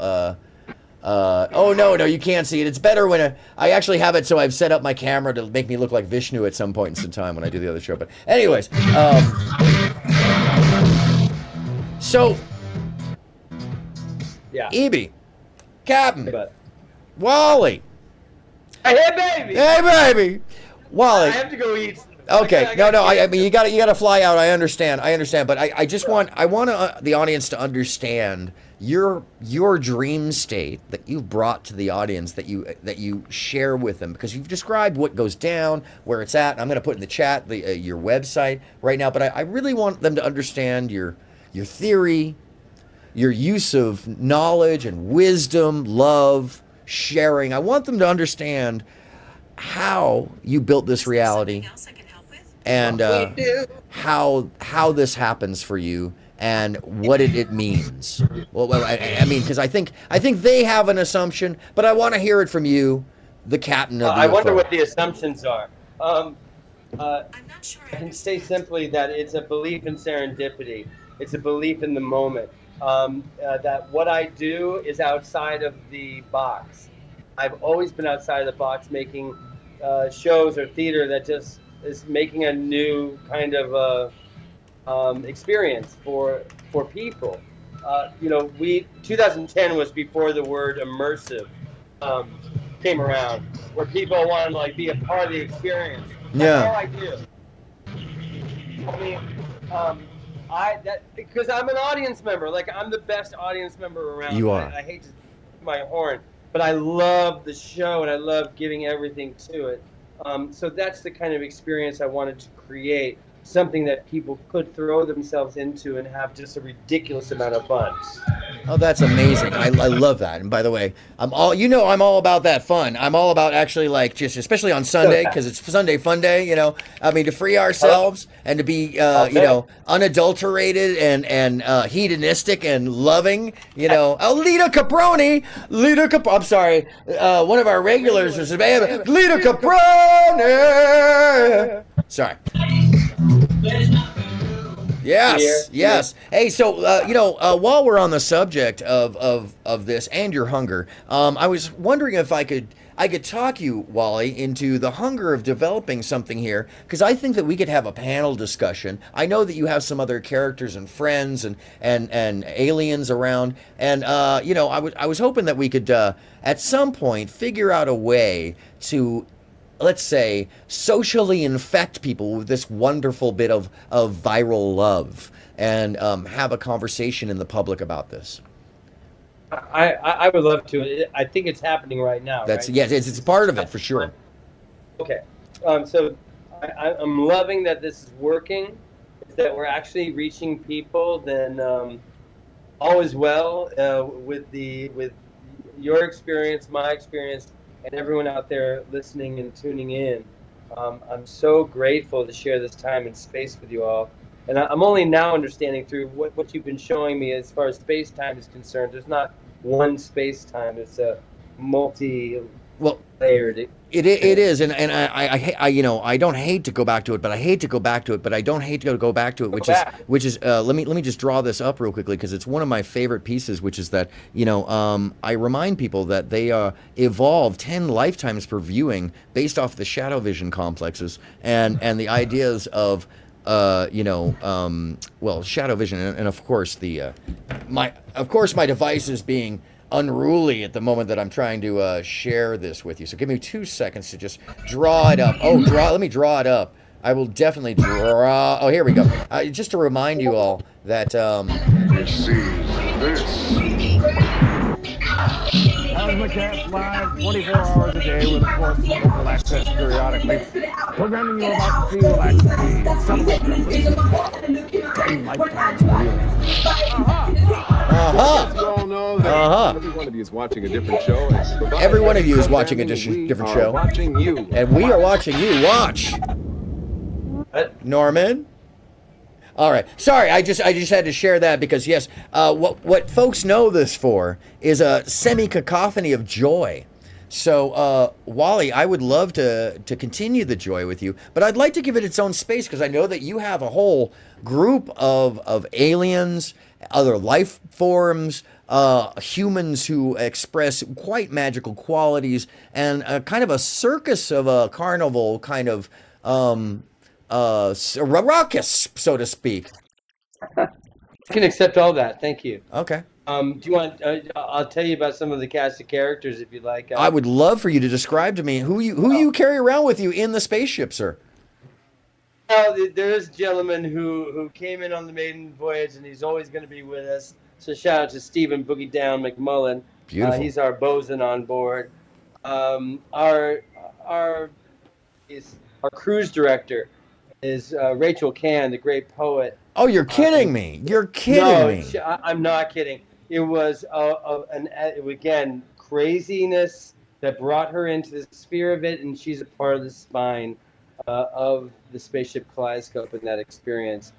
Oh no, you can't see it. It's better when I actually have it. So I've set up my camera to make me look like Vishnu at some point in time when I do the other show. But anyways. So, yeah, EB, Captain, Wally. Hey, baby. Wally. I have to go eat. Okay, I mean, you got to fly out. I understand, but I just want the audience to understand your dream state that you've brought to the audience, that you share with them, because you've described what goes down, where it's at. And I'm going to put in the chat your website right now, but I really want them to understand your theory, your use of knowledge and wisdom, love, sharing. I want them to understand how you built this reality and how this happens for you and what it means. Well, I mean, because I think they have an assumption, but I want to hear it from you, the captain of the I wonder UFO. what the assumptions are. I'm not sure. I can say simply that it's a belief in serendipity. It's a belief in the moment. That what I do is outside of the box. I've always been outside of the box, making shows or theater that just is making a new kind of experience for people. 2010 was before the word immersive came around, where people want to like be a part of the experience. That's all I do. I mean, because I'm an audience member. Like, I'm the best audience member around. You are. I hate to toot my horn, but I love the show and I love giving everything to it. So that's the kind of experience I wanted to create. Something that people could throw themselves into and have just a ridiculous amount of fun. Oh, that's amazing. I love that. And by the way, I'm all about that fun. I'm all about actually like just, especially on Sunday, because it's Sunday fun day, you know, I mean, to free ourselves and to be, unadulterated and hedonistic and loving, you know. Oh, Lita Caproni, I'm sorry. One of our regulars was Lita Caproni. Sorry. Yes. Hey, so while we're on the subject of this and your hunger, I was wondering if I could talk you, Wally, into the hunger of developing something here, because I think that we could have a panel discussion. I know that you have some other characters and friends and aliens around, and I was hoping that we could at some point figure out a way to, let's say, socially infect people with this wonderful bit of viral love and have a conversation in the public about this. I would love to. I think it's happening right now. That's right? Yes, it's part of it for sure. Okay. So I'm loving that this is working. Is that we're actually reaching people. Then all is well with your experience, my experience, and everyone out there listening and tuning in. I'm so grateful to share this time and space with you all. And I'm only now understanding through what you've been showing me as far as space-time is concerned. There's not one space-time. It's a multi-layered. It is, and I don't hate to go back to it, but I hate to go back to it, but I don't hate to go back to it, which is let me just draw this up real quickly, because it's one of my favorite pieces, which is that I remind people that they evolved 10 lifetimes per viewing based off the shadow vision complexes and the ideas of shadow vision, and of course my device is being unruly at the moment that I'm trying to share this with you. So give me 2 seconds to just draw it up. Let me draw it up. I will definitely draw. Oh, here we go. Just to remind you all that. This Cosmocast Live, 24 hours a day with, of course, local access periodically. Programming you're about to see will actually accelerate your evolution 10 lifetimes per year. You all know that every one of you is watching a different show. Every one of you is watching a different show. Watching you. And we are watching you. Watch. Norman? All right. Sorry, I just had to share that because, yes, what folks know this for is a semi-cacophony of joy. So, Wally, I would love to continue the joy with you, but I'd like to give it its own space because I know that you have a whole group of aliens, other life forms, humans who express quite magical qualities, and kind of a circus of a carnival kind of raucous, so to speak. I can accept all that. Thank you. Okay. Do you want? I'll tell you about some of the cast of characters if you'd like. I would love for you to describe to me who you carry around with you in the spaceship, sir. Well, there is a gentleman who came in on the maiden voyage, and he's always going to be with us. So shout out to Stephen Boogie Down McMullen. Beautiful. He's our bosun on board. Our cruise director is Rachel Cann, the great poet. Oh, you're kidding me! You're kidding me! I'm not kidding. It was again craziness that brought her into the sphere of it, and she's a part of the spine of the Spaceship Kaleidoscope in that experience.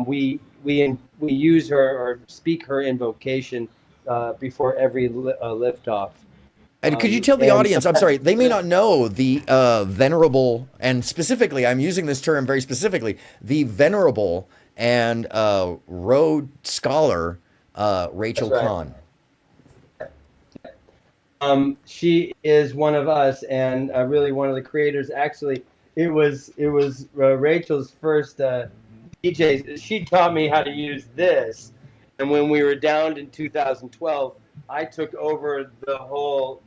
We use her or speak her invocation before every liftoff. And could you tell the and audience, I'm sorry, they may not know the venerable, and specifically, I'm using this term very specifically, the venerable and Rhodes Scholar Rachel That's right. Kahn. She is one of us, and really one of the creators. Actually, it was Rachel's first DJ. She taught me how to use this, and when we were down in 2012, I took over the whole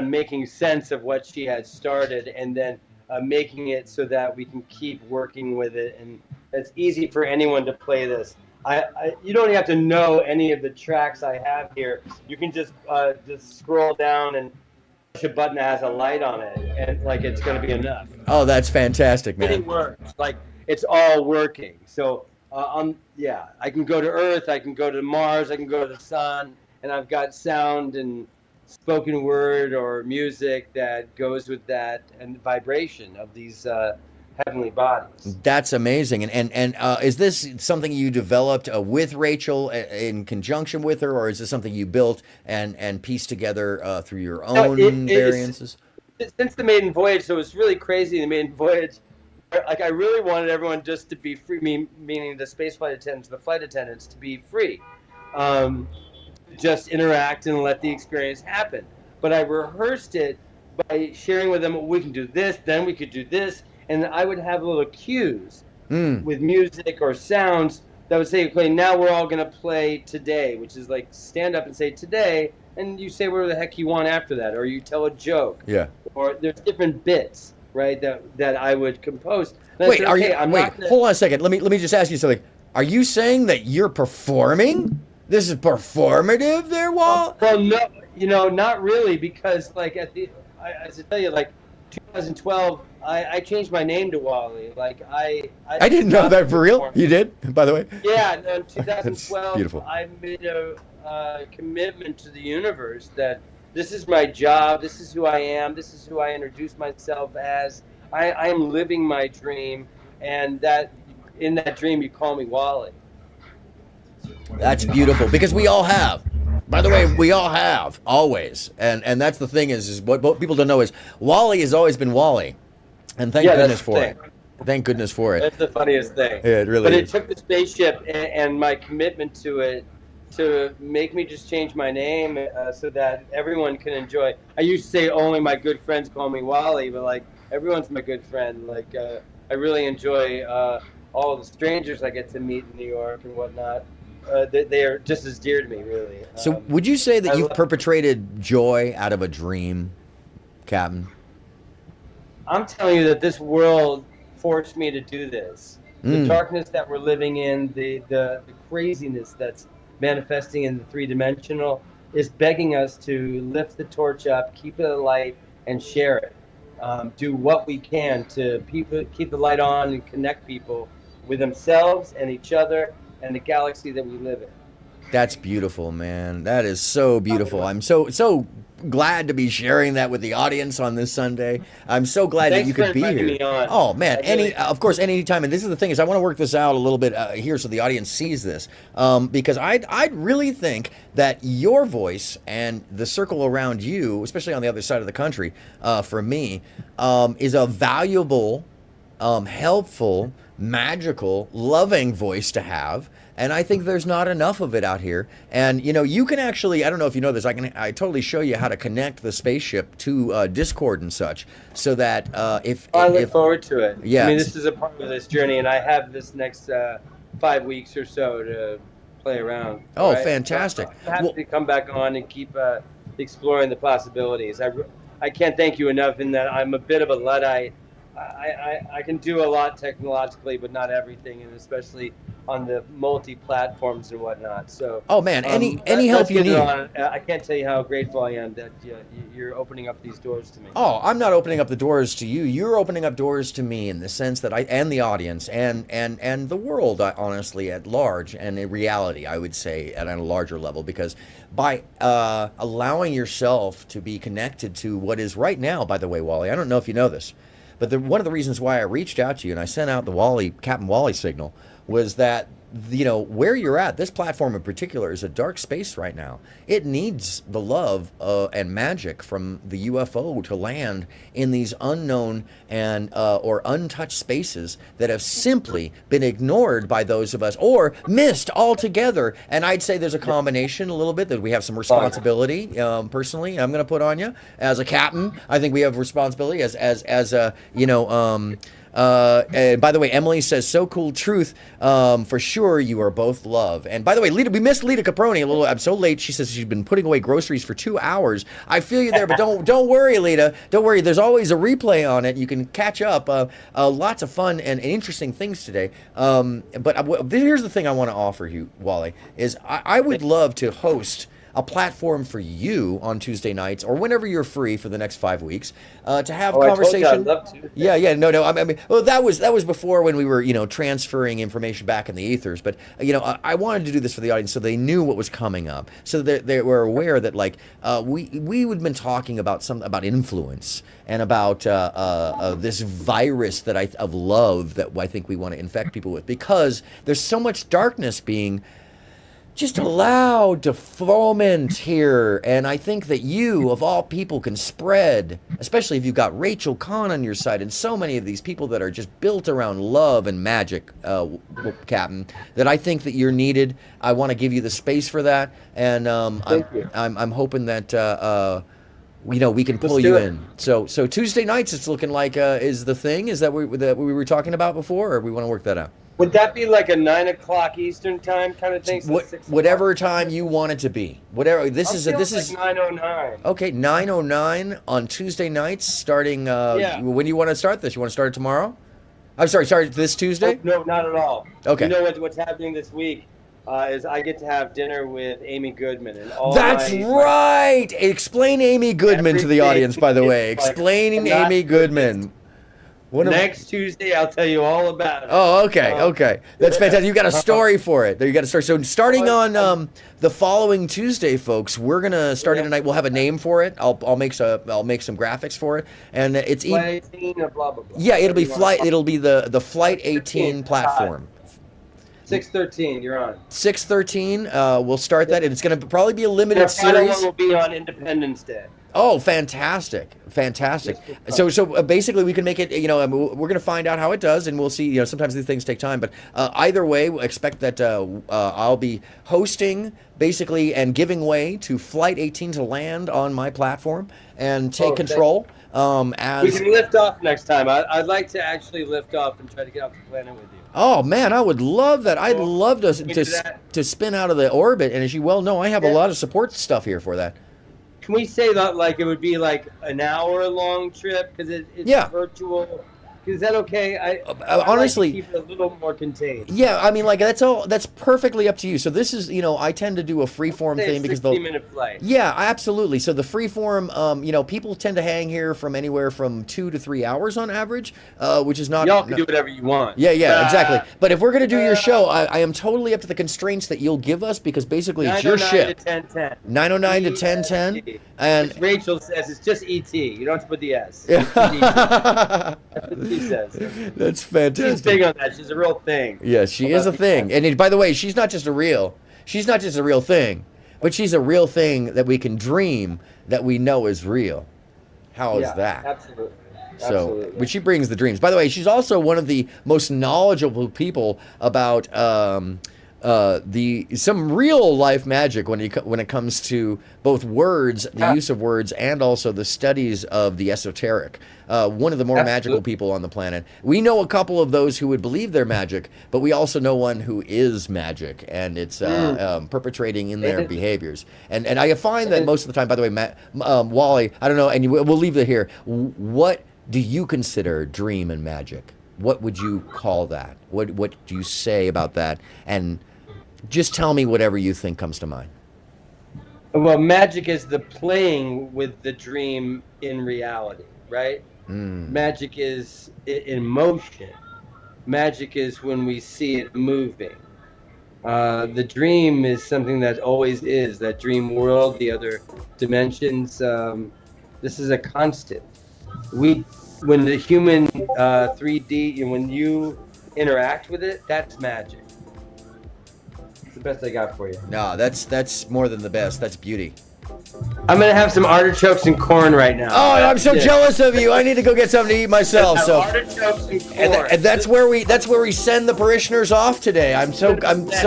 making sense of what she had started, and then making it so that we can keep working with it, and it's easy for anyone to play this. You don't have to know any of the tracks I have here. You can just scroll down and push a button that has a light on it, and like it's going to be enough. Oh, that's fantastic, man. It works. Like it's all working. So I can go to Earth, I can go to Mars, I can go to the Sun, and I've got sound and spoken word or music that goes with that, and vibration of these heavenly bodies. That's amazing. And is this something you developed with Rachel in conjunction with her, or is this something you built and pieced together through your own variances? Since the maiden voyage, so it's really crazy. The maiden voyage, like I really wanted everyone just to be free, meaning the space flight attendants, the flight attendants, to be free, just interact and let the experience happen. But I rehearsed it by sharing with them, we can do this, then we could do this. And I would have little cues with music or sounds that would say, okay, now we're all going to play today, which is like stand up and say today, and you say whatever the heck you want after that, or you tell a joke. Yeah. Or there's different bits, right, that I would compose. And Wait, I said, hold on a second. Let me just ask you something. Are you saying that you're performing? This is performative there, Walt? Well, no, not really, because like I should tell you, like 2012, I changed my name to Wally. Like I didn't know that for real. You did, by the way. Yeah, no, in 2012, beautiful. I made a commitment to the universe that this is my job. This is who I am. This is who I introduce myself as. I am living my dream, and that in that dream you call me Wally. That's beautiful, because we all have. By the way, we all have, always. And that's the thing is what people don't know is Wally has always been Wally. And thank goodness for it. Thank goodness for it. That's the funniest thing. Yeah, it really But is. it took the spaceship and my commitment to it to make me just change my name so that everyone can enjoy. I used to say only my good friends call me Wally, but like everyone's my good friend. Like I really enjoy all the strangers I get to meet in New York and whatnot. They are just as dear to me, really. So would you say that you've perpetrated joy out of a dream, Captain? I'm telling you that this world forced me to do this. The Mm. darkness that we're living in, the craziness that's manifesting in the three-dimensional is begging us to lift the torch up, keep it alight, and share it. Do what we can to keep the light on and connect people with themselves and each other and the galaxy that we live in. That's beautiful, man. That is so beautiful. I'm so glad to be sharing that with the audience on this Sunday. I'm so glad that Thanks you could for be inviting here. me on. Oh man, I really- of course, any time. And this is the thing is, I want to work this out a little bit here so the audience sees this, because I really think that your voice and the circle around you, especially on the other side of the country, for me, is a valuable, helpful, magical, loving voice to have. And I think there's not enough of it out here. And, you can actually, I don't know if you know this, I totally show you how to connect the spaceship to Discord and such, so that I look forward to it. Yeah. I mean, this is a part of this journey, and I have this next 5 weeks or so to play around. Oh, right? fantastic. So I'm happy to come back on and keep exploring the possibilities. I can't thank you enough in that I'm a bit of a Luddite, I can do a lot technologically, but not everything, and especially on the multi-platforms and whatnot. So, Oh man, any let's help you get it need. on. I can't tell you how grateful I am that you're opening up these doors to me. Oh, I'm not opening up the doors to you. You're opening up doors to me in the sense that and the audience and the world, honestly, at large and in reality, I would say at a larger level, because by allowing yourself to be connected to what is right now, by the way, Wally, I don't know if you know this, but one of the reasons why I reached out to you and I sent out the Captain Wally signal was that, you know, where you're at, this platform in particular is a dark space right now. It needs the love and magic from the UFO to land in these unknown and or untouched spaces that have simply been ignored by those of us or missed altogether. And I'd say there's a combination a little bit that we have some responsibility. Personally, I'm going to put on you as a captain. I think we have responsibility as a, you know. And by the way, Emily says, so cool truth. For sure, you are both love. And by the way, Lita, we missed Lita Caproni a little. I'm so late. She says she's been putting away groceries for 2 hours. I feel you there, but don't worry, Lita. Don't worry. There's always a replay on it. You can catch up. Lots of fun and interesting things today. But here's the thing I want to offer you, Wally, is I would love to host a platform for you on Tuesday nights or whenever you're free for the next 5 weeks to have conversation. I told you I'd love to. Yeah, no. I mean, well, that was before when we were, you know, transferring information back in the ethers. But you know, I wanted to do this for the audience so they knew what was coming up, so that they were aware that like we would have been talking about about influence and about this virus of love that I think we want to infect people with, because there's so much darkness being just allowed to foment here. And I think that you, of all people, can spread, especially if you've got Rachel Kahn on your side and so many of these people that are just built around love and magic, Captain, that I think that you're needed. I want to give you the space for that. And I'm hoping that you know, we can pull you in. So Tuesday nights, it's looking like is the thing. Is that what we were talking about before, or we want to work that out? Would that be like a 9 o'clock Eastern time kind of thing? So Whatever time you want it to be. Whatever. This is like 9:09. Okay, 9:09 on Tuesday nights. Starting. When do you want to start this? You want to start it tomorrow? I'm sorry. Start this Tuesday? No, not at all. Okay. You know what's happening this week is I get to have dinner with Amy Goodman and all. That's right. Explain Amy Goodman to the audience. By the way, explaining Amy Goodman. Next Tuesday, I'll tell you all about it. Oh, okay. That's fantastic. You got a story for it. There, you got a story. So starting on the following Tuesday, folks, we're gonna start it tonight. We'll have a name for it. I'll make some graphics for it, and it's Flight 18 or blah blah blah. Yeah, it'll be Flight. It'll be the Flight 18 platform. 6:13. You're on. 6:13. We'll start that, and it's gonna probably be a limited series. series. Will be on Independence Day. Oh, fantastic. So basically we can make it, you know, we're going to find out how it does, and we'll see, you know, sometimes these things take time, but either way, expect that I'll be hosting basically and giving way to Flight 18 to land on my platform and take control. We can lift off next time. I'd like to actually lift off and try to get off the planet with you. Oh man, I would love that. I'd love to spin out of the orbit, and as you well know, I have a lot of support stuff here for that. Can we say that like it would be like an hour-long trip because it's virtual? Is that okay? Honestly, like to keep it a little more contained. Yeah, I mean, like that's perfectly up to you. So this is, you know, I tend to do a freeform thing because 60-minute flight. Yeah, absolutely. So the freeform, you know, people tend to hang here from anywhere from 2 to 3 hours on average, which is not. Y'all can do whatever you want. Yeah, exactly. But if we're gonna do your show, I am totally up to the constraints that you'll give us because basically it's your ship. 9:09 to 10:10. 9:09 to 10:10. And as Rachel says, it's just ET. You don't have to put the S. That's what she says. That's fantastic. She's big on that. She's a real thing. Yes, she is a thing. And by the way, she's not just a real thing, but she's a real thing that we can dream that we know is real. How is that? Absolutely. So, but she brings the dreams. By the way, she's also one of the most knowledgeable people about some real life magic when it comes to both words, the use of words, and also the studies of the esoteric. One of the more magical people on the planet. We know a couple of those who would believe they're magic, but we also know one who is magic, and it's perpetrating in their behaviors. And I find that most of the time, by the way, Wally, I don't know, and we'll leave it here. What do you consider dream and magic? What would you call that? What do you say about that? And just tell me whatever you think comes to mind. Well, magic is the playing with the dream in reality, right? Magic is in motion. Magic is when we see it moving. The dream is something that always is, that dream world, the other dimensions. This is a constant. When the human 3D, and when you interact with it, that's magic. It's the best I got for you. No, that's more than the best. That's beauty. I'm gonna have some artichokes and corn right now. Oh, I'm so jealous of you. I need to go get something to eat myself. So, artichokes and corn. and that's where we send the parishioners off today. I'm so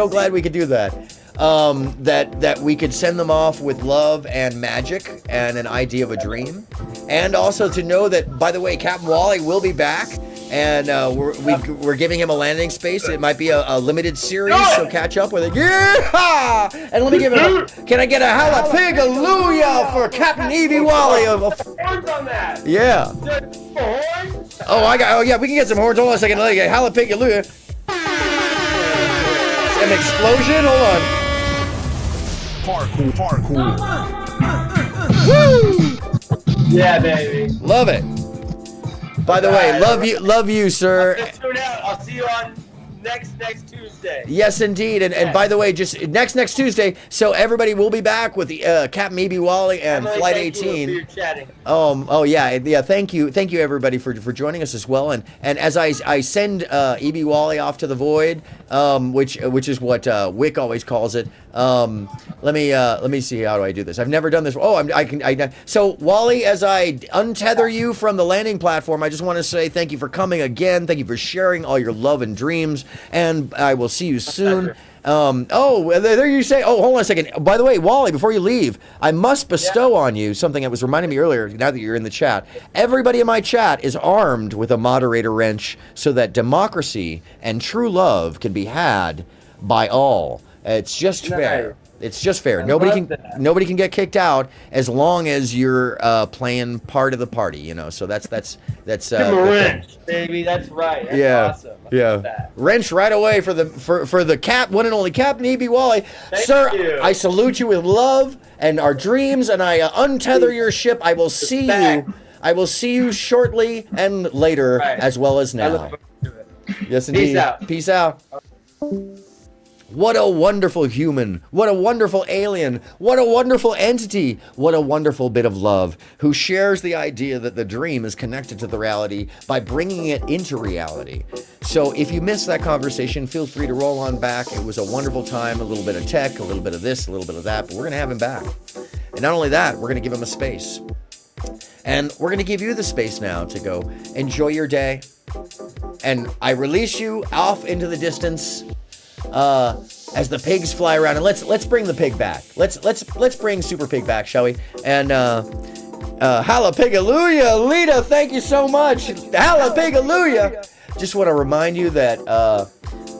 glad we could do that. That we could send them off with love and magic and an idea of a dream, and also to know that, by the way, Captain Wally will be back, and we're giving him a landing space. It might be a limited series, so catch up with it. Yeah! And let me give it. Can I get a hallelujah for Captain Evie Wally? Horns on that. Yeah. Horns? Oh yeah, we can get some horns. Hold on a second. Let me get hallelujah. An explosion. Hold on. Parkour. Woo! Yeah, baby. Love it. By the way, love you, sir. Tune out. I'll see you on next Tuesday. Yes, indeed. And by the way, just next Tuesday. So everybody will be back with the Captain E.B. Wally and Emily, Flight thank you 18. for your chatting. Oh yeah. Thank you everybody for joining us as well. And as I send E.B. Wally off to the void, which is what Wick always calls it. Let me see, how do I do this? I've never done this. So Wally, as I untether you from the landing platform, I just want to say thank you for coming again. Thank you for sharing all your love and dreams, and I will see you soon. There you say. Oh, hold on a second. By the way, Wally, before you leave, I must bestow on you something that was reminding me earlier, now that you're in the chat. Everybody in my chat is armed with a moderator wrench so that democracy and true love can be had by all. It's just fair. It's just fair. Nobody can get kicked out as long as you're playing part of the party, you know. So that's wrench, baby. That's right. That's awesome. Wrench right away for the one and only Captain E.B. Wally. Sir, you. I salute you with love and our dreams, and I untether your ship. I will see you. I will see you shortly and later, as well as now. Yes, indeed. Peace out. Peace out. What a wonderful human. What a wonderful alien. What a wonderful entity. What a wonderful bit of love who shares the idea that the dream is connected to the reality by bringing it into reality. So if you missed that conversation, feel free to roll on back. It was a wonderful time, a little bit of tech, a little bit of this, a little bit of that, but we're going to have him back. And not only that, we're going to give him a space. And we're going to give you the space now to go enjoy your day. And I release you off into the distance as the pigs fly around, and let's bring the pig back. Let's bring Super Pig back, shall we? And hallelujah, Lita, thank you so much. Hallelujah. Just want to remind you that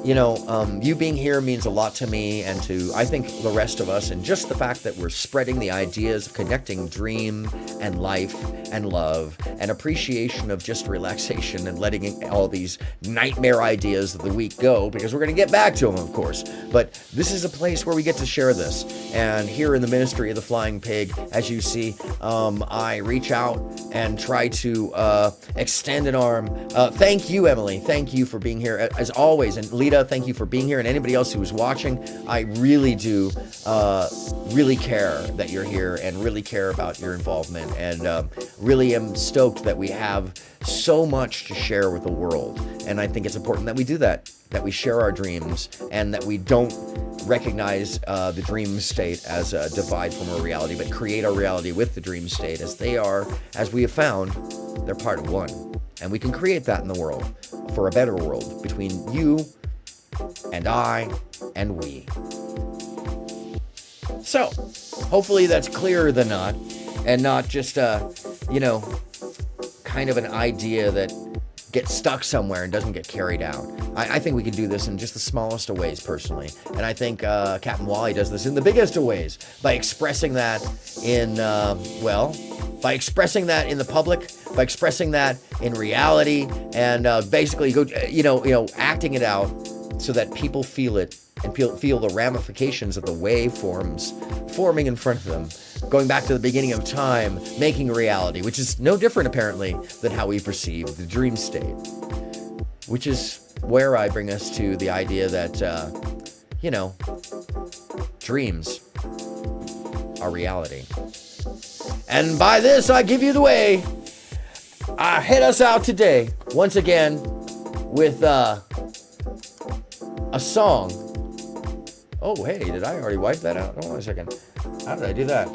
you being here means a lot to me and to, I think, the rest of us, and just the fact that we're spreading the ideas of connecting dream and life and love and appreciation of just relaxation and letting all these nightmare ideas of the week go, because we're going to get back to them, of course. But this is a place where we get to share this. And here in the Ministry of the Flying Pig, as you see, I reach out and try to extend an arm. Thank you, Emily. Thank you for being here, as always. And Lita, thank you for being here, and anybody else who is watching. I really do really care that you're here and really care about your involvement, and really am stoked that we have so much to share with the world. And I think it's important that we do that we share our dreams, and that we don't recognize the dream state as a divide from our reality, but create our reality with the dream state, as they are, as we have found, they're part of one. And we can create that in the world for a better world between you and I and we. So, hopefully that's clearer than not, and not just kind of an idea that gets stuck somewhere and doesn't get carried out. I think we can do this in just the smallest of ways, personally. And I think Captain Wally does this in the biggest of ways, by expressing that in, by expressing that in the public, by expressing that in reality and basically acting it out so that people feel it and feel the ramifications of the waveforms forming in front of them, going back to the beginning of time, making a reality, which is no different apparently than how we perceive the dream state, which is where I bring us to the idea that, dreams are reality. And by this, I give you the way. I head us out today, once again, with a song. Oh, hey, did I already wipe that out? Hold on a second. How did I do that?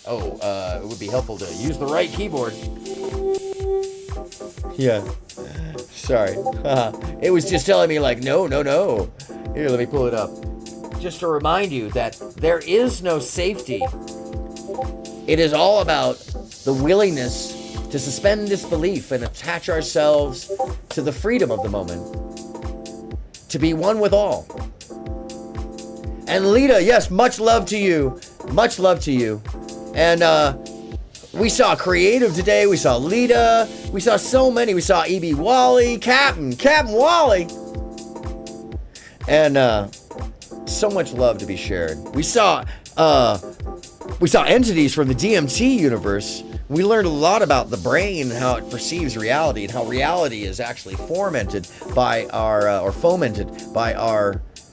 Oh, it would be helpful to use the right keyboard. Yeah. Sorry. It was just telling me like, no. Here, let me pull it up. Just to remind you that there is no safety. It is all about the willingness to suspend disbelief and attach ourselves to the freedom of the moment. To be one with all. And Lita, yes, much love to you. Much love to you. And we saw Creative today. We saw Lita. We saw so many. We saw E.B. Wally, Captain Wally. And so much love to be shared. We saw entities from the DMT universe. We learned a lot about the brain and how it perceives reality and how reality is actually fomented by our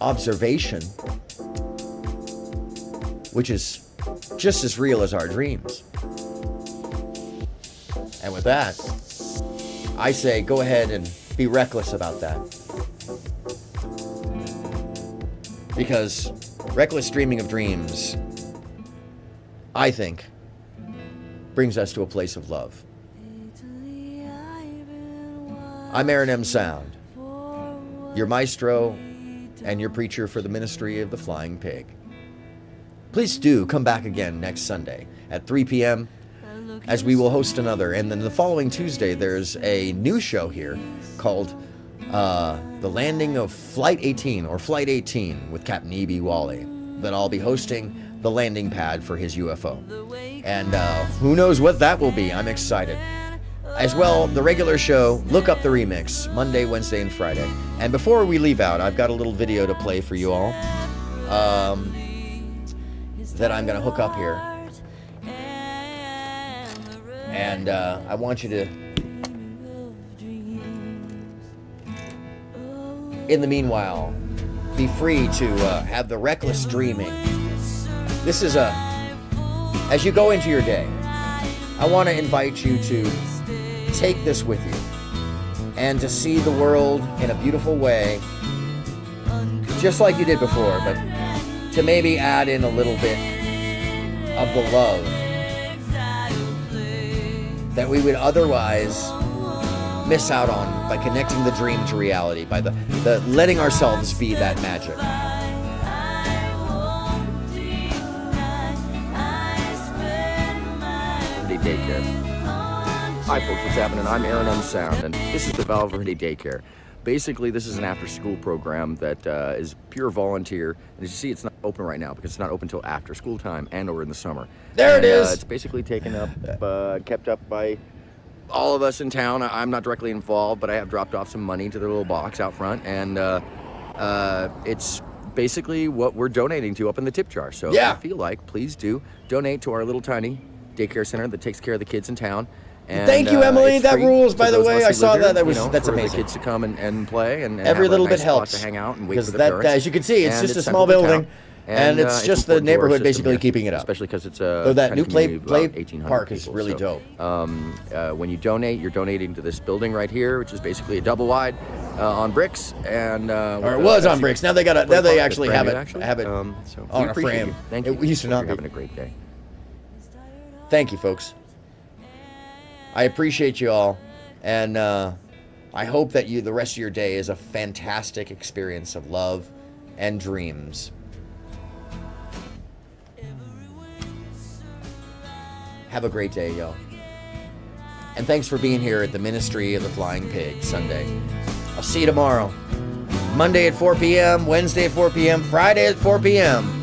observation, which is just as real as our dreams. And with that, I say go ahead and be reckless about that. Because reckless dreaming of dreams, I think, brings us to a place of love. I'm aronmsound, your maestro and your preacher for the ministry of the Flying Pig. Please do come back again next Sunday at 3 p.m. as we will host another. And then the following Tuesday, there's a new show here called The Landing of Flight 18 or Flight 18 with Captain E.B. Wally that I'll be hosting the landing pad for his UFO. And who knows what that will be. I'm excited. As well, the regular show, look up the remix, Monday, Wednesday, and Friday. And before we leave out, I've got a little video to play for you all that I'm going to hook up here. And I want you to, in the meanwhile, be free to have the reckless dreaming. This is as you go into your day, I want to invite you to take this with you and to see the world in a beautiful way, just like you did before, but to maybe add in a little bit of the love that we would otherwise miss out on by connecting the dream to reality, by the letting ourselves be that magic. Daycare. Hi folks, what's happening? I'm aronmsound, and this is the Valverde Daycare. Basically, this is an after-school program that is pure volunteer. And as you see, it's not open right now because it's not open until after school time and or in the summer. There it is! It's basically taken up, kept up by all of us in town. I'm not directly involved, but I have dropped off some money to the little box out front, and it's basically what we're donating to up in the tip jar. So if you feel like, please do donate to our little tiny daycare center that takes care of the kids in town. And, thank you, Emily. That rules, by the way. I saw that. That's amazing. For the kids to come and play and every little bit helps to hang out and wait for the parents. As you can see, it's just a small building, and it's just the neighborhood basically keeping it up. Especially because it's a that new play park is really dope. When you donate, you're donating to this building right here, which is basically a double wide on bricks, and or it was on bricks. Now they got now they actually have it on a frame. Thank you. It used to not be. Having a great day. Thank you, folks. I appreciate you all, and I hope that the rest of your day is a fantastic experience of love and dreams. Have a great day, y'all. And thanks for being here at the Ministry of the Flying Pig Sunday. I'll see you tomorrow. Monday at 4 p.m., Wednesday at 4 p.m., Friday at 4 p.m.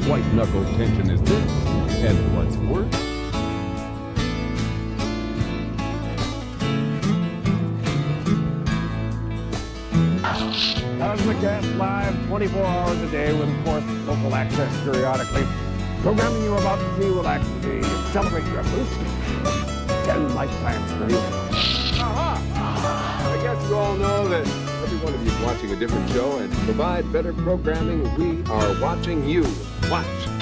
white-knuckle tension is this? And what's worse? Cosmicast live 24 hours a day with, of course, local access periodically. Programming you're about to see will actually accelerate your evolution 10 lifetimes per year. I guess you all know that every one of you is watching a different show, and to provide better programming, we are watching you. Watch.